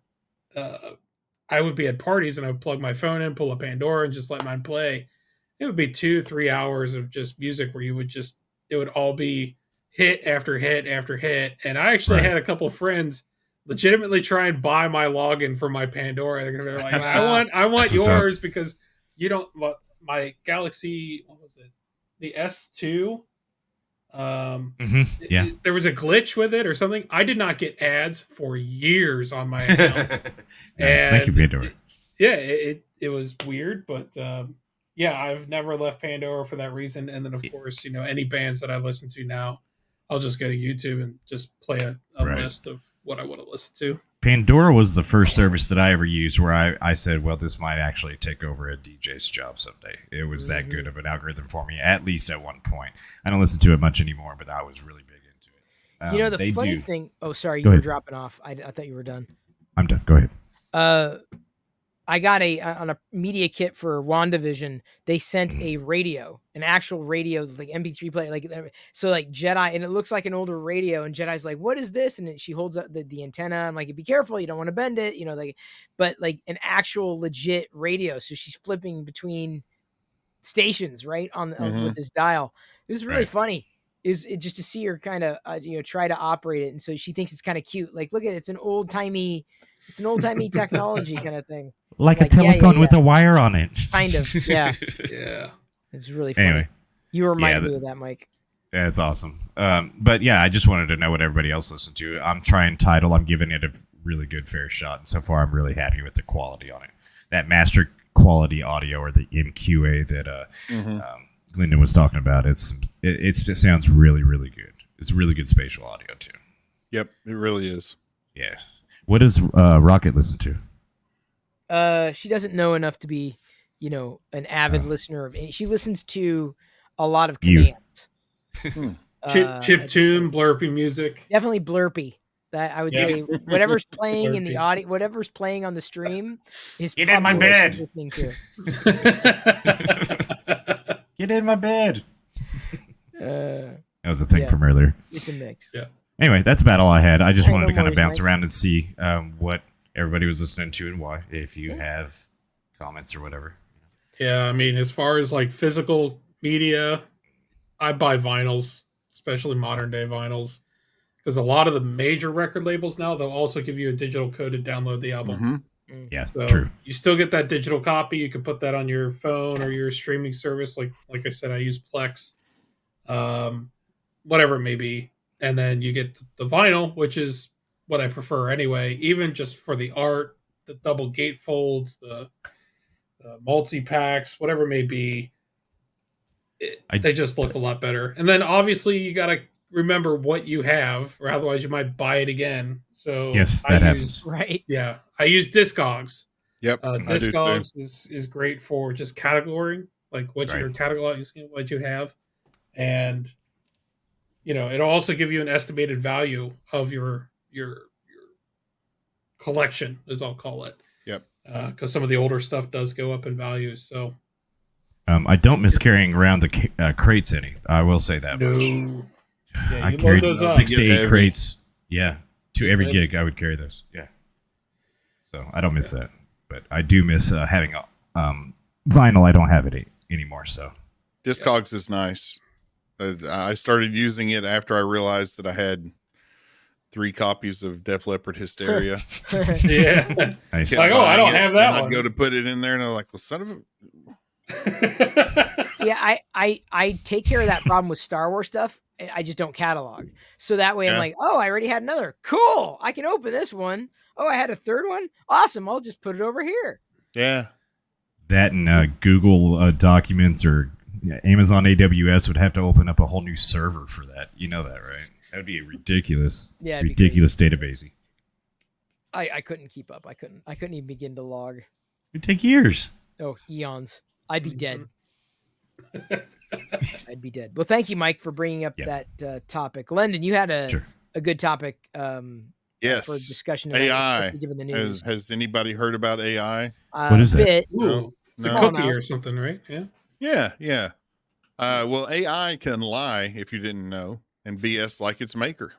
I would be at parties and I would plug my phone in, pull up Pandora, and just let mine play. It would be 2-3 hours of just music where it would all be hit after hit after hit. And I actually had a couple of friends legitimately try and buy my login for my Pandora. They're like, I want yours because you don't. My Galaxy, what was it? The S2. There was a glitch with it or something. I did not get ads for years on my account. Nice. Thank you, Pandora. Yeah, it was weird, but yeah, I've never left Pandora for that reason. And then, of course, any bands that I listen to now, I'll just go to YouTube and just play a Right. list of what I want to listen to. Pandora was the first service that I ever used where I said, well, this might actually take over a DJ's job someday. It was that good of an algorithm for me, at least at one point. I don't listen to it much anymore, but I was really big into it. The funny thing. Oh, sorry, Go you were ahead. dropping off. I thought you were done. I'm done. Go ahead. I got on a media kit for WandaVision. They sent a radio, an actual radio, like MP3 player, like so, like Jedi, and it looks like an older radio. And Jedi's like, "What is this?" And then she holds up the antenna. I'm like, "Be careful, you don't want to bend it," but like an actual legit radio. So she's flipping between stations, right on with this dial. It was really funny. Is it just to see her kind of try to operate it, and so she thinks it's kind of cute. Like, look at it, it's an old timey technology kind of thing. Like a telephone with a wire on it. Kind of, yeah. Yeah. It's really funny. Anyway. You remind me of that, Mike. Yeah, it's awesome. But yeah, I just wanted to know what everybody else listened to. I'm trying Tidal. I'm giving it a really good fair shot. And so far, I'm really happy with the quality on it. That master quality audio, or the MQA that Lyndon was talking about, it sounds really, really good. It's really good spatial audio, too. Yep, it really is. Yeah. What does Rocket listen to? She doesn't know enough to be, an avid listener of. She listens to a lot of commands. Chip tune, blurpy music. Definitely blurpy. That I would say whatever's playing in the audio, whatever's playing on the stream is. Get in my bed. Listening to. Get in my bed. That was a thing from earlier. It's a mix. Yeah. Anyway, that's about all I had. I just wanted to kind of bounce around and see what everybody was listening to and why, if you have comments or whatever. Yeah, I mean, as far as like physical media, I buy vinyls, especially modern day vinyls, because a lot of the major record labels now, they'll also give you a digital code to download the album. Yeah, so true. You still get that digital copy. You can put that on your phone or your streaming service. Like I said, I use Plex, whatever it may be. And then you get the vinyl, which is what I prefer anyway, even just for the art, the double gatefolds, the multi-packs, whatever it may be. They just look a lot better. And then obviously you got to remember what you have, or otherwise you might buy it again. So yes, that happens. Right. Yeah. I use Discogs. Yep. Discogs is great for just categorizing, like what you're categorizing, what you have. And it'll also give you an estimated value of your collection, as I'll call it. Yep. Because some of the older stuff does go up in value. So, I don't miss carrying around the crates any. I will say that much. Yeah, I carried 6 to 8 crates. Yeah, to every gig I would carry those. Yeah. So I don't miss that, but I do miss having vinyl. I don't have it anymore. So Discogs is nice. I started using it after I realized that I had 3 copies of Def Leppard Hysteria. Yeah. Nice. Like, I don't have that one. I'd go to put it in there, and I'm like, well, son of a... See, I take care of that problem with Star Wars stuff. I just don't catalog. So that way I'm like, oh, I already had another. Cool. I can open this one. Oh, I had a third one. Awesome. I'll just put it over here. Yeah. That and Google Documents or Amazon AWS would have to open up a whole new server for that. You know that, right? That would be a ridiculous database. I couldn't keep up. I couldn't even begin to log. It'd take years. Oh, eons. I'd be dead. I'd be dead. Well, thank you, Mike, for bringing up that topic. Lyndon, you had a good topic yes. for discussion. AI. Given the news. Has anybody heard about AI? What is that? Ooh, it's a cookie or something, right? Yeah. Yeah. Well, AI can lie, if you didn't know, and BS like its maker,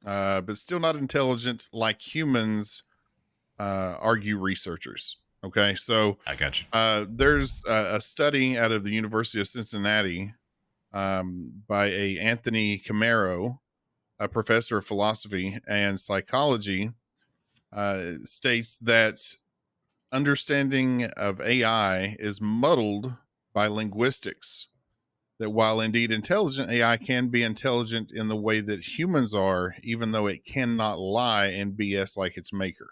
but still not intelligent like humans, argue researchers. Okay, so I got you. There's a study out of the University of Cincinnati by a Anthony Camaro, a professor of philosophy and psychology, states that understanding of AI is muddled by linguistics. That while indeed intelligent, AI can be intelligent in the way that humans are, even though it cannot lie and BS like its maker.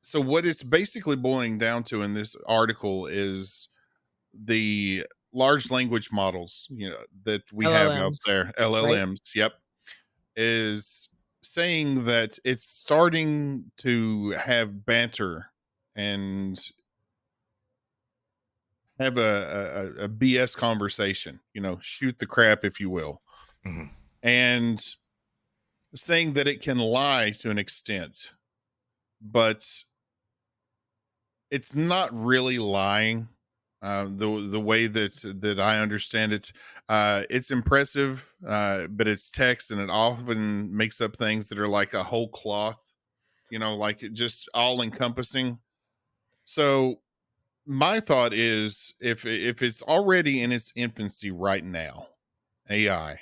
So what it's basically boiling down to in this article is the large language models, that we have out LLMs, there, right? LLMs, yep, is saying that it's starting to have banter and have a BS conversation, shoot the crap, if you will, Mhm. and saying that it can lie to an extent, but it's not really lying. The way that I understand it, it's impressive, but it's text, and it often makes up things that are like a whole cloth, like it just all encompassing. So my thought is, if it's already in its infancy right now, AI,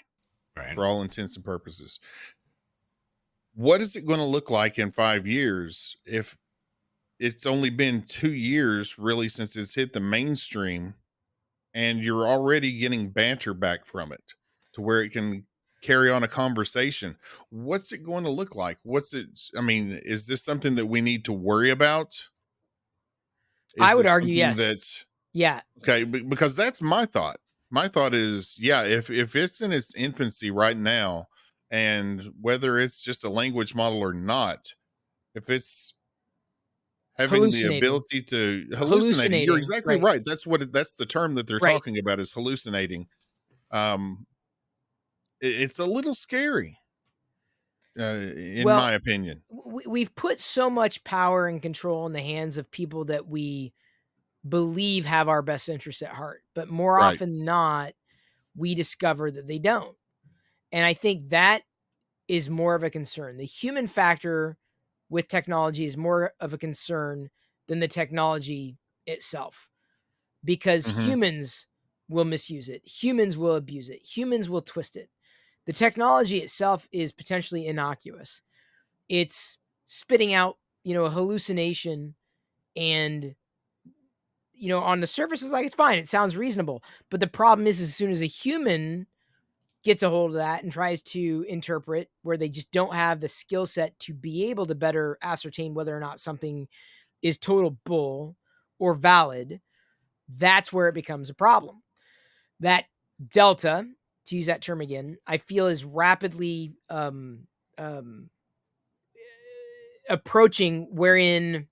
Right. for all intents and purposes, what is it going to look like in 5 years if it's only been 2 years really since it's hit the mainstream, and you're already getting banter back from it to where it can carry on a conversation? What's it going to look like? I mean, is this something that we need to worry about? I Is would this argue something yes. that's Yeah. okay? Because that's my thought. My thought is, yeah, if it's in its infancy right now, and whether it's just a language model or not, if it's having the Hallucinating. ability to hallucinate, you're Hallucinating, exactly right. right. That's the term that they're Right. talking about, is hallucinating. Um, it's a little scary, in Well, my opinion. we've put so much power and control in the hands of people that we believe have our best interests at heart, but more Right. often than not, we discover that they don't. And I think that is more of a concern. The human factor with technology is more of a concern than the technology itself, because Hmm. humans will misuse it, humans will abuse it, humans will twist it. The technology itself is potentially innocuous. It's spitting out, a hallucination, and on the surface it's like it's fine, it sounds reasonable. But the problem is, as soon as a human gets a hold of that and tries to interpret, where they just don't have the skill set to be able to better ascertain whether or not something is total bull or valid, that's where it becomes a problem. That delta, to use that term again, I feel is rapidly um, approaching, wherein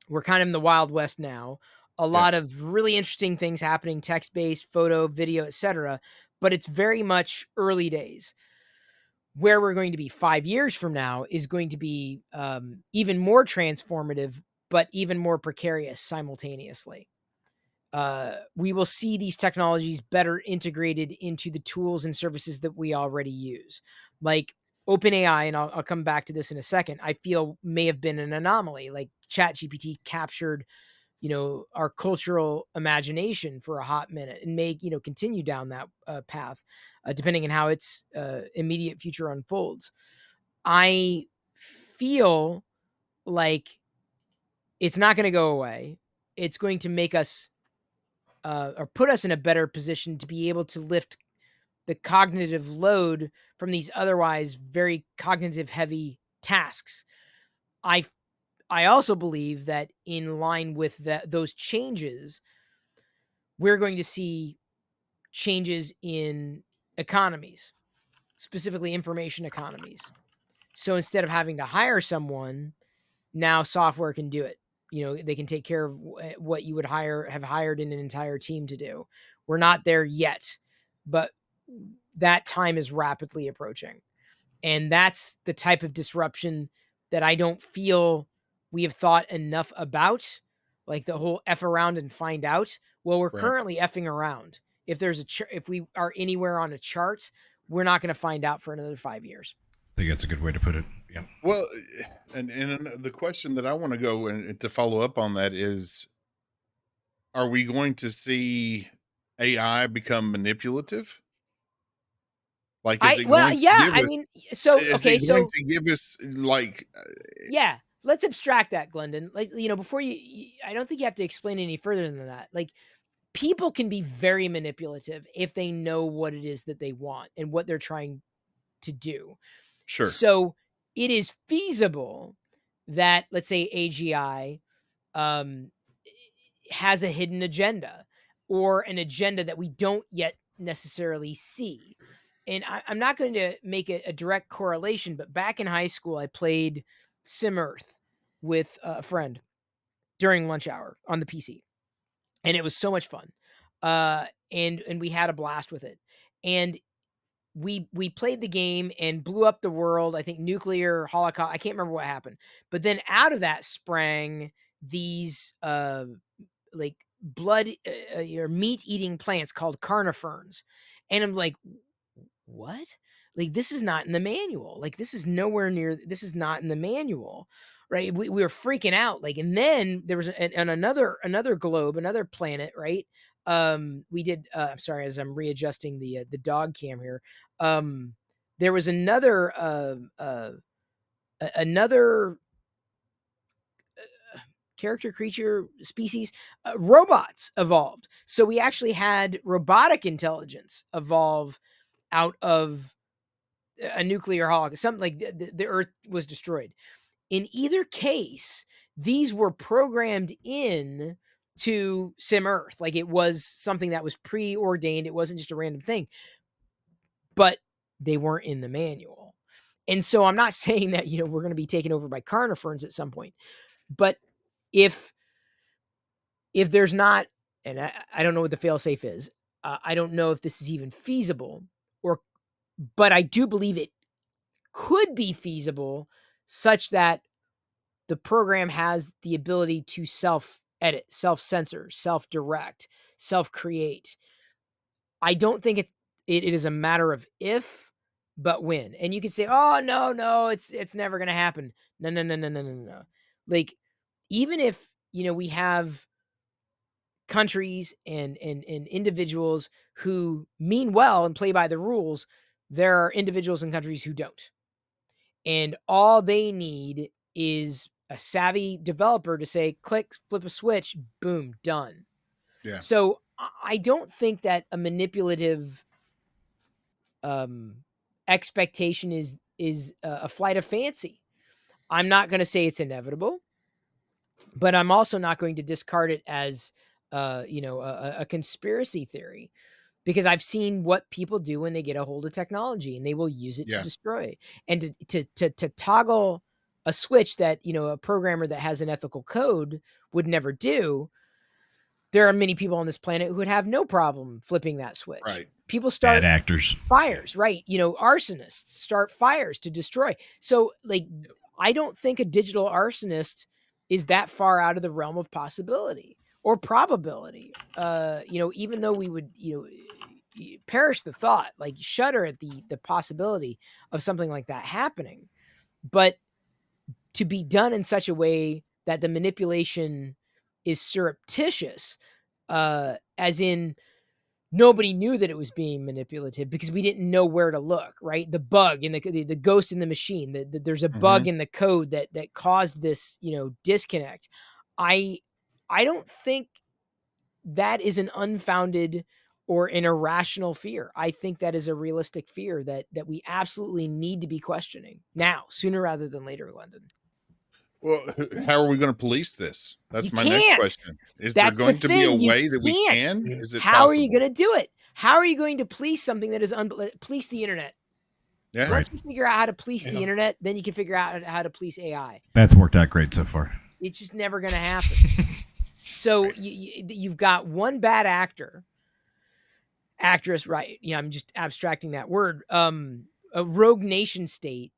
we're kind of in the Wild West now. A Yeah. lot of really interesting things happening, text-based, photo, video, etc. But it's very much early days. Where we're going to be 5 years from now is going to be even more transformative, but even more precarious simultaneously. We will see these technologies better integrated into the tools and services that we already use. Like OpenAI, and I'll come back to this in a second, I feel may have been an anomaly. Like ChatGPT captured, our cultural imagination for a hot minute, and may, continue down that path, depending on how its immediate future unfolds. I feel like it's not going to go away. It's going to make us or put us in a better position to be able to lift the cognitive load from these otherwise very cognitive heavy tasks. I I also believe that in line with those changes, we're going to see changes in economies, specifically information economies. So instead of having to hire someone, now software can do it. They can take care of what you would have hired in an entire team to do. We're not there yet, but that time is rapidly approaching. And that's the type of disruption that I don't feel we have thought enough about, like the whole F around and find out. Well, we're Right. currently effing around. If if we are anywhere on a chart, we're not going to find out for another 5 years. I think that's a good way to put it. Yeah. Well, and the question that I want to go and to follow up on that is, are we going to see AI become manipulative? Like, is I it well, going to yeah, give I us mean, so is it okay, going so to give us, like, yeah, let's abstract that, Glendon. Like, before I don't think you have to explain any further than that. Like, people can be very manipulative if they know what it is that they want and what they're trying to do. sure. So it is feasible that, let's say, AGI has a hidden agenda, or an agenda that we don't yet necessarily see. And I'm not going to make a direct correlation, but back in high school, I played Sim Earth with a friend during lunch hour on the PC, and it was so much fun. And we had a blast with it. And we played the game and blew up the world. I think nuclear holocaust. I can't remember what happened, but then out of that sprang these like blood or meat eating plants called carniferns, and I'm like, what? Like, this is not in the manual. Like, this is nowhere near. This is not in the manual, right? We were freaking out. Like, and then there was another globe, another planet, right? We did. I'm sorry, as I'm readjusting the dog cam here. There was another character, creature, species, robots evolved. So we actually had robotic intelligence evolve out of a nuclear holocaust. Something like the Earth was destroyed. In either case, these were programmed in to Sim Earth. Like, it was something that was preordained. It wasn't just a random thing, but they weren't in the manual. And so I'm not saying that, we're going to be taken over by carniferns at some point, but if there's not, and I don't know what the failsafe is, I don't know if this is even feasible, but I do believe it could be feasible, such that the program has the ability to self-edit, self-censor, self-direct, self-create. I don't think it is a matter of if, but when. And you can say, oh, no, it's never going to happen. No. Like, even if, we have countries and individuals who mean well and play by the rules, there are individuals and countries who don't. And all they need is a savvy developer to say, click, flip a switch, boom, done. Yeah. So I don't think that a manipulative expectation is a flight of fancy. I'm not going to say it's inevitable, but I'm also not going to discard it as a conspiracy theory, because I've seen what people do when they get a hold of technology, and they will use it to destroy. And to toggle a switch that, a programmer that has an ethical code would never do. There are many people on this planet who would have no problem flipping that switch. Right. People start bad actors, fires, right? Arsonists start fires to destroy. So, like, I don't think a digital arsonist is that far out of the realm of possibility or probability. Even though we would, perish the thought, like shudder at the possibility of something like that happening, but to be done in such a way that the manipulation is surreptitious, as in nobody knew that it was being manipulative because we didn't know where to look, right? The bug in the ghost in the machine, there's a bug in the code that caused this, disconnect. I don't think that is an unfounded or an irrational fear. I think that is a realistic fear that we absolutely need to be questioning now, sooner rather than later, Glendon. Well, how are we going to police this? That's my next question. Is That's there going to be a way that we can? Is it How possible? are you going to do it? How are you going to police something that is police the internet? Yeah. Once you figure out how to police the internet, then you can figure out how to police AI. That's worked out great so far. It's just never going to happen. So you've got one bad actress, right? I'm just abstracting that word. A rogue nation state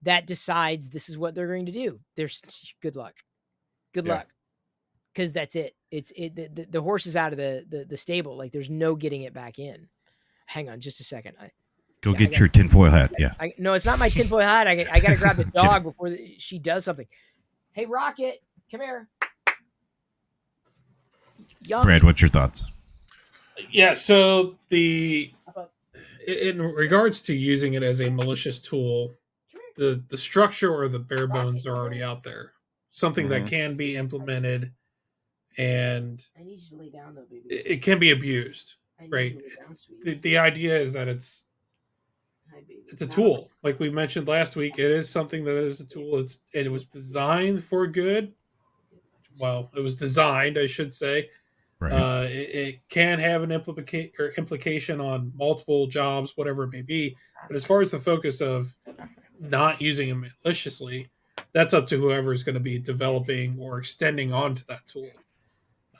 that decides this is what they're going to do. There's good luck. Good luck. Because that's it. The horse is out of the stable. Like, there's no getting it back in. Hang on just a second. Go get your tinfoil hat. No, it's not my tinfoil hat. I got to grab the dog before she does something. Hey, Rocket, come here. Brad, what's your thoughts? Yeah, so in regards to using it as a malicious tool, the structure or the bare bones are already out there. Something that can be implemented, and I need you to lay down, though, baby. It can be abused, right? The idea is that it's it's a tool. Like we mentioned last week, it is something that is a tool. It was designed for good. Well, it was designed, I should say. Right. It can have an implication on multiple jobs, whatever it may be. But as far as the focus of not using it maliciously, that's up to whoever is going to be developing or extending onto that tool.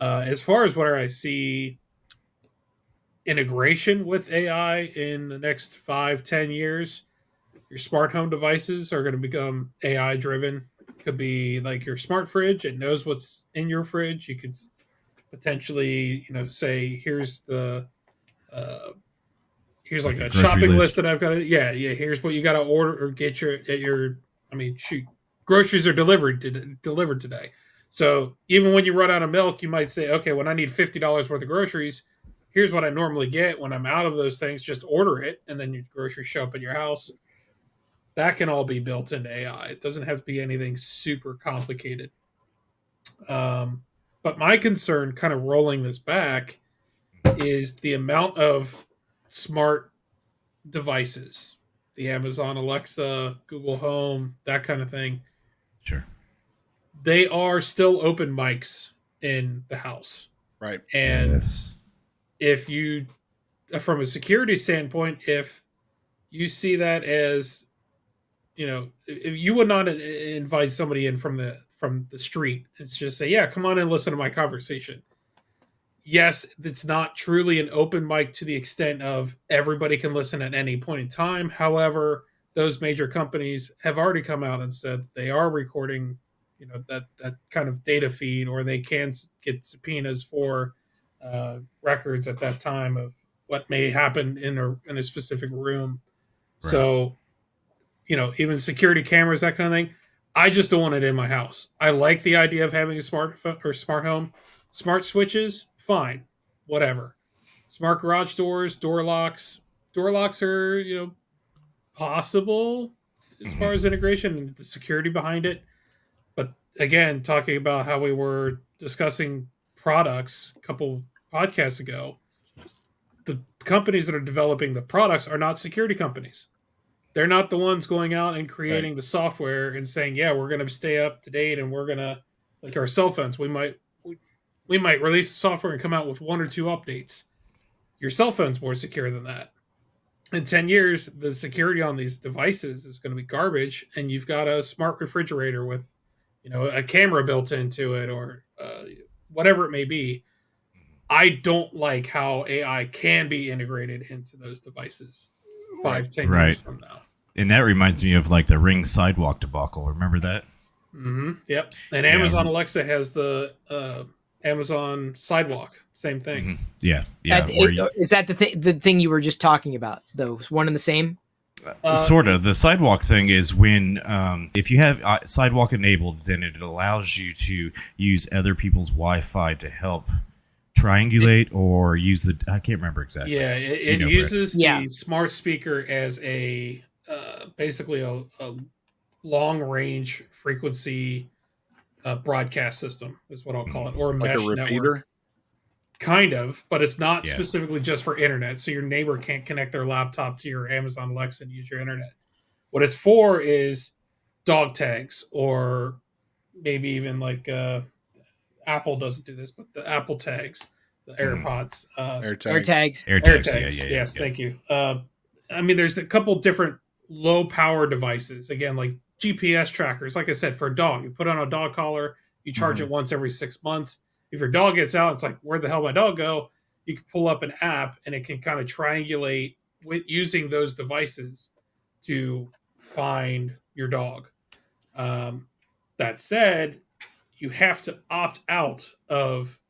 As far as where I see integration with AI in the next 5-10 years, your smart home devices are going to become AI driven. Could be like your smart fridge; it knows what's in your fridge. You could potentially, say, uh, here's like Like a a grocery shopping list list. that I've got. Yeah. Here's what you got to order or get at your. I mean, shoot, groceries are delivered today. So even when you run out of milk, you might say, okay, when I need $50 worth of groceries, here's what I normally get. When I'm out of those things, just order it, and then your groceries show up at your house. That can all be built into AI. It doesn't have to be anything super complicated. But my concern, kind of rolling this back, is the amount of smart devices, the Amazon Alexa, Google Home, that kind of thing. Sure. They are still open mics in the house. Right. And yes. if you, from a security standpoint, if you see that as, if you would not invite somebody in from the street, it's just say, yeah, come on and listen to my conversation. Yes, it's not truly an open mic to the extent of everybody can listen at any point in time. However, those major companies have already come out and said they are recording, that kind of data feed, or they can get subpoenas for records at that time of what may happen in a specific room. Right. So, even security cameras, that kind of thing. I just don't want it in my house. I like the idea of having a smartphone or smart home. Smart switches, fine, whatever. Smart garage doors, door locks. Door locks are, possible as far as integration and the security behind it. But again, talking about how we were discussing products a couple podcasts ago, the companies that are developing the products are not security companies. They're not the ones going out and creating the software and saying, yeah, we're going to stay up to date, and we're going to, like our cell phones, we might release the software and come out with 1 or 2 updates. Your cell phone's more secure than that. In 10 years, the security on these devices is going to be garbage, and you've got a smart refrigerator with, a camera built into it, or whatever it may be. I don't like how AI can be integrated into those devices 5-10 years from now. And that reminds me of like the Ring sidewalk debacle. Remember that? Mm-hmm. Yep. And Amazon Alexa has the Amazon Sidewalk. Same thing. Mm-hmm. Yeah. Is that the thing you were just talking about, though? One and the same? Sort of. The sidewalk thing is when if you have sidewalk enabled, then it allows you to use other people's Wi-Fi to help triangulate or use I can't remember exactly. Yeah, it uses the smart speaker as a basically a long range frequency broadcast system is what I'll call it, or a like mesh a repeater network. Kind of, but it's not specifically just for internet, so your neighbor can't connect their laptop to your Amazon Alexa and use your internet. What it's for is dog tags, or maybe even like Apple doesn't do this, but the Apple tags, the AirPods, AirTags. AirTags. Yes, thank you. I mean, there's a couple different low power devices. Again, like GPS trackers. Like I said, for a dog, you put on a dog collar, you charge it once every 6 months. If your dog gets out, it's like, where the hell did my dog go? You can pull up an app, and it can kind of triangulate with using those devices to find your dog. That said, you have to opt out of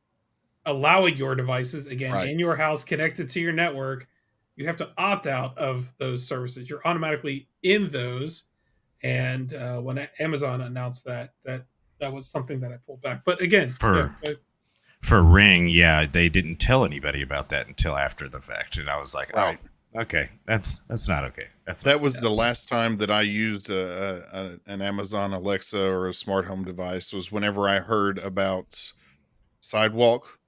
allowing your devices, again, in your house connected to your network. You have to opt out of those services. You're automatically in those. And when Amazon announced that was something that I pulled back. But again, for Ring, they didn't tell anybody about that until after the fact, and I was like, oh, okay, that's not okay. That was the last time that I used an Amazon Alexa or a smart home device, was whenever I heard about Sidewalk.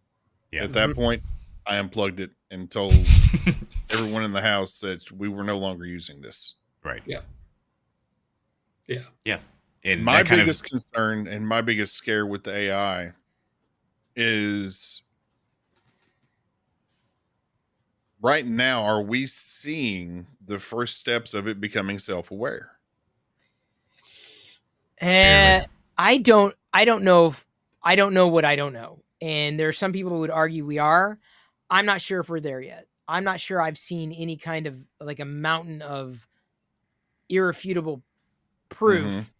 At that point, I unplugged it and told everyone in the house that we were no longer using this. Right. Yeah. Yeah. Yeah. And My biggest concern and my biggest scare with the AI is right now, are we seeing the first steps of it becoming self-aware? I don't know I don't know what I don't know. And there are some people who would argue we are. I'm not sure if we're there yet. I'm not sure I've seen any kind of like a mountain of irrefutable proof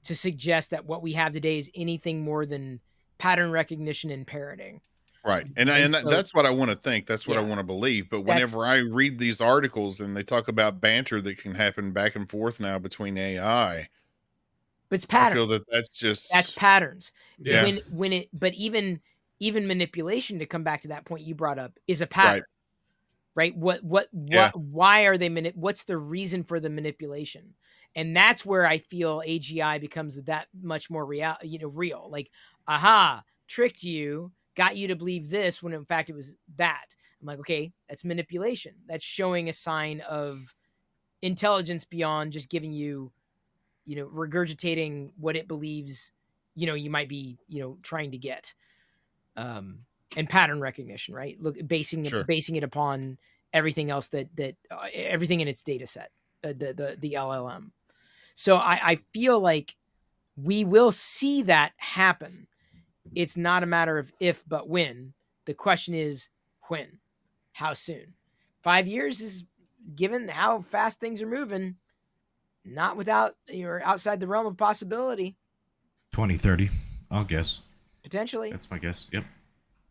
to suggest that what we have today is anything more than pattern recognition and parroting. Right. And so, that's what I want to think. That's what I want to believe. But whenever I read these articles and they talk about banter that can happen back and forth now between AI, but it's patterns. I feel that that's patterns. Yeah. But even manipulation, to come back to that point you brought up, is a pattern. Right? Why are they what's the reason for the manipulation? And that's where I feel AGI becomes that much more real. Like, aha, tricked you, got you to believe this when in fact it was that. I'm like, okay, that's manipulation. That's showing a sign of intelligence beyond just giving you, regurgitating what it believes, you might be, trying to get. And pattern recognition, right? Look, basing it upon everything else that everything in its data set, the LLM. So I feel like we will see that happen. It's not a matter of if, but when. The question is when, how soon. 5 years is, given how fast things are moving, not without, you're outside the realm of possibility. 2030, I'll guess. Potentially. That's my guess. Yep.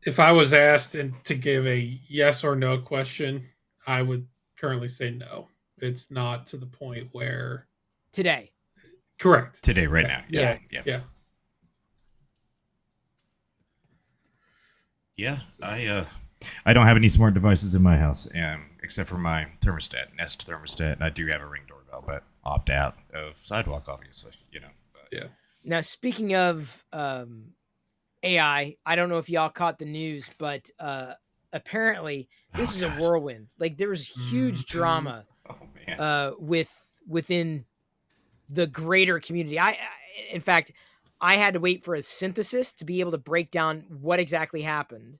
If I was asked to give a yes or no question, I would currently say no. It's not to the point where today. Correct. Today, right now. Yeah. Yeah. I don't have any smart devices in my house, except for my thermostat, Nest thermostat, and I do have a Ring doorbell, but opt out of Sidewalk, obviously. Yeah. Now, speaking of AI, I don't know if y'all caught the news, but apparently this is a whirlwind. Like, there was huge drama within the greater community. In fact, I had to wait for a synthesis to be able to break down what exactly happened.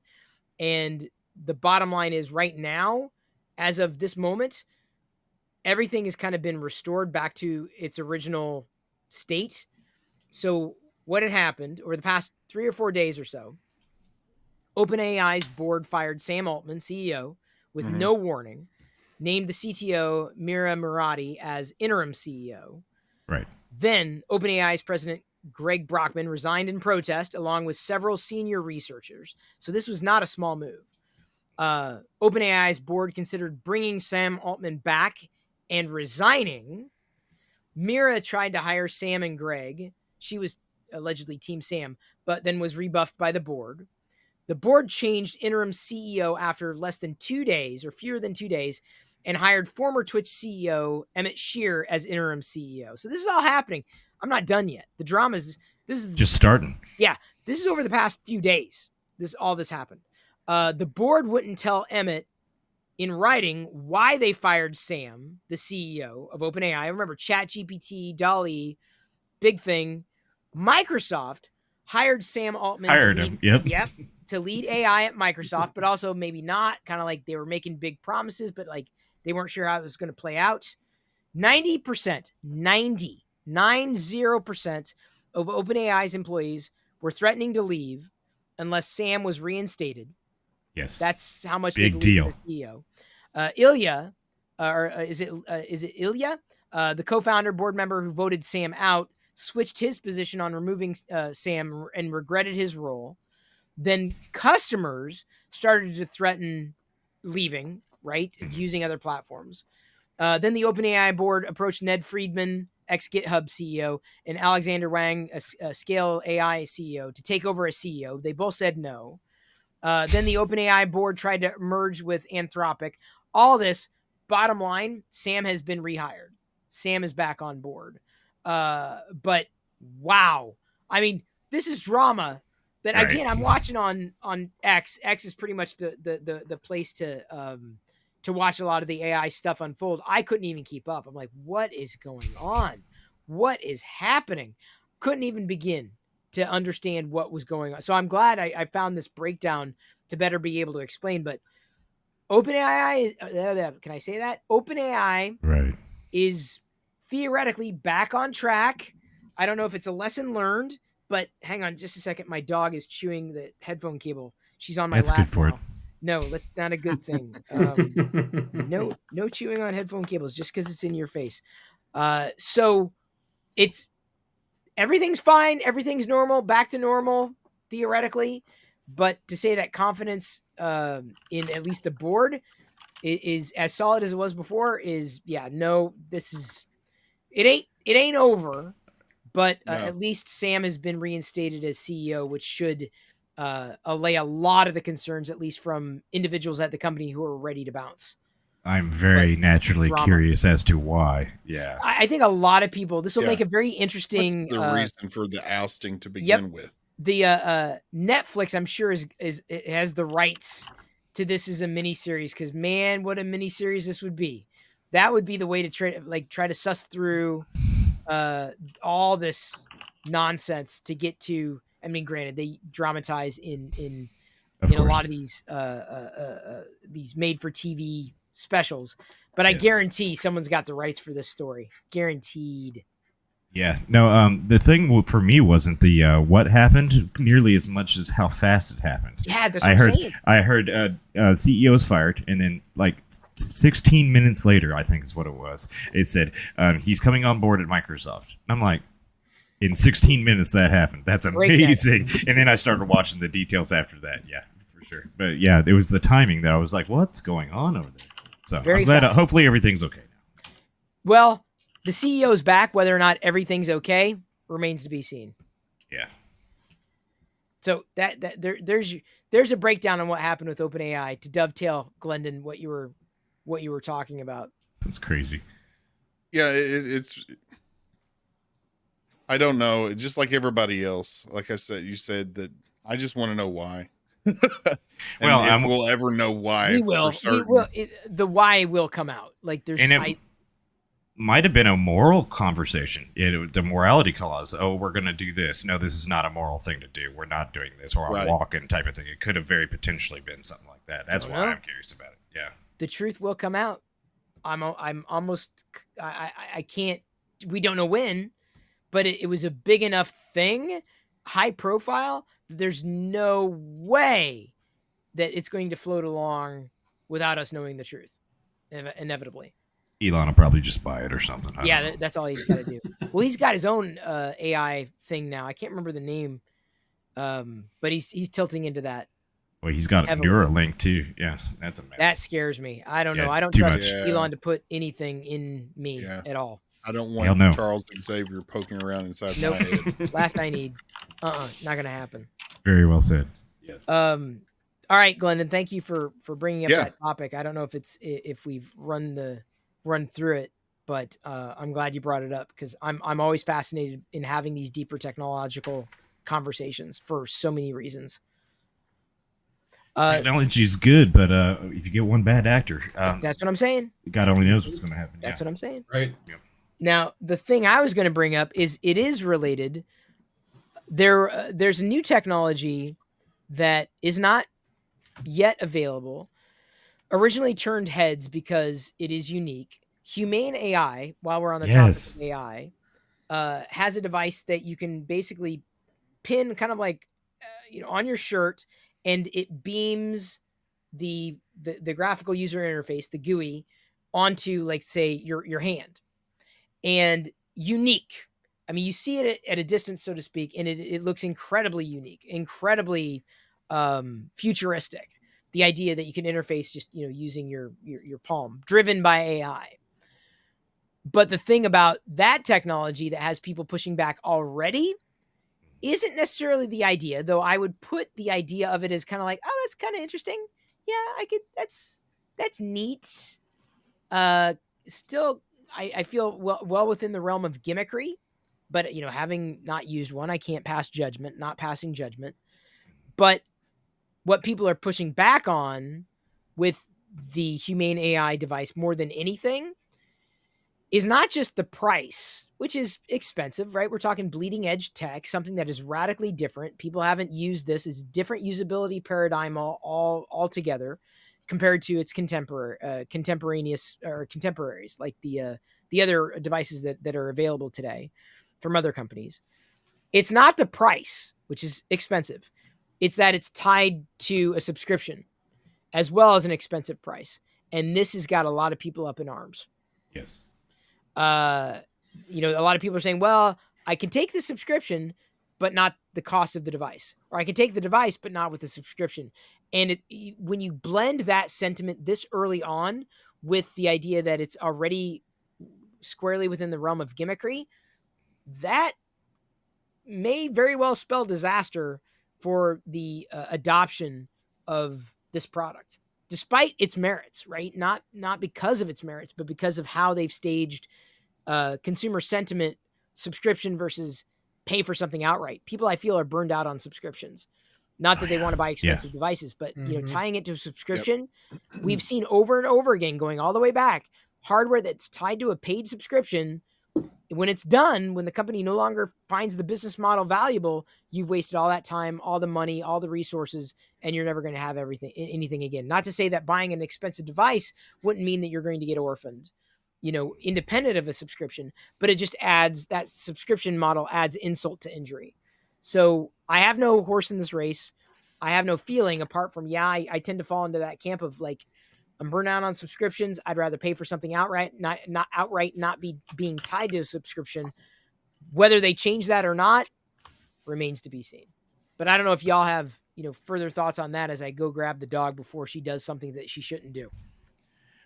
And the bottom line is, right now, as of this moment, everything has kind of been restored back to its original state. So what had happened over the past 3 or 4 days or so, OpenAI's board fired Sam Altman, CEO, with no warning, named the CTO, Mira Murati, as interim CEO. Right. Then OpenAI's president, Greg Brockman, resigned in protest, along with several senior researchers. So this was not a small move. OpenAI's board considered bringing Sam Altman back and resigning. Mira tried to hire Sam and Greg. She was allegedly Team Sam, but then was rebuffed by the board. The board changed interim CEO after less than 2 days, or fewer than 2 days, and hired former Twitch CEO Emmett Shear as interim CEO. So this is all happening. I'm not done yet. The drama is this is just starting. Yeah, this is over the past few days. All this happened. The board wouldn't tell Emmett in writing why they fired Sam, the CEO of OpenAI. Remember, ChatGPT, DALL-E, big thing. Microsoft hired Sam Altman to lead AI at Microsoft, but also maybe not. Kind of like they were making big promises, but like they weren't sure how it was going to play out. 90% of OpenAI's employees were threatening to leave unless Sam was reinstated. Yes, that's how much big deal. The CEO. Ilya, is it Ilya, the co-founder, board member who voted Sam out, switched his position on removing Sam and regretted his role. Then customers started to threaten leaving, right, using other platforms. Then the OpenAI board approached Ned Friedman, ex-GitHub CEO, and Alexander Wang, a Scale AI CEO, to take over as CEO. They both said no. Then the OpenAI board tried to merge with Anthropic. All this, bottom line, Sam has been rehired. Sam is back on board. But wow. I mean, this is drama But Right. again, I'm watching on X. X is pretty much the place to watch a lot of the AI stuff unfold. I couldn't even keep up. I'm like, what is going on? What is happening? Couldn't even begin to understand what was going on. So I'm glad I found this breakdown to better be able to explain. But OpenAI, can I say that? OpenAI Right. is theoretically back on track. I don't know if it's a lesson learned, but hang on just a second. My dog is chewing the headphone cable. She's on my That's lap good for now. it. No, that's not a good thing. No chewing on headphone cables just because it's in your face. So it's everything's fine, everything's normal, back to normal theoretically, but to say that confidence in at least the board is as solid as it was before is no. This is it ain't over, but No. at least Sam has been reinstated as CEO, which should allay a lot of the concerns, at least from individuals at the company who are ready to bounce. I'm very But naturally drama. curious as to why. Yeah. I think a lot of people. This will Yeah. make a very What's interesting. the reason for the ousting to begin with? The Netflix, I'm sure, is it has the rights to this as a miniseries, because man, what a miniseries this would be. That would be the way to try to suss through all this nonsense to get to. I mean, granted, they dramatize in Of a course. lot of these made for TV specials, but I Yes. guarantee someone's got the rights for this story. Guaranteed. Yeah. No. The thing for me wasn't the what happened nearly as much as how fast it happened. Yeah, that's what I'm saying. I heard CEO's fired, and then like 16 minutes later, I think is what it was. It said he's coming on board at Microsoft. I'm like, in 16 minutes that happened. That's amazing. And then I started watching the details after that. Yeah, for sure. But yeah, it was the timing that I was like, what's going on over there? So Very I'm glad. fast. Hopefully everything's okay now. Well, the CEO's back. Whether or not everything's okay remains to be seen. Yeah. So there's a breakdown on what happened with OpenAI to dovetail, Glendon, what you were talking about. That's crazy. Yeah, it's. I don't know. Just like everybody else, like I said, you said that. I just want to know why. Well, if we'll ever know why, We will. For certain. We will. The why will come out. Like there's. And it might have been a moral conversation. The morality clause. Oh, we're going to do this. No, this is not a moral thing to do. We're not doing this, or Right. a walk-in type of thing. It could have very potentially been something like that. That's why I'm curious about it. Yeah. The truth will come out. I'm almost. I can't. We don't know when, but it was a big enough thing, high profile. There's no way that it's going to float along without us knowing the truth, inevitably. Elon will probably just buy it or something. I don't know. That's all he's got to do. Well, he's got his own AI thing now. I can't remember the name, but he's tilting into that. Well, he's got a heavily. Neuralink too. Yeah, that's a mess. That scares me. I don't Yeah, know. I don't too trust much. Yeah. Elon to put anything in me at all. I don't Hell want no. Charles Xavier poking around inside Nope. my head. Last I need. Not gonna happen. Very well said. Yes. All right, Glendon. Thank you for bringing up Yeah. that topic. I don't know if we've run through it, but I'm glad you brought it up, because I'm always fascinated in having these deeper technological conversations for so many reasons. Technology is good, but if you get one bad actor, That's what I'm saying. God only knows what's going to happen. That's what I'm saying. Right. Now, the thing I was going to bring up is it is related. There's a new technology that is not yet available. Originally turned heads because it is unique. Humane AI, while we're on the topic of AI, has a device that you can basically pin kind of like on your shirt, and it beams the graphical user interface, the GUI, onto, like, say your hand. And unique. I mean, you see it at a distance, so to speak, and it looks incredibly unique, incredibly futuristic. The idea that you can interface just using your palm, driven by AI. But the thing about that technology that has people pushing back already isn't necessarily the idea, though I would put the idea of it as kind of like, oh, that's kind of interesting. Yeah, I could. That's neat. Still, I feel well within the realm of gimmickry, but having not used one, I can't pass judgment. Not passing judgment. But what people are pushing back on with the Humane AI device more than anything is not just the price, which is expensive, right? We're talking bleeding edge tech, something that is radically different. People haven't used this. It's a different usability paradigm altogether compared to its contemporaneous or contemporaries, like the other devices that are available today from other companies. It's not the price, which is expensive. It's that it's tied to a subscription as well as an expensive price. And this has got a lot of people up in arms. Yes. A lot of people are saying, well, I can take the subscription, but not the cost of the device. Or I can take the device, but not with the subscription. And when you blend that sentiment this early on with the idea that it's already squarely within the realm of gimmickry, that may very well spell disaster for the adoption of this product, despite its merits, right? Not because of its merits, but because of how they've staged consumer sentiment, subscription versus pay for something outright. People, I feel, are burned out on subscriptions. Not that they want to buy expensive devices, but tying it to a subscription, we've seen over and over again, going all the way back, hardware that's tied to a paid subscription. When it's done, when the company no longer finds the business model valuable, you've wasted all that time, all the money, all the resources, and you're never going to have anything again. Not to say that buying an expensive device wouldn't mean that you're going to get orphaned, independent of a subscription, but it just adds, that subscription model adds insult to injury. So I have no horse in this race. I have no feeling apart from, I tend to fall into that camp of like, I'm burnt out on subscriptions. I'd rather pay for something outright, not be being tied to a subscription. Whether they change that or not remains to be seen. But I don't know if y'all have, further thoughts on that as I go grab the dog before she does something that she shouldn't do.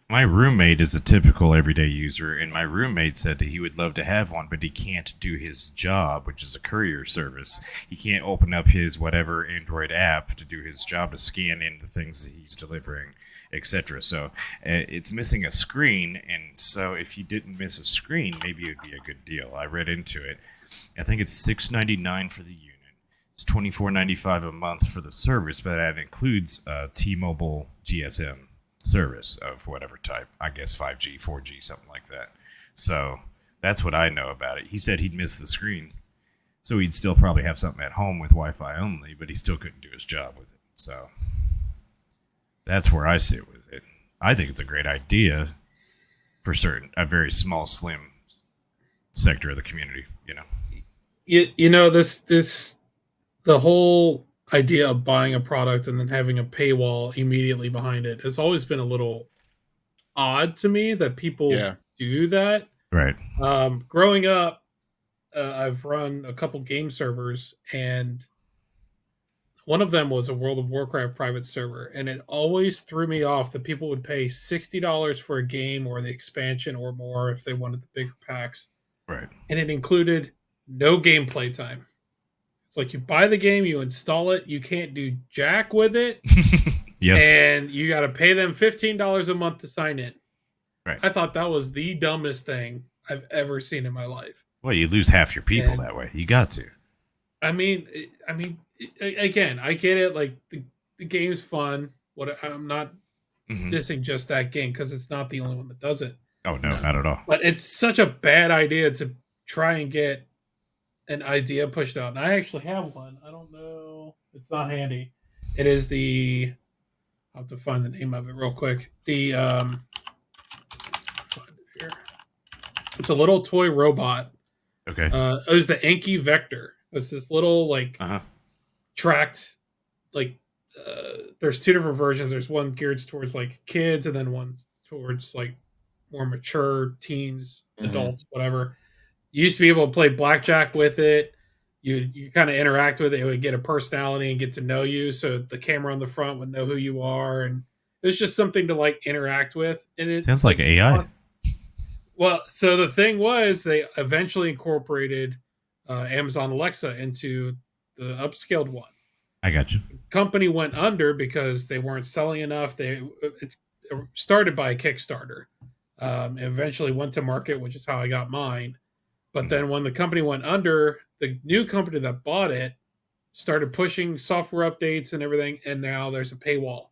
My roommate is a typical everyday user, and my roommate said that he would love to have one, but he can't do his job, which is a courier service. He can't open up his whatever Android app to do his job, to scan in the things that he's delivering, etc. So it's missing a screen, and so if you didn't miss a screen, maybe it would be a good deal. I read into it. I think it's $6.99 for the unit. It's $24.95 a month for the service, but that includes T-Mobile GSM service of whatever type, I guess 5G, 4G, something like that. So that's what I know about it. He said he'd miss the screen, so he'd still probably have something at home with Wi-Fi only, but he still couldn't do his job with it. So that's where I sit with it. I think it's a great idea for a very small, slim sector of the community, The whole idea of buying a product and then having a paywall immediately behind it has always been a little odd to me that people do that. Right. Growing up, I've run a couple game servers, and one of them was a World of Warcraft private server, and it always threw me off that people would pay $60 for a game or the expansion or more if they wanted the bigger packs. Right. And it included no gameplay time. It's like you buy the game, you install it, you can't do jack with it. Yes. And you got to pay them $15 a month to sign in. Right. I thought that was the dumbest thing I've ever seen in my life. Well, you lose half your people that way. You got to. Again, I get it. Like the game's fun. I'm not dissing just that game because it's not the only one that does it. Oh no, not at all. But it's such a bad idea to try and get an idea pushed out. And I actually have one. I don't know. It's not handy. It is I'll have to find the name of it real quick. Find it here. It's a little toy robot. Okay. It was the Enki Vector. It's this little tracked, there's two different versions. There's one geared towards like kids, and then one towards like more mature teens, adults, whatever. You used to be able to play blackjack with it. You kind of interact with it. It would get a personality and get to know you. So the camera on the front would know who you are, and it was just something to like interact with. And it sounds like AI. Well, so the thing was, they eventually incorporated Amazon Alexa into the upscaled one. I got you. The company went under because they weren't selling enough. It started by a Kickstarter. Eventually went to market, which is how I got mine. But then when the company went under, the new company that bought it started pushing software updates and everything, and now there's a paywall.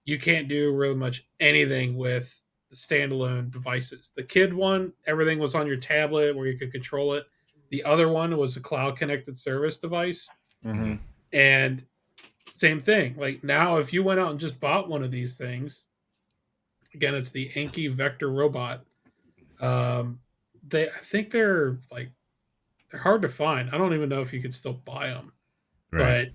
You can't do really much anything with the standalone devices. The kid one, everything was on your tablet where you could control it. The other one was a cloud connected service device. Mm-hmm. And same thing. Like now, if you went out and just bought one of these things, again, it's the Anki Vector Robot. I think they're hard to find. I don't even know if you could still buy them, Right.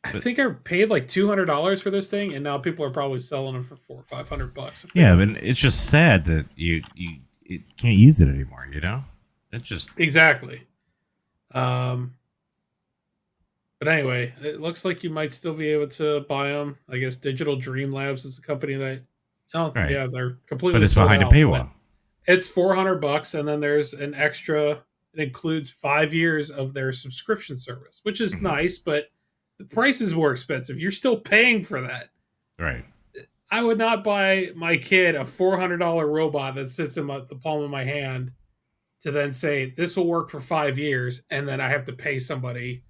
but I think I paid like $200 for this thing, and now people are probably selling them for $400 or $500. Yeah, but it's just sad that you can't use it anymore. You know, it's just exactly. But anyway, it looks like you might still be able to buy them. I guess Digital Dream Labs is a company that. Oh right. yeah, they're completely. But it's sold behind out, a paywall. It's $400, and then there's an extra. It includes 5 years of their subscription service, which is nice, but the price is more expensive. You're still paying for that. Right. I would not buy my kid a $400 robot that sits in the palm of my hand to then say this will work for 5 years, and then I have to pay somebody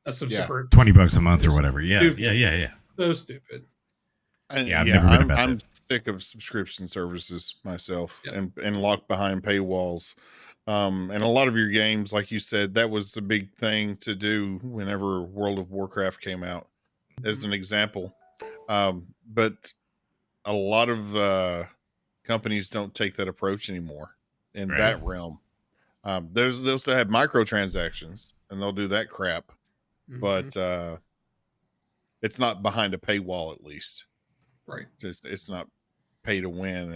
a subscription $20 a month or whatever. Yeah, yeah. So stupid. I've never been about I'm that. sick of subscription services myself and locked behind paywalls. And a lot of your games, like you said, that was the big thing to do whenever World of Warcraft came out, as an example. But a lot of companies don't take that approach anymore in that realm. They'll still have microtransactions and they'll do that crap, but it's not behind a paywall, at least. Right. It's not pay to win.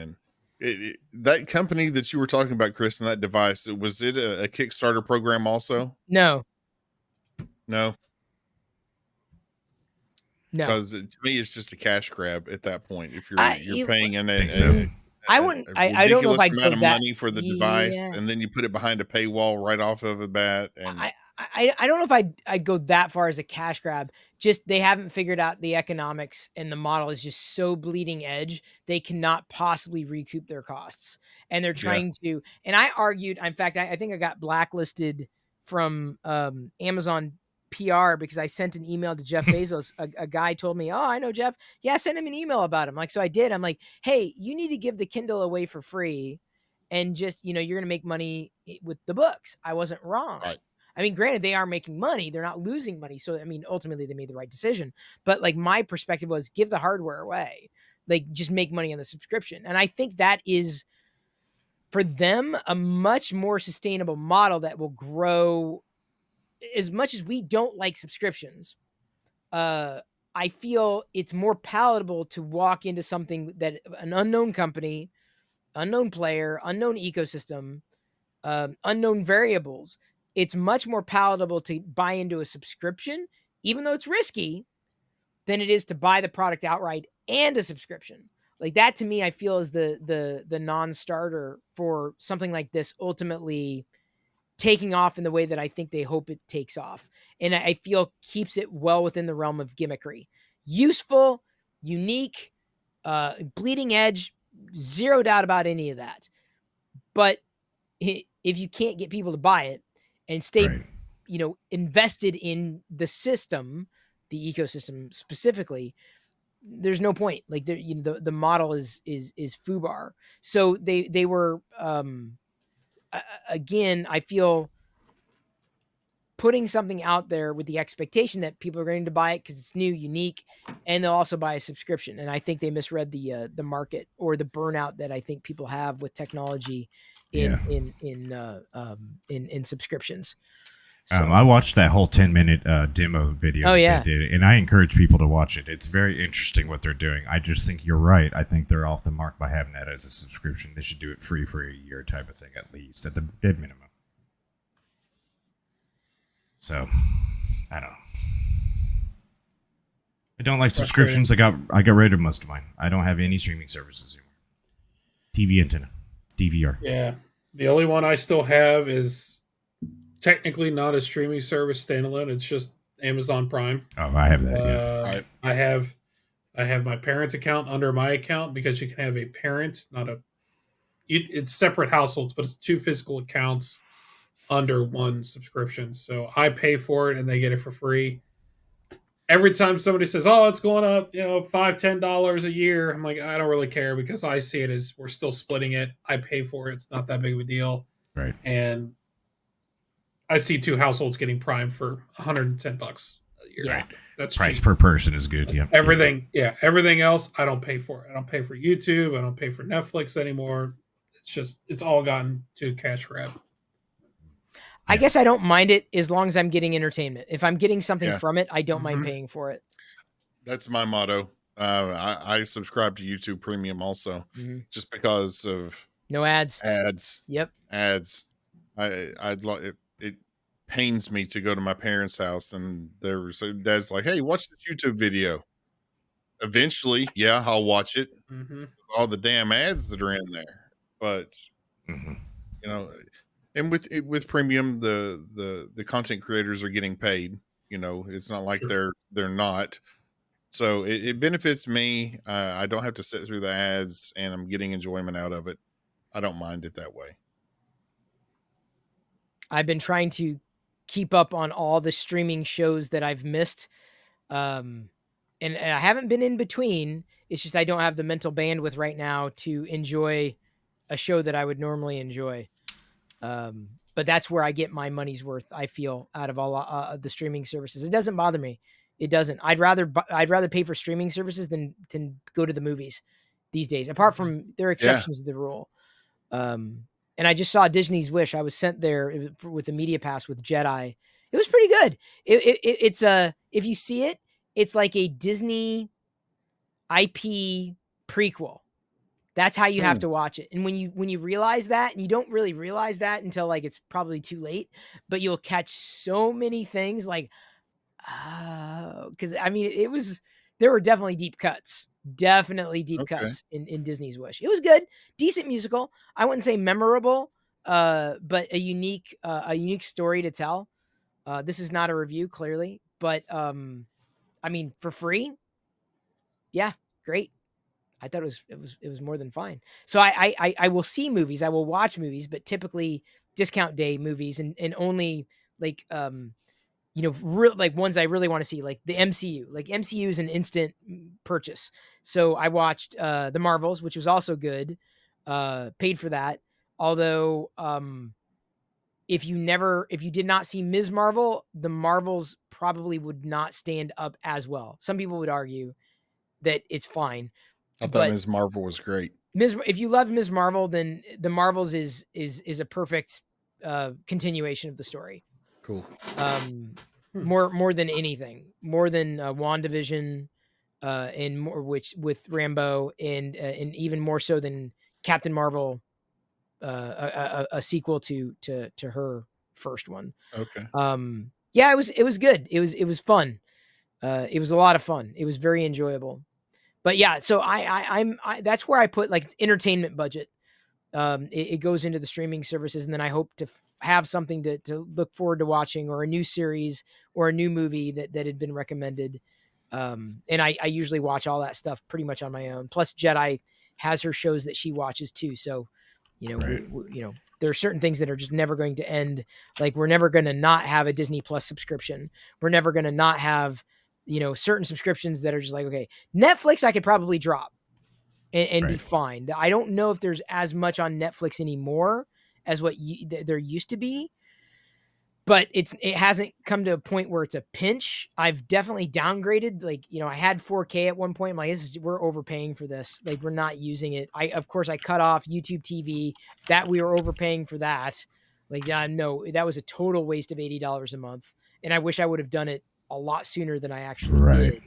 And that company that you were talking about, Chris, and that device, was it a Kickstarter program also? No. Because to me, it's just a cash grab at that point. If you're paying in I wouldn't. I don't know if I'd amount go of that money for the device, and then you put it behind a paywall right off of the bat. And I don't know if I'd go that far as a cash grab. Just they haven't figured out the economics, and the model is just so bleeding edge. They cannot possibly recoup their costs, and they're trying to. And I argued. In fact, I think I got blacklisted from Amazon PR because I sent an email to Jeff Bezos. A guy told me, "Oh, I know Jeff. Yeah, send him an email about him." Like, so I did. I'm like, "Hey, you need to give the Kindle away for free, and just you're going to make money with the books." I wasn't wrong. Right. I mean, granted, they are making money; they're not losing money. So, I mean, ultimately, they made the right decision. But like, my perspective was, give the hardware away, like, just make money on the subscription. And I think that is, for them, a much more sustainable model that will grow. As much as we don't like subscriptions, I feel it's more palatable to walk into something that an unknown company, unknown player, unknown ecosystem, unknown variables. It's much more palatable to buy into a subscription, even though it's risky, than it is to buy the product outright and a subscription. Like that, to me, I feel is the non-starter for something like this ultimately taking off in the way that I think they hope it takes off. And I feel keeps it well within the realm of gimmickry. Useful, unique, bleeding edge, zero doubt about any of that. But if you can't get people to buy it and stay, invested in the system, the ecosystem specifically, there's no point. Like the model is FUBAR. So they were, again, I feel putting something out there with the expectation that people are going to buy it because it's new, unique, and they'll also buy a subscription. And I think they misread the market or the burnout that I think people have with technology in subscriptions. So, I watched that whole 10-minute demo video they did, and I encourage people to watch it. It's very interesting what they're doing. I just think you're right. I think they're off the mark by having that as a subscription. They should do it free for a year type of thing, at least, at the dead minimum. So, I don't know. I don't like subscriptions. I got rid of most of mine. I don't have any streaming services anymore. TV antenna, DVR. Yeah, the only one I still have is technically not a streaming service standalone. It's just Amazon Prime. Oh, I have that. I have my parents' account under my account because you can have a parent, it's separate households, but it's two physical accounts under one subscription. So I pay for it and they get it for free. Every time somebody says, "Oh, it's going up, $5-10 a year," I'm like, I don't really care because I see it as we're still splitting it. I pay for it; it's not that big of a deal. Right. And I see 2 households getting Prime for $110 a year. Yeah. Right. That's price cheap. per person is good. Yeah. Everything else I don't pay for. I don't pay for YouTube. I don't pay for Netflix anymore. It's all gotten to cash grab. I guess I don't mind it as long as I'm getting entertainment. If I'm getting something Yeah. from it, I don't mind paying for it. That's my motto. I subscribe to YouTube Premium also, just because of no ads. Yep, ads. It pains me to go to my parents' house and Dad's like, "Hey, watch this YouTube video." Eventually, yeah, I'll watch it. All the damn ads that are in there, but you know, and with premium, the content creators are getting paid. It's not like they're not. So it benefits me. I don't have to sit through the ads, and I'm getting enjoyment out of it. I don't mind it that way. I've been trying to keep up on all the streaming shows that I've missed. And I haven't been in between. It's just I don't have the mental bandwidth right now to enjoy a show that I would normally enjoy. But that's where I get my money's worth, I feel, out of all the streaming services. It doesn't bother me. It doesn't. I'd rather pay for streaming services than go to the movies these days. Apart from there are exceptions to the rule. And I just saw Disney's Wish. I was sent there with the media pass with Jedi. It was pretty good. It's if you see it, it's like a Disney IP prequel. That's how you have to watch it. And when you realize that, and you don't really realize that until like it's probably too late, but you'll catch so many things like, because I mean, there were definitely deep cuts. Definitely deep cuts in Disney's Wish. It was good, decent musical. I wouldn't say memorable, but a unique story to tell. This is not a review, clearly, but I mean, for free, yeah, great. I thought it was more than fine. So I will see movies, I will watch movies, but typically discount day movies and only like like ones I really want to see, like the MCU. Like MCU is an instant purchase. So I watched the Marvels, which was also good. Paid for that. Although if you did not see Ms. Marvel, the Marvels probably would not stand up as well. Some people would argue that it's fine. I thought Ms. Marvel was great. If you love Ms. Marvel, then the Marvels is a perfect continuation of the story. Cool. More than anything, more than WandaVision, and more with Rambo, and even more so than Captain Marvel, a sequel to her first one. Okay. Yeah, it was good. It was fun. It was a lot of fun. It was very enjoyable. But yeah, so I'm that's where I put like entertainment budget. It goes into the streaming services, and then I hope to have something to look forward to watching, or a new series or a new movie that had been recommended. And I usually watch all that stuff pretty much on my own. Plus, Jedi has her shows that she watches too. So, there are certain things that are just never going to end. Like we're never going to not have a Disney Plus subscription. We're never going to not have, certain subscriptions that are just like, okay, Netflix, I could probably drop and be fine. I don't know if there's as much on Netflix anymore as what there used to be, but it hasn't come to a point where it's a pinch. I've definitely downgraded. Like, I had 4K at one point. I'm like, we're overpaying for this. Like, we're not using it. Of course I cut off YouTube TV, that we were overpaying for that. Like, no, that was a total waste of $80 a month. And I wish I would have done it a lot sooner than I actually did.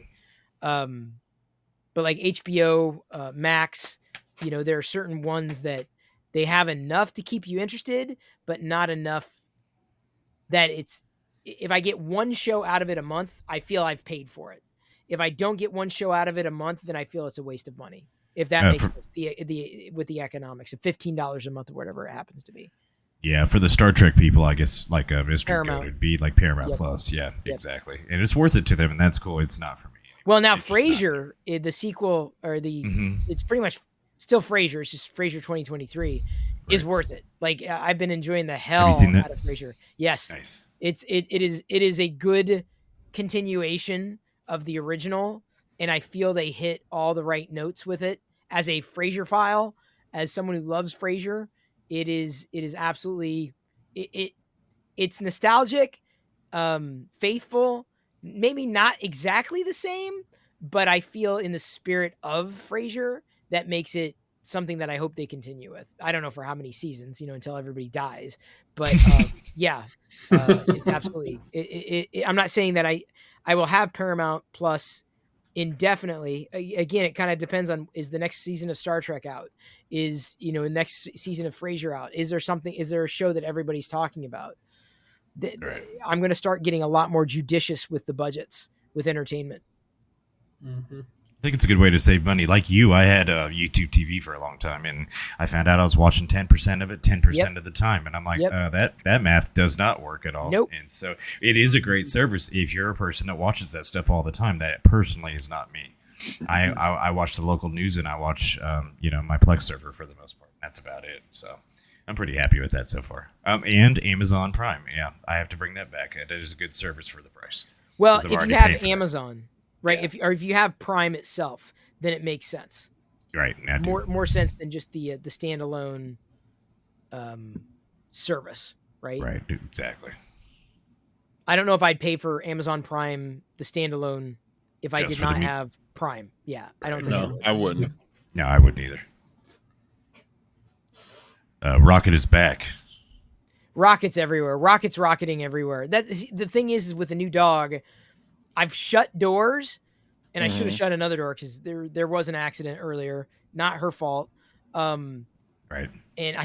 But like HBO Max, there are certain ones that they have enough to keep you interested, but not enough that if I get one show out of it a month, I feel I've paid for it. If I don't get one show out of it a month, then I feel it's a waste of money. If that makes sense, with the economics of $15 a month or whatever it happens to be. Yeah, for the Star Trek people, I guess like Mr. Paramount. Goat would be like Paramount Plus. Yeah, exactly. And it's worth it to them, and that's cool. It's not for me. Well, now Frasier, the sequel, or it's pretty much still Frasier. It's just Frasier 2023. is worth it. Like I've been enjoying the hell Have you seen that? out of Frasier. Yes, Nice. it is a good continuation of the original, and I feel they hit all the right notes with it. As a Frasier file, as someone who loves Frasier, it is absolutely it's nostalgic, faithful, maybe not exactly the same, but I feel in the spirit of Frasier that makes it something that I hope they continue with. I don't know for how many seasons, until everybody dies, but yeah, it's absolutely. I'm not saying that I will have Paramount Plus indefinitely. Again, it kind of depends on, is the next season of Star Trek out? Is the next season of Frasier out? Is there a show that everybody's talking about? Right. I'm going to start getting a lot more judicious with the budgets with entertainment. Mm-hmm. I think it's a good way to save money. Like you, I had YouTube TV for a long time, and I found out I was watching 10% of it 10% of the time, and I'm like, that math does not work at all. Nope. And so it is a great service if you're a person that watches that stuff all the time. That personally is not me. I watch the local news, and I watch my Plex server for the most part. That's about it. So I'm pretty happy with that so far. And Amazon Prime. Yeah, I have to bring that back. It is a good service for the price. Well, if you have Amazon, right? Yeah. If you have Prime itself, then it makes sense. Right. More sense than just the standalone service, right? Right. Exactly. I don't know if I'd pay for Amazon Prime, the standalone, if I did not have Prime. Yeah, I don't think I wouldn't. No, I wouldn't either. Rocket is back. Rockets everywhere. Rockets rocketing everywhere. The thing is with the new dog, I've shut doors, and I should have shut another door because there was an accident earlier. Not her fault. Right. And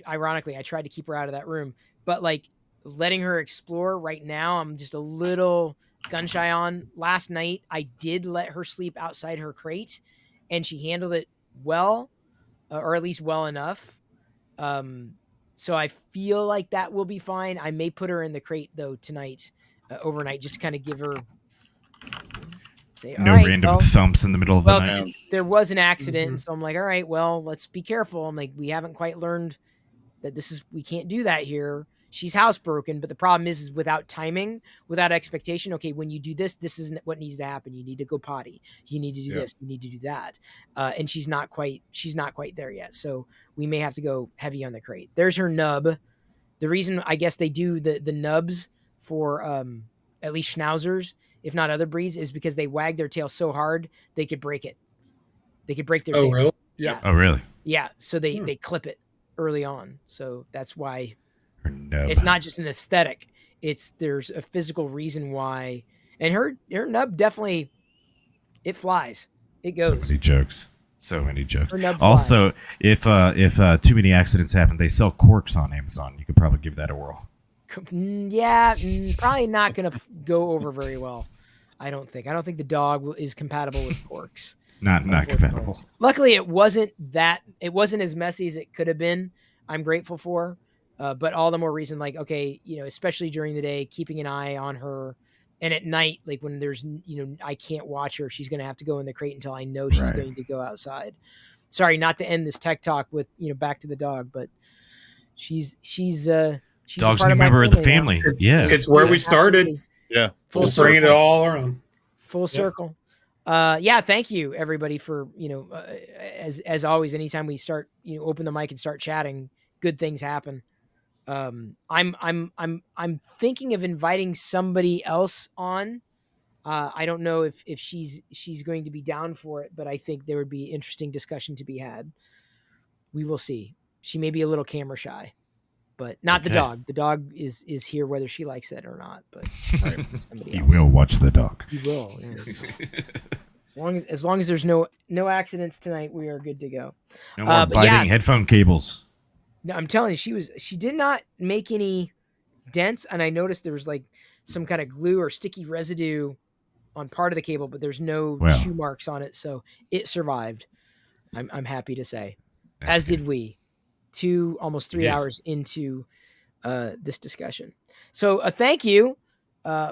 ironically, I tried to keep her out of that room, but like letting her explore right now, I'm just a little gun shy on. Last night, I did let her sleep outside her crate, and she handled it well, or at least well enough. So I feel like that will be fine. I may put her in the crate though tonight, overnight, just to kind of give her no random thumps in the middle of the night. There was an accident, so I'm like, all right, well, let's be careful. I'm like, we haven't quite learned that we can't do that here. She's housebroken, but the problem is without timing, without expectation. Okay, when you do this, this isn't what needs to happen. You need to go potty. You need to do this. You need to do that. And she's not quite there yet. So we may have to go heavy on the crate. There's her nub. The reason I guess they do the nubs for at least schnauzers, if not other breeds, is because they wag their tail so hard they could break it. They could break their tail. Really? Yeah. Oh, really? Yeah. So they clip it early on. So that's why. It's not just an aesthetic. There's a physical reason why. And her nub definitely, it flies. It goes. So many jokes. Her nub also, flies. if too many accidents happen, they sell corks on Amazon. You could probably give that a whirl. Yeah, probably not going to go over very well. I don't think the dog is compatible with corks. Not compatible. Luckily, it wasn't as messy as it could have been. I'm grateful for. But all the more reason, like, okay, especially during the day, keeping an eye on her, and at night, like when there's, I can't watch her, she's going to have to go in the crate until I know she's going to go outside. Sorry, not to end this tech talk with, back to the dog, but she's dog's a new member of the family. Yeah. It's where we started. Absolutely. Yeah. Full bringing it all around. Full circle. Yeah. Thank you everybody for, as always, anytime we start, open the mic and start chatting, good things happen. I'm thinking of inviting somebody else on. I don't know if she's going to be down for it, but I think there would be interesting discussion to be had. We will see. She may be a little camera shy, but not the dog. The dog is here whether she likes it or not. But somebody else. Will watch the dog. He will. Yes. As long as there's no accidents tonight, we are good to go. No more biting headphone cables. No, I'm telling you, she did not make any dents, and I noticed there was like some kind of glue or sticky residue on part of the cable, but there's no chew marks on it, so it survived. I'm happy to say, as did we. Almost 3 hours into this discussion. So thank you,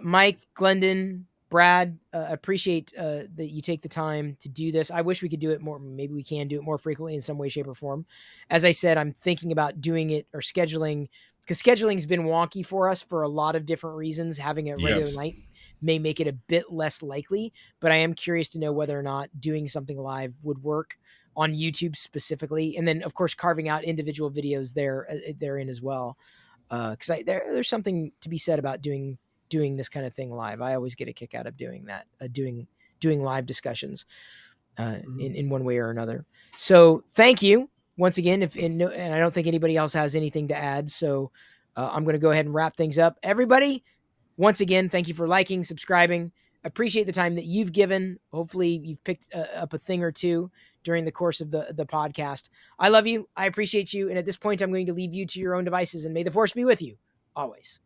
Mike, Glendon, Brad, appreciate that you take the time to do this. I wish we could do it more. Maybe we can do it more frequently in some way, shape, or form. As I said, I'm thinking about doing it or scheduling, because scheduling's been wonky for us for a lot of different reasons. Having a regular Yes. night may make it a bit less likely, but I am curious to know whether or not doing something live would work on YouTube specifically. And then, of course, carving out individual videos therein as well. Because there's something to be said about doing this kind of thing live. I always get a kick out of doing that, doing live discussions in one way or another. So thank you once again. And I don't think anybody else has anything to add. So I'm going to go ahead and wrap things up. Everybody, once again, thank you for liking, subscribing. Appreciate the time that you've given. Hopefully you've picked up a thing or two during the course of the podcast. I love you. I appreciate you. And at this point, I'm going to leave you to your own devices, and may the force be with you always.